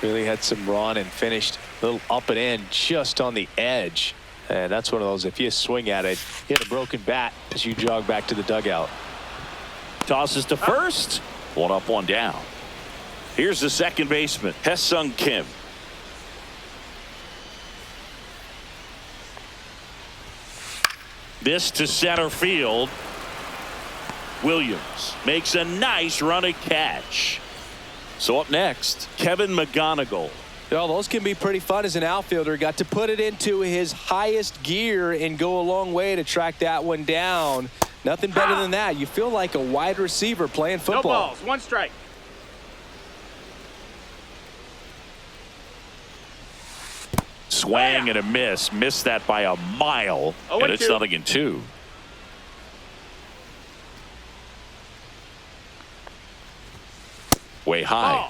Really had some run and finished a little up and in just on the edge. And that's one of those, if you swing at it, you hit a broken bat as you jog back to the dugout. Tosses to first. 1 up, 1 down. Here's the second baseman, Hye-Sung Kim. This to center field. Williams makes a nice running catch. So up next, Kevin McGonigal. Well, those can be pretty fun as an outfielder. Got to put it into his highest gear and go a long way to track that one down. Nothing better than that. You feel like a wide receiver playing football. No balls, 1 strike. Swang and a miss. Missed that by a mile. And it's 0-2. Way high.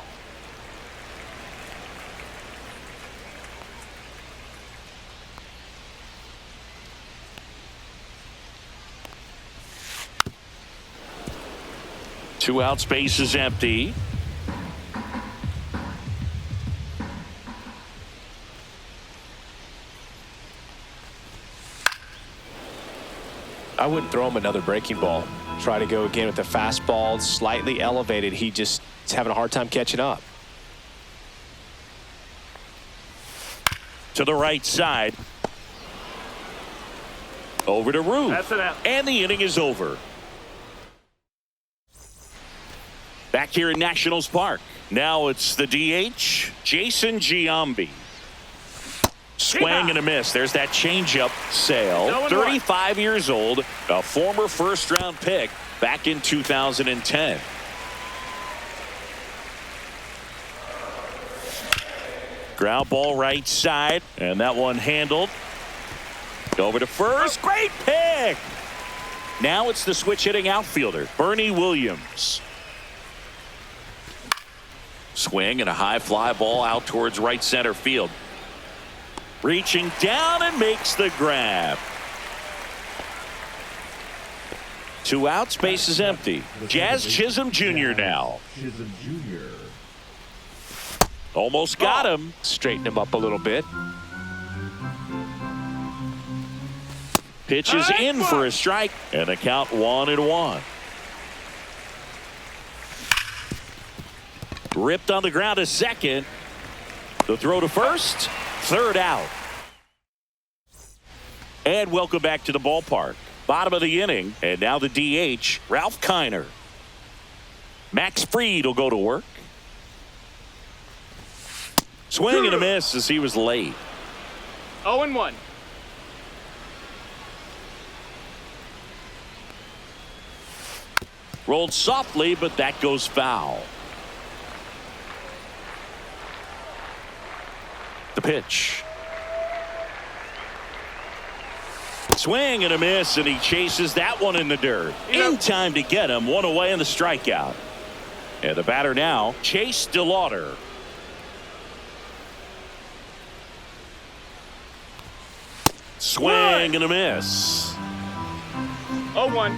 Two out, space is empty. I wouldn't throw him another breaking ball. Try to go again with the fastball, slightly elevated. He just is having a hard time catching up. To the right side. Over to Root. That's it out. And the inning is over. Back here in Nationals Park. Now it's the DH, Jason Giambi. Swing and a miss. There's that changeup. Sale, 35 years old, a former first-round pick back in 2010. Ground ball right side, and that one handled. Over to first. Great pick. Now it's the switch hitting outfielder, Bernie Williams. Swing and a high fly ball out towards right center field. Reaching down and makes the grab. 2 outs, base is empty. Jazz Chisholm Jr. now. Chisholm Jr. Almost got him. Straighten him up a little bit. Pitches in for a strike, and the count 1-1. Ripped on the ground to second. The throw to first. Third out. And welcome back to the ballpark. Bottom of the inning, and now the DH, Ralph Kiner. Max Fried will go to work. Swing and a miss as he was late. 0-1. Rolled softly, but that goes foul. The pitch. Swing and a miss, and he chases that one in the dirt. In time to get him. One away in the strikeout. And the batter now, Chase DeLauder. Swing and a miss. 0-1.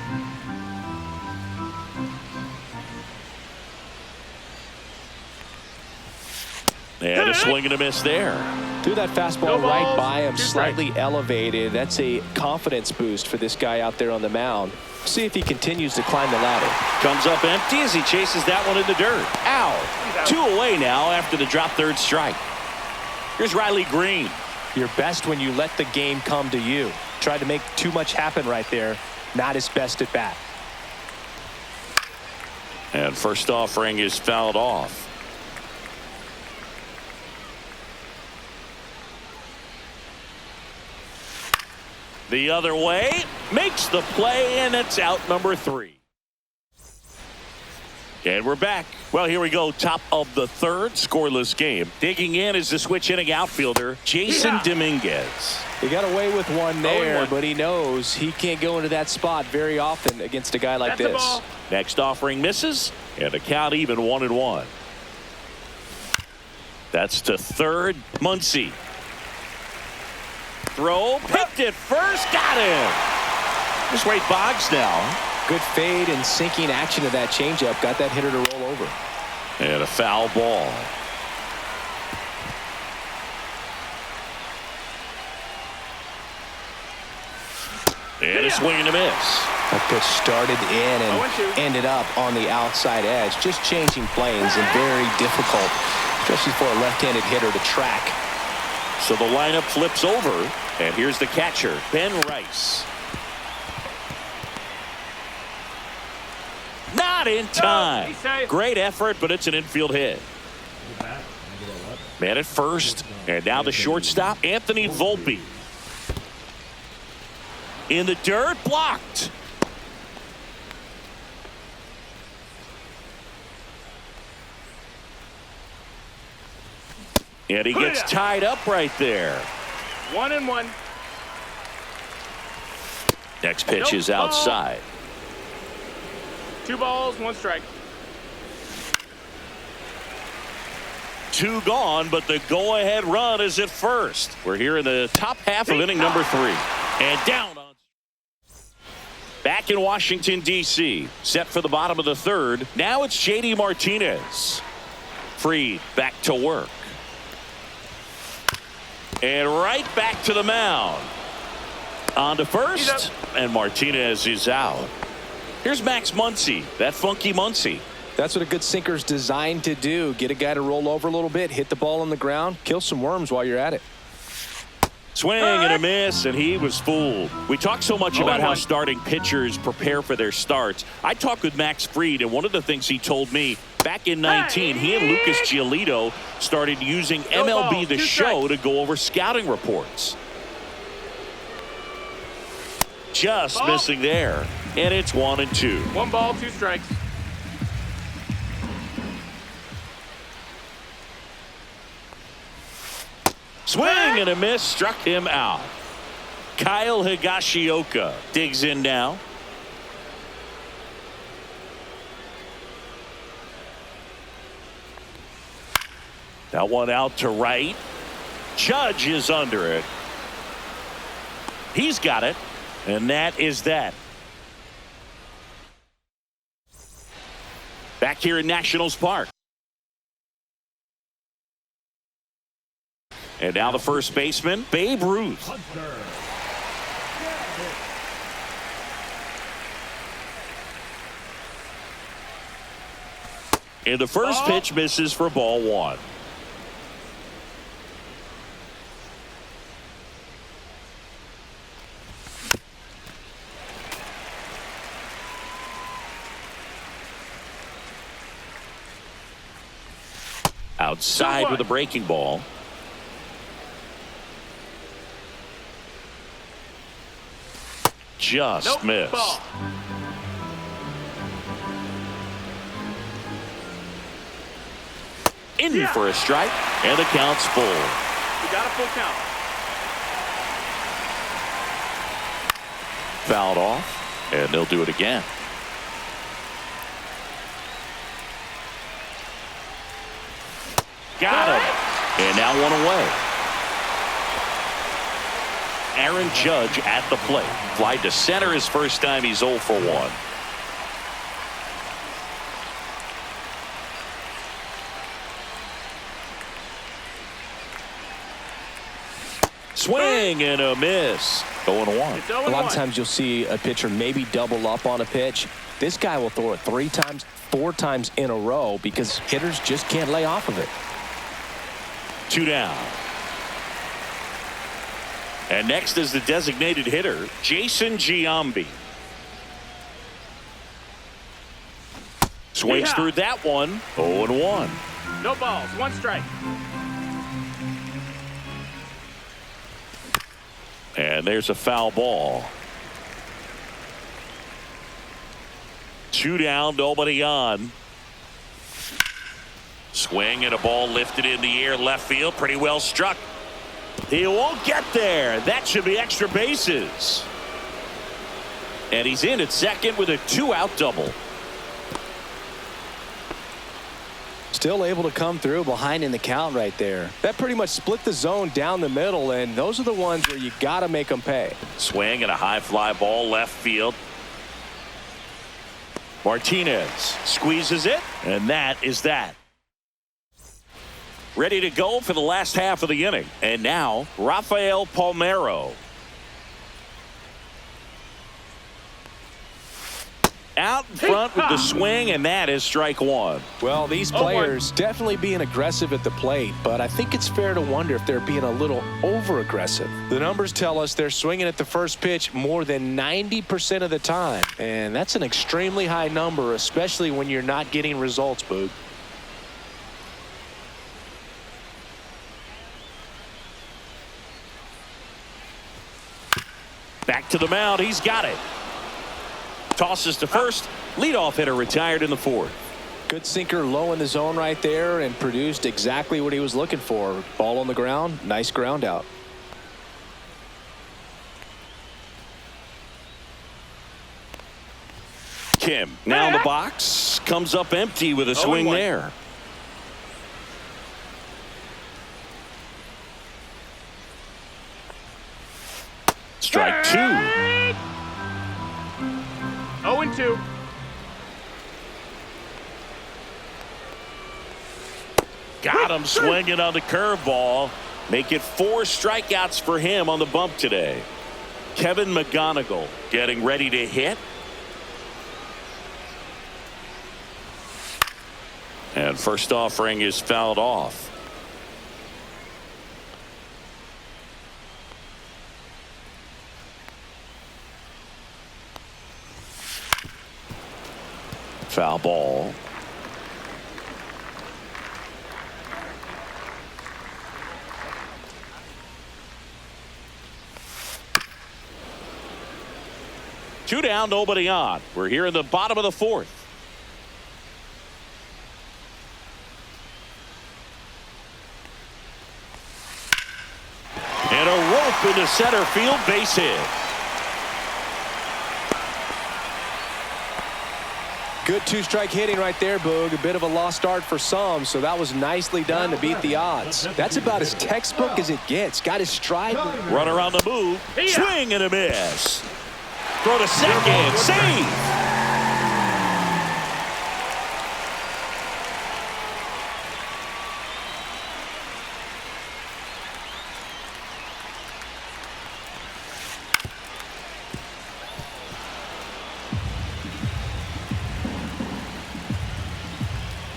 And a swing and a miss there. Threw that fastball right by him, slightly elevated. That's a confidence boost for this guy out there on the mound. See if he continues to climb the ladder. Comes up empty as he chases that one in the dirt. Ow. 2 away now after the drop third strike. Here's Riley Green. You're best when you let the game come to you. Tried to make too much happen right there. Not his best at bat. And first offering is fouled off. The other way, makes the play, and it's out number 3. And we're back. Well, here we go. Top of the third, scoreless game. Digging in is the switch hitting outfielder, Jason Dominguez. He got away with one there, but he knows he can't go into that spot very often against a guy like this. Next offering misses, and the count even 1-1. That's to third, Muncy. Throw, picked it first, got him. Just Wade Boggs now. Good fade and sinking action of that changeup. Got that hitter to roll over. And a foul ball. And a swing and a miss. That pitch started in and ended up on the outside edge. Just changing planes and very difficult, especially for a left-handed hitter to track. So the lineup flips over, and here's the catcher, Ben Rice. Not in time. Great effort, but it's an infield hit. Man at first, and now the shortstop, Anthony Volpe. In the dirt, blocked. And he gets tied up right there. 1-1. Next pitch is outside. 2 balls, 1 strike. 2 gone, but the go-ahead run is at first. We're here in the top half of inning number 3. And down on. Back in Washington, D.C. Set for the bottom of the third. Now it's J.D. Martinez. Fried back to work. And right back to the mound. On to first, and Martinez is out. Here's Max Muncy, that funky Muncy. That's what a good sinker's designed to do. Get a guy to roll over a little bit, hit the ball on the ground, kill some worms while you're at it. Swing and a miss, and he was fooled. We talk so much about how starting pitchers prepare for their starts. I talked with Max Fried, and one of the things he told me, back in 19, he and Lucas Giolito started using MLB The Show to go over scouting reports. Just missing there, and it's 1-2. 1 ball, 2 strikes. Swing and a miss, struck him out. Kyle Higashioka digs in now. That one out to right. Judge is under it. He's got it, and that is that. Back here in Nationals Park. And now the first baseman, Babe Ruth. And the first pitch misses for ball 1. Outside with a breaking ball. Just missed. Ball. In for a strike, and the count's full. We got a full count. Fouled off, and they'll do it again. Got him, and now 1 away. Aaron Judge at the plate. Fly to center his first time. He's 0 for 1. Swing and a miss. 0-1. A lot of times you'll see a pitcher maybe double up on a pitch. This guy will throw it 3 times, 4 times in a row because hitters just can't lay off of it. 2 down. And next is the designated hitter, Jason Giambi. Swings through that one. 0-1. No balls, 1 strike. And there's a foul ball. 2 down, nobody on. Swing and a ball lifted in the air, left field, pretty well struck. He won't get there. That should be extra bases. And he's in at second with a 2-out double. Still able to come through behind in the count right there. That pretty much split the zone down the middle, and those are the ones where you got to make them pay. Swing and a high fly ball left field. Martinez squeezes it, and that is that. Ready to go for the last half of the inning. And now, Rafael Palmeiro. Out in front with the swing, and that is strike 1. Well, these players definitely being aggressive at the plate, but I think it's fair to wonder if they're being a little over-aggressive. The numbers tell us they're swinging at the first pitch more than 90% of the time, and that's an extremely high number, especially when you're not getting results, Boog. Back to the mound. He's got it. Tosses to first. Leadoff hitter retired in the 4th. Good sinker low in the zone right there and produced exactly what he was looking for. Ball on the ground. Nice ground out. Kim now in the box. Comes up empty with a swing there. Strike 2. 0-2. Got him swinging on the curveball. Make it 4 strikeouts for him on the bump today. Kevin McGonigal getting ready to hit. And first offering is fouled off. Foul ball. Two down, nobody on. We're here in the bottom of the fourth. And a rope into center field, base hit. Good two-strike hitting right there, Boog. A bit of a lost start for some, so that was nicely done to beat the odds. That's about as textbook as it gets. Got his stride. Runner on the move. Swing and a miss. Throw to second. Save.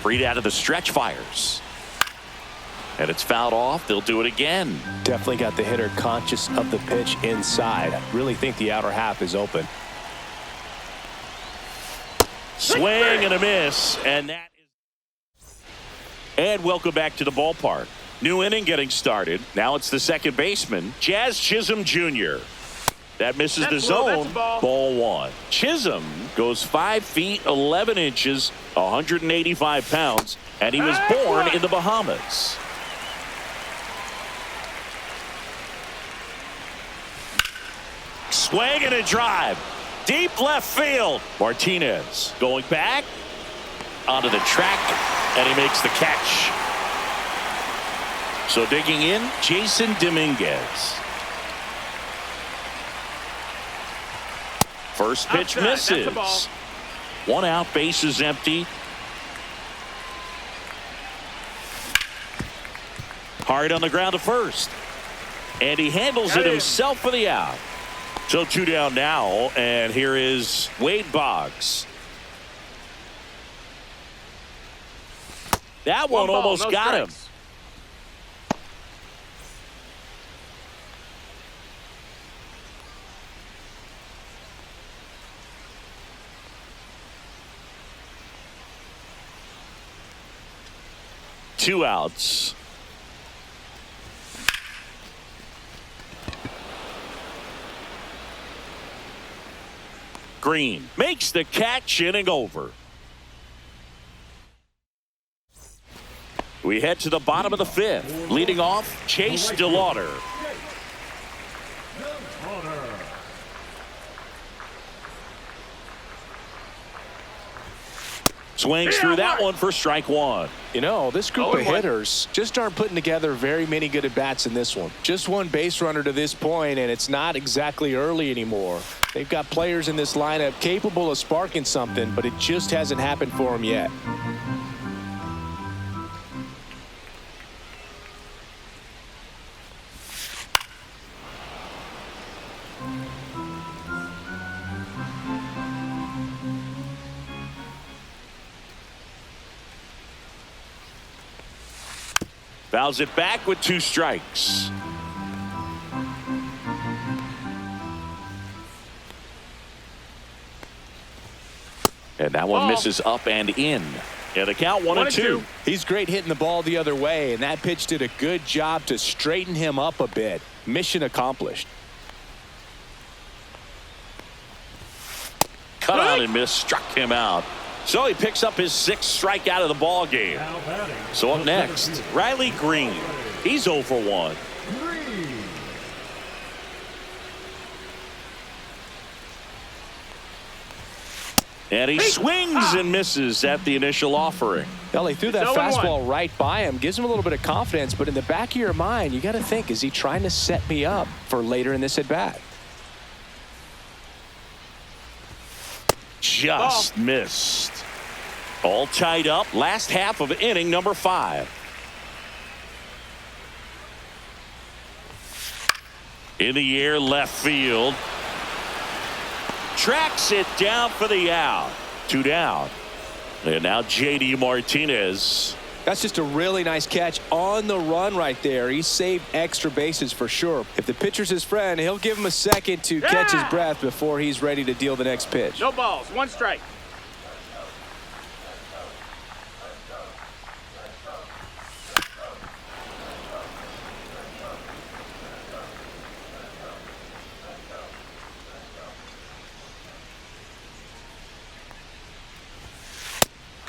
Freed out of the stretch, fires. And it's fouled off. They'll do it again. Definitely got the hitter conscious of the pitch inside. I really think the outer half is open. Swing and a miss. And that is. And welcome back to the ballpark. New inning getting started. Now it's the second baseman, Jazz Chisholm Jr. That misses the zone. Ball one. Chisholm goes 5 feet 11 inches, 185 pounds, and he was born in the Bahamas. Swing and a drive. Deep left field. Martinez going back onto the track, and he makes the catch. So digging in, Jason Dominguez. First pitch misses. 1 out, base is empty. Hard on the ground to first. And he handles it himself for the out. So 2 down now, and here is Wade Boggs. That one almost got him. Two outs. Green makes the catch, inning over. We head to the bottom of the fifth. Leading off, Chase DeLauder. Swings through that one for strike one. You know, this group of hitters just aren't putting together very many good at-bats in this one. Just one base runner to this point, and it's not exactly early anymore. They've got players in this lineup capable of sparking something, but it just hasn't happened for them yet. Fouls it back with 2 strikes. And that one misses up and in. And the count 1-2. He's great hitting the ball the other way, and that pitch did a good job to straighten him up a bit. Mission accomplished. Cut on and miss, struck him out. So he picks up his 6th strikeout of the ball game. So up next, Riley Green. He's 0 for 1. And he swings and misses at the initial offering. Well, he threw that fastball right by him. Gives him a little bit of confidence, but in the back of your mind, you got to think, is he trying to set me up for later in this at-bat? Just missed. All tied up. Last half of inning number 5. In the air, left field. Tracks it down for the out. 2 down. And now J.D. Martinez. That's just a really nice catch on the run right there. He saved extra bases for sure. If the pitcher's his friend, he'll give him a second to catch his breath before he's ready to deal the next pitch. No balls, 1 strike.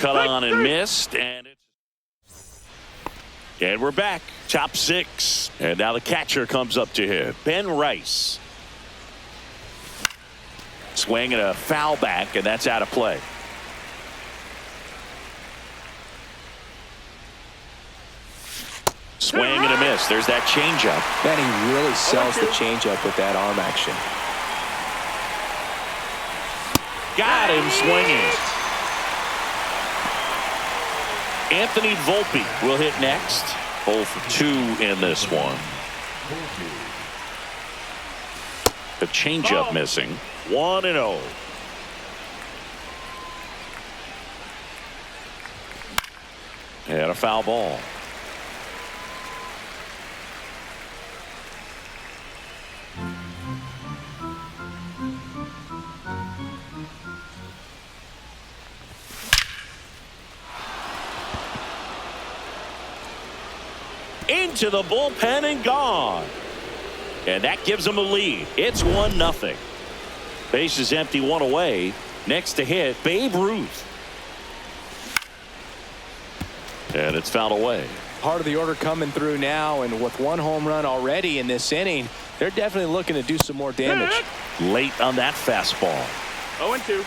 cut on and missed, and we're back. Top 6. And now the catcher comes up to hit. Ben Rice. Swing and a foul back, and that's out of play. Swing and a miss. There's that changeup. Man, he really sells the changeup with that arm action. Got him swinging. Anthony Volpe will hit next. 0 for 2 in this one. The changeup missing. 1-0. And a foul ball. Into the bullpen and gone. And that gives them a lead. It's 1-0. Base is empty, 1 away. Next to hit, Babe Ruth. And it's fouled away. Part of the order coming through now, and with 1 home run already in this inning, they're definitely looking to do some more damage. Late on that fastball. 0-2.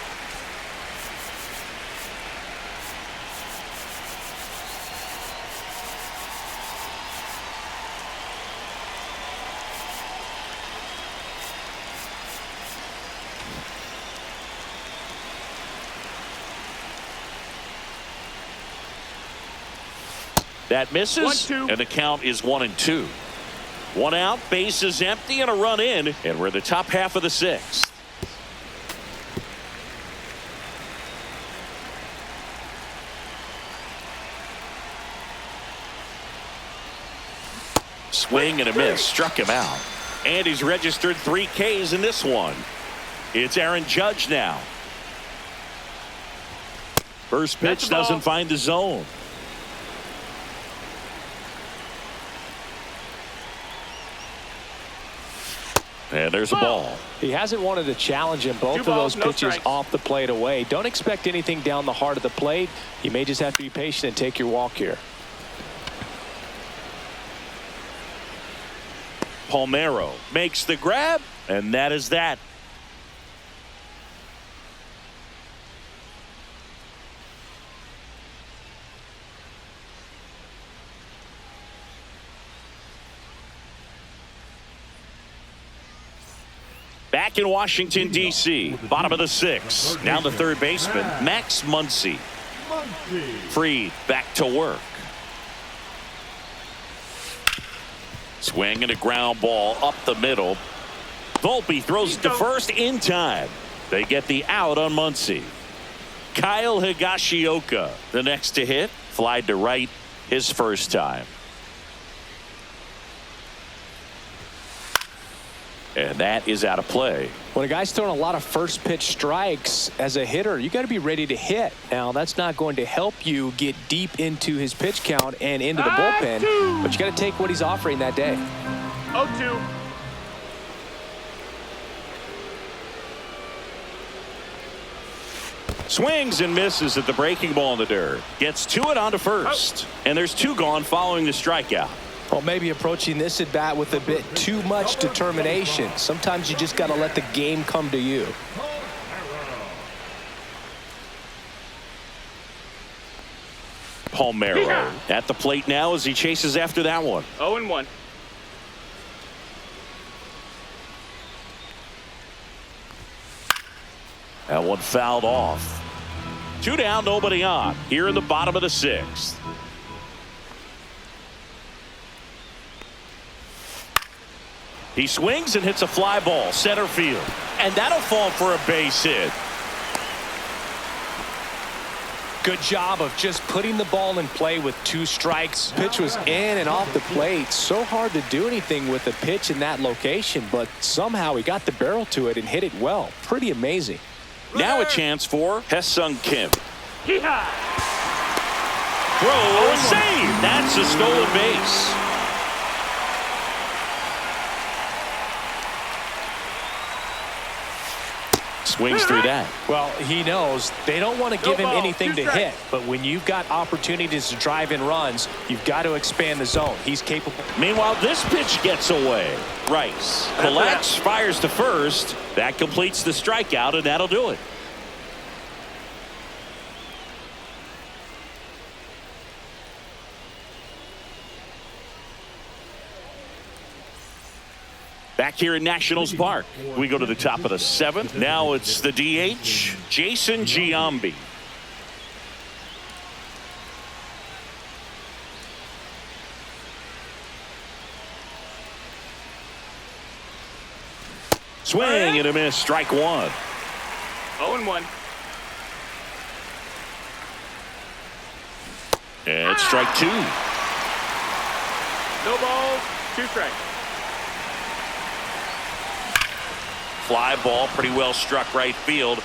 That misses, 1-2. and the count is 1-2. 1 out, base is empty, and a run in, and we're in the top half of the 6th. Swing and a miss, struck him out. And he's registered 3 Ks in this one. It's Aaron Judge now. First pitch doesn't find the zone. And there's a ball. He hasn't wanted to challenge him. Both of those pitches off the plate away. Don't expect anything down the heart of the plate. You may just have to be patient and take your walk here. Palmeiro makes the grab, and that is that. Back in Washington, D.C., bottom of the 6th. Now the third baseman, Max Muncy. Freed back to work. Swing and a ground ball up the middle. Volpe throws it to first in time. They get the out on Muncy. Kyle Higashioka, the next to hit, flied to right his first time. And that is out of play. When a guy's throwing a lot of first pitch strikes as a hitter, you got to be ready to hit. Now, that's not going to help you get deep into his pitch count and into the bullpen, but you got to take what he's offering that day. 0-2. Swings and misses at the breaking ball in the dirt. Gets to it onto first. And there's 2 gone following the strikeout. Well, maybe approaching this at bat with a bit too much determination. Sometimes you just got to let the game come to you. Palmeiro at the plate now as he chases after that one. 0-1. That one fouled off. 2 down, nobody on. Here in the bottom of the 6th. He swings and hits a fly ball center field, and that'll fall for a base hit. Good job of just putting the ball in play with 2 strikes. Pitch was in and off the plate. So hard to do anything with a pitch in that location, but somehow he got the barrel to it and hit it well. Pretty amazing. Now a chance for Hesung Kim. Hee-haw! Throw and save. That's a stolen base. swings through that. Well, he knows they don't want to give him ball, anything 2 to strikes. hit. But when you've got opportunities to drive in runs, you've got to expand the zone. He's capable. Meanwhile, this pitch gets away. Rice collects, fires to first. That completes the strikeout, and that'll do it. Back here in Nationals Park, we go to the top of the 7th. Now it's the DH, Jason Giambi. Swing and a miss, strike 1. 0-1. And it's strike 2. No balls, 2 strikes. Fly ball, pretty well struck right field.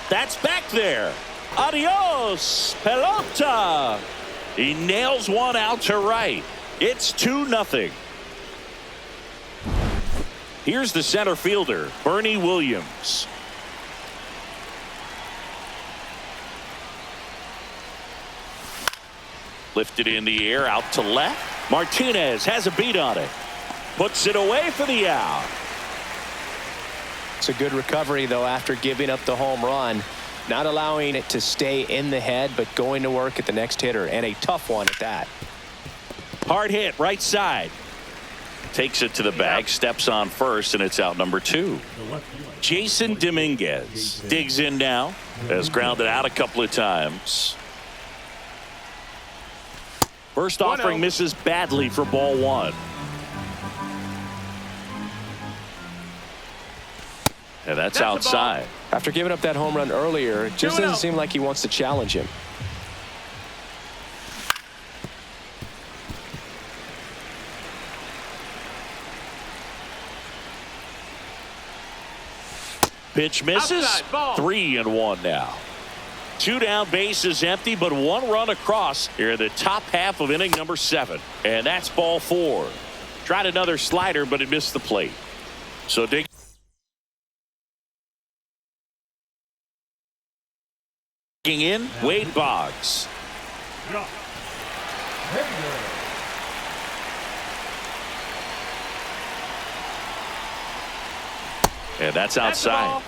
That's back there. Adios, pelota. He nails one out to right. It's 2-0. Here's the center fielder, Bernie Williams. Lifted in the air, out to left. Martinez has a beat on it. Puts it away for the out. It's a good recovery, though, after giving up the home run. Not allowing it to stay in the head, but going to work at the next hitter, and a tough one at that. Hard hit, right side. Takes it to the bag, steps on first, and it's out number 2. Jason Dominguez digs in now. Has grounded out a couple of times. First offering misses badly for ball 1. And that's outside. After giving up that home run earlier, it just doesn't seem like he wants to challenge him. Pitch misses. 3-1 now. 2 down, bases empty, but 1 run across here in the top half of inning number 7. And that's ball 4. Tried another slider, but it missed the plate. So dig in, Wade Boggs. And that's outside.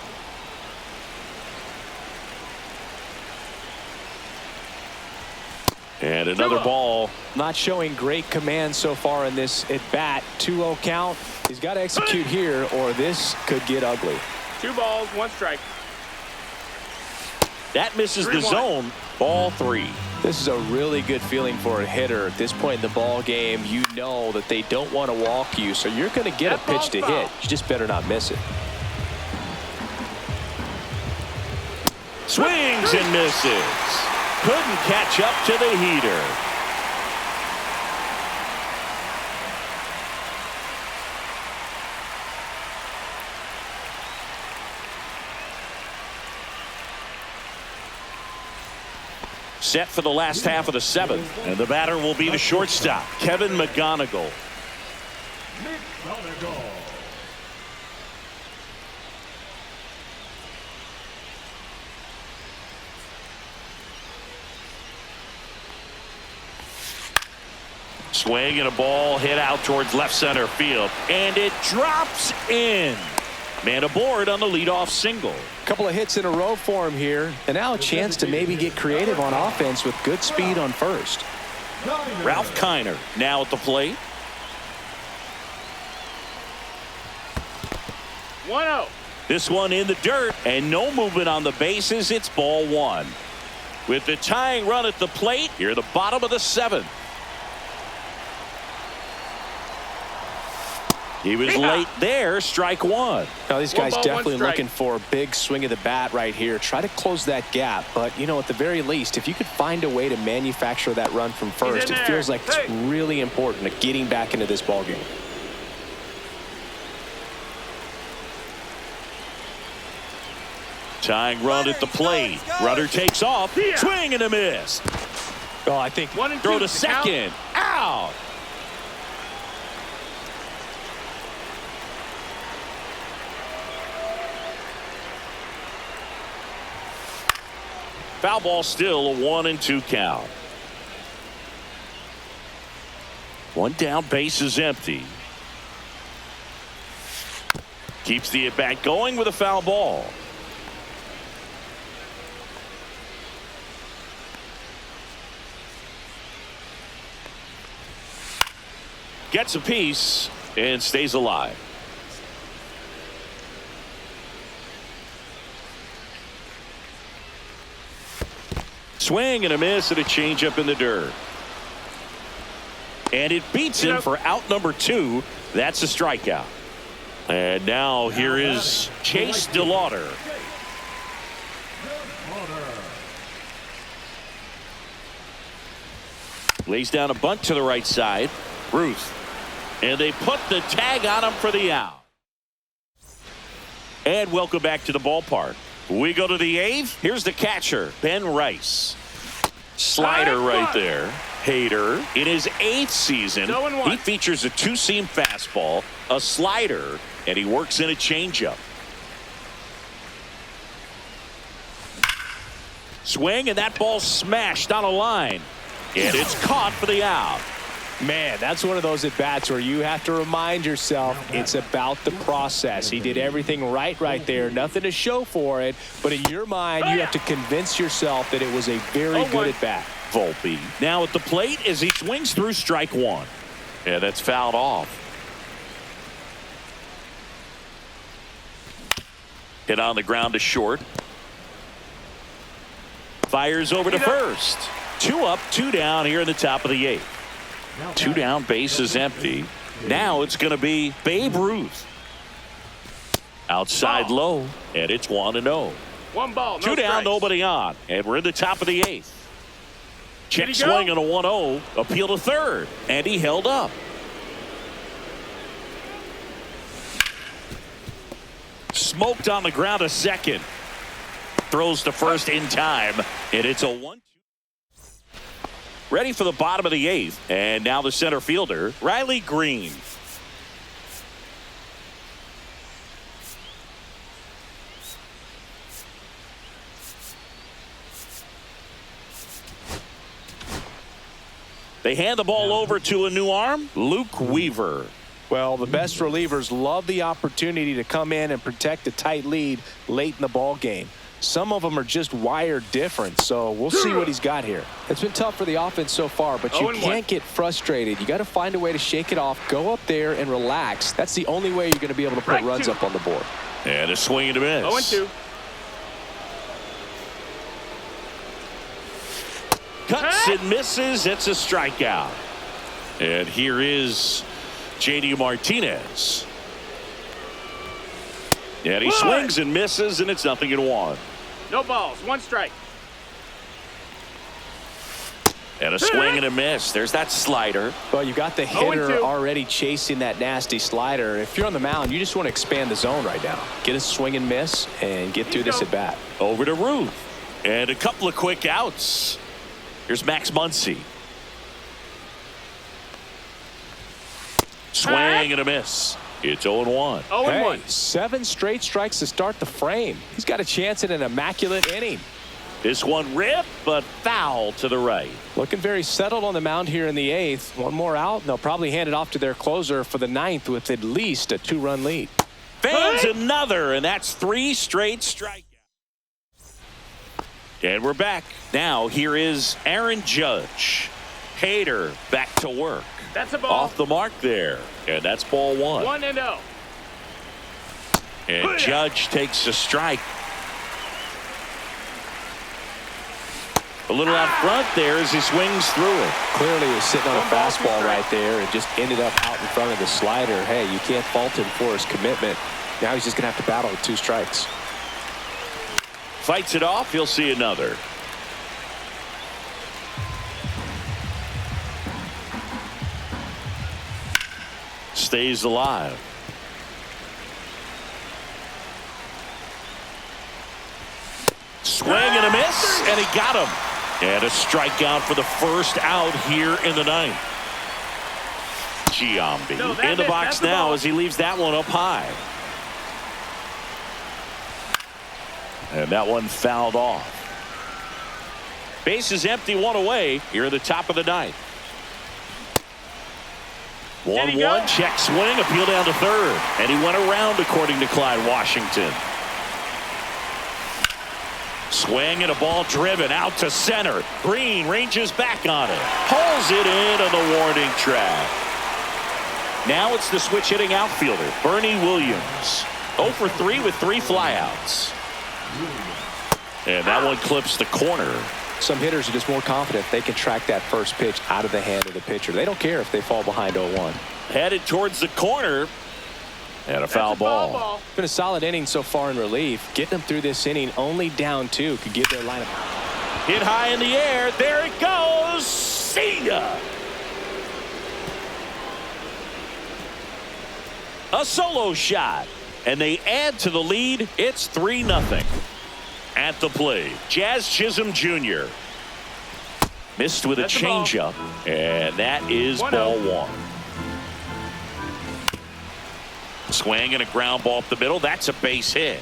And another ball. Not showing great command so far in this at bat. 2-0 count. He's got to execute here, or this could get ugly. 2 balls, 1 strike. That misses the zone. Ball 3. This is a really good feeling for a hitter at this point in the ball game. You know that they don't want to walk you, so you're going to get a pitch to hit. You just better not miss it. Swings and misses. Couldn't catch up to the heater. Set for the last half of the 7th, and the batter will be the shortstop, Kevin McGonigal. Swing and a ball hit out towards left center field, and it drops in. Man aboard on the leadoff single. Couple of hits in a row for him here, and now a chance to maybe get creative on offense with good speed on first. Ralph Kiner now at the plate. 1-0. This one in the dirt, and no movement on the bases. It's ball 1. With the tying run at the plate, here at the bottom of the 7th. He was late there, strike 1. Now these guys definitely looking for a big swing of the bat right here. Try to close that gap, but you know, at the very least, if you could find a way to manufacture that run from first, it feels like it's really important to getting back into this ball game. Tying run at the plate. Runner takes off. Swing and a miss. Oh, I think throw to second. Out. Foul ball, still a 1-2 count. One down, base is empty. Keeps the at-bat going with a foul ball. Gets a piece and stays alive. Swing and a miss and a changeup in the dirt. And it beats him for out number 2. That's a strikeout. And now here is Chase DeLauder. Lays down a bunt to the right side. Ruth. And they put the tag on him for the out. And welcome back to the ballpark. We go to the 8th. Here's the catcher, Ben Rice. Slider right there. Hader in his 8th season. He features a two-seam fastball, a slider, and he works in a changeup. Swing, and that ball smashed on a line. And it's caught for the out. Man, that's one of those at-bats where you have to remind yourself it's about the process. He did everything right there. Nothing to show for it. But in your mind, you have to convince yourself that it was a very good at-bat. Volpe now at the plate as he swings through strike 1. Yeah, that's fouled off. Hit on the ground to short. Fires over to first. 2 up, 2 down here in the top of the 8th. 2 down, base is empty. Now it's going to be Babe Ruth. Outside low, and it's 1-0. 1 ball, no 2 down, strikes. nobody on, and we're in the top of the 8th. Check swing on a 1-0, appeal to third, and he held up. Smoked on the ground to second. Throws to first in time, and it's a 1-2. Ready for the bottom of the 8th, and now the center fielder, Riley Green. They hand the ball over to a new arm, Luke Weaver. Well, the best relievers love the opportunity to come in and protect a tight lead late in the ball game. Some of them are just wired different, so we'll see what he's got here. It's been tough for the offense so far, but you can't get frustrated. You got to find a way to shake it off, go up there and relax. That's the only way you're going to be able to put runs up on the board. And a swing and a miss. 0-2. Cuts and misses. It's a strikeout. And here is J.D. Martinez. And he swings and misses, and it's 0-1. No balls, 1 strike. And a swing and a miss. There's that slider. Well, you got the hitter already chasing that nasty slider. If you're on the mound, you just want to expand the zone right now. Get a swing and miss and get through this at bat. Over to Ruth. And a couple of quick outs. Here's Max Muncy. Swing and a miss. It's 0-1. 0-1. Hey, 7 straight strikes to start the frame. He's got a chance at an immaculate inning. This one ripped, but foul to the right. Looking very settled on the mound here in the 8th. One more out, and they'll probably hand it off to their closer for the 9th with at least a 2-run lead. Fans another, and that's 3 straight strikeouts. And we're back. Now here is Aaron Judge. Hader back to work. That's a ball. Off the mark there. And that's ball 1. 1-0. And Judge takes a strike. A little out front there as he swings through it. Clearly he was sitting on a fastball right there and just ended up out in front of the slider. Hey, you can't fault him for his commitment. Now he's just going to have to battle with 2 strikes. Fights it off. He'll see another. Stays alive. Swing and a miss, and he got him. And a strikeout for the first out here in the 9th. Giambi in the box now as he leaves that one up high. And that one fouled off. Base is empty, one away here at the top of the ninth. 1-1, check swing, appeal down to third. And he went around, according to Clyde Washington. Swing and a ball driven out to center. Green ranges back on it. Pulls it in on the warning track. Now it's the switch hitting outfielder, Bernie Williams. 0 for 3 with 3 flyouts. And that one clips the corner. Some hitters are just more confident they can track that first pitch out of the hand of the pitcher. They don't care if they fall behind 0-1. Headed towards the corner. And a foul ball. It's been a solid inning so far in relief. Getting them through this inning only down 2 could give their lineup. Hit high in the air. There it goes. See ya. A solo shot. And they add to the lead. It's 3-0. At the plate, Jazz Chisholm Jr. Missed with a changeup, and that is ball 1. Swing and a ground ball up the middle. That's a base hit.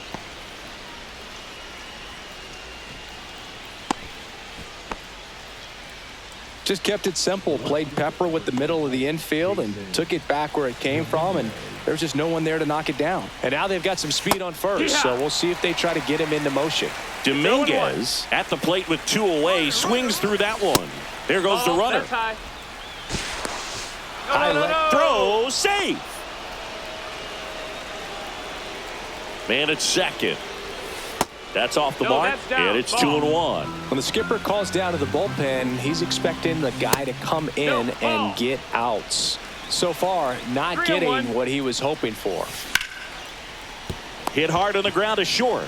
Just kept it simple. Played pepper with the middle of the infield and took it back where it came from, and there's just no one there to knock it down. And now they've got some speed on first, so we'll see if they try to get him into motion. Dominguez at the plate with 2 away, swings through that one. There goes the runner. High. Throw, safe. Man at second. That's off the mark, and it's 2-1. When the skipper calls down to the bullpen, he's expecting the guy to come in and get outs. So far, not getting what he was hoping for. Hit hard on the ground to short.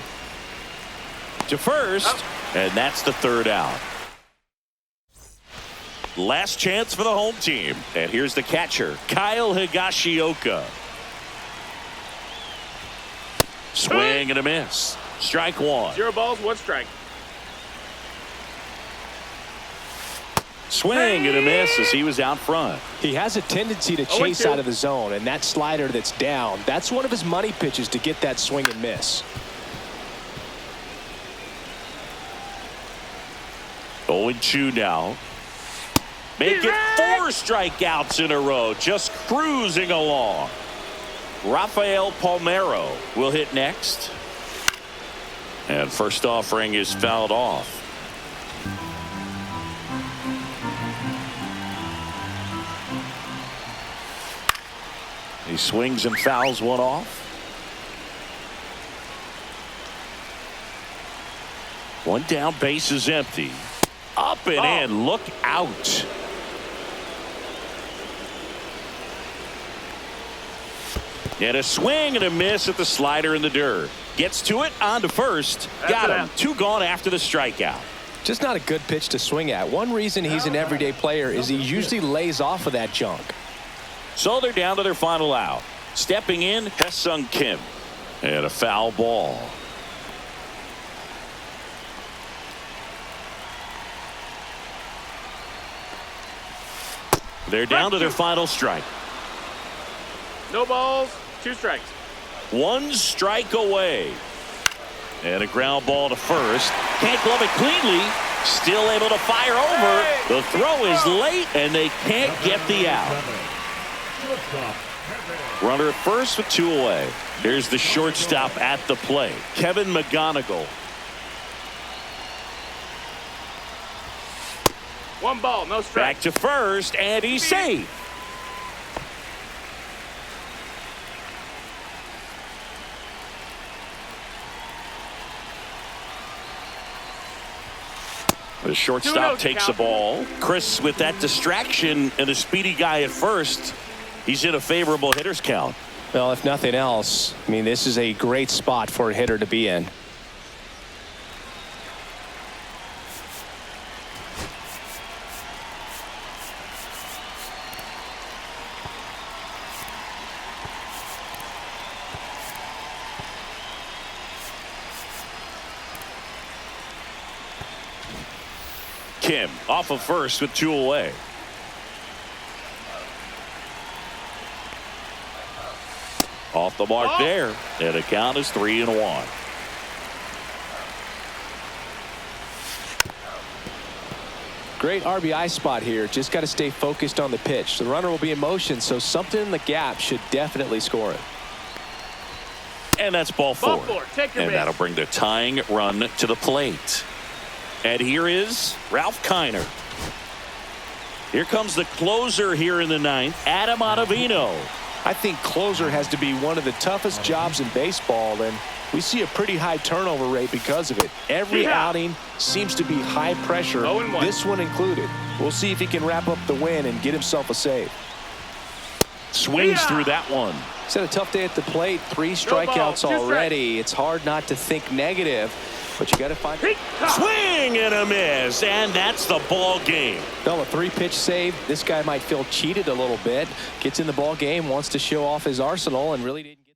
To first, and that's the 3rd out. Last chance for the home team. And here's the catcher, Kyle Higashioka. Swing and a miss. Strike 1. 0 balls, 1 strike. Swing and a miss as he was out front. He has a tendency to chase out of the zone, and that slider that's down, that's one of his money pitches to get that swing and miss. 0-2 now. Make it 4 strikeouts in a row, just cruising along. Rafael Palmeiro will hit next. And first offering is fouled off. He swings and fouls one off. 1 down, base is empty. Up and in, look out. And a swing and a miss at the slider in the dirt. Gets to it, on to first. Got him. 2 gone after the strikeout. Just not a good pitch to swing at. One reason he's an everyday player is he usually lays off of that junk. So they're down to their final out. Stepping in, Hesung Kim. And a foul ball. They're down to their final strike. No balls, 2 strikes. 1 strike away. And a ground ball to first. Can't glove it cleanly. Still able to fire over. The throw is late, and they can't get the out. Runner at first with 2 away. Here's the shortstop at the plate, Kevin McGonigal. 1 ball, no strike. Back to first, and he's safe. The shortstop takes the ball. Chris with that distraction and a speedy guy at first. He's in a favorable hitter's count. Well, if nothing else, I mean, this is a great spot for a hitter to be in. Kim off of first with 2 away. Off the mark there, and the count is 3-1. Great RBI spot here. Just got to stay focused on the pitch. The runner will be in motion, so something in the gap should definitely score it. And that's ball Ball four. four. Take your And base. that'll bring the tying run to the plate. And here is Ralph Kiner. Here comes the closer here in the ninth, Adam Ottavino. I think closer has to be one of the toughest jobs in baseball, and we see a pretty high turnover rate because of it. Every outing seems to be high pressure, 0-1. this one included. We'll see if he can wrap up the win and get himself a save. Swings through that one. He's had a tough day at the plate. 3 strikeouts Two already. It's hard not to think negative, but you got to find. Swing and a miss, and that's the ball game. No, a 3-pitch save. This guy might feel cheated a little bit. Gets in the ball game, wants to show off his arsenal, and really didn't get.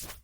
You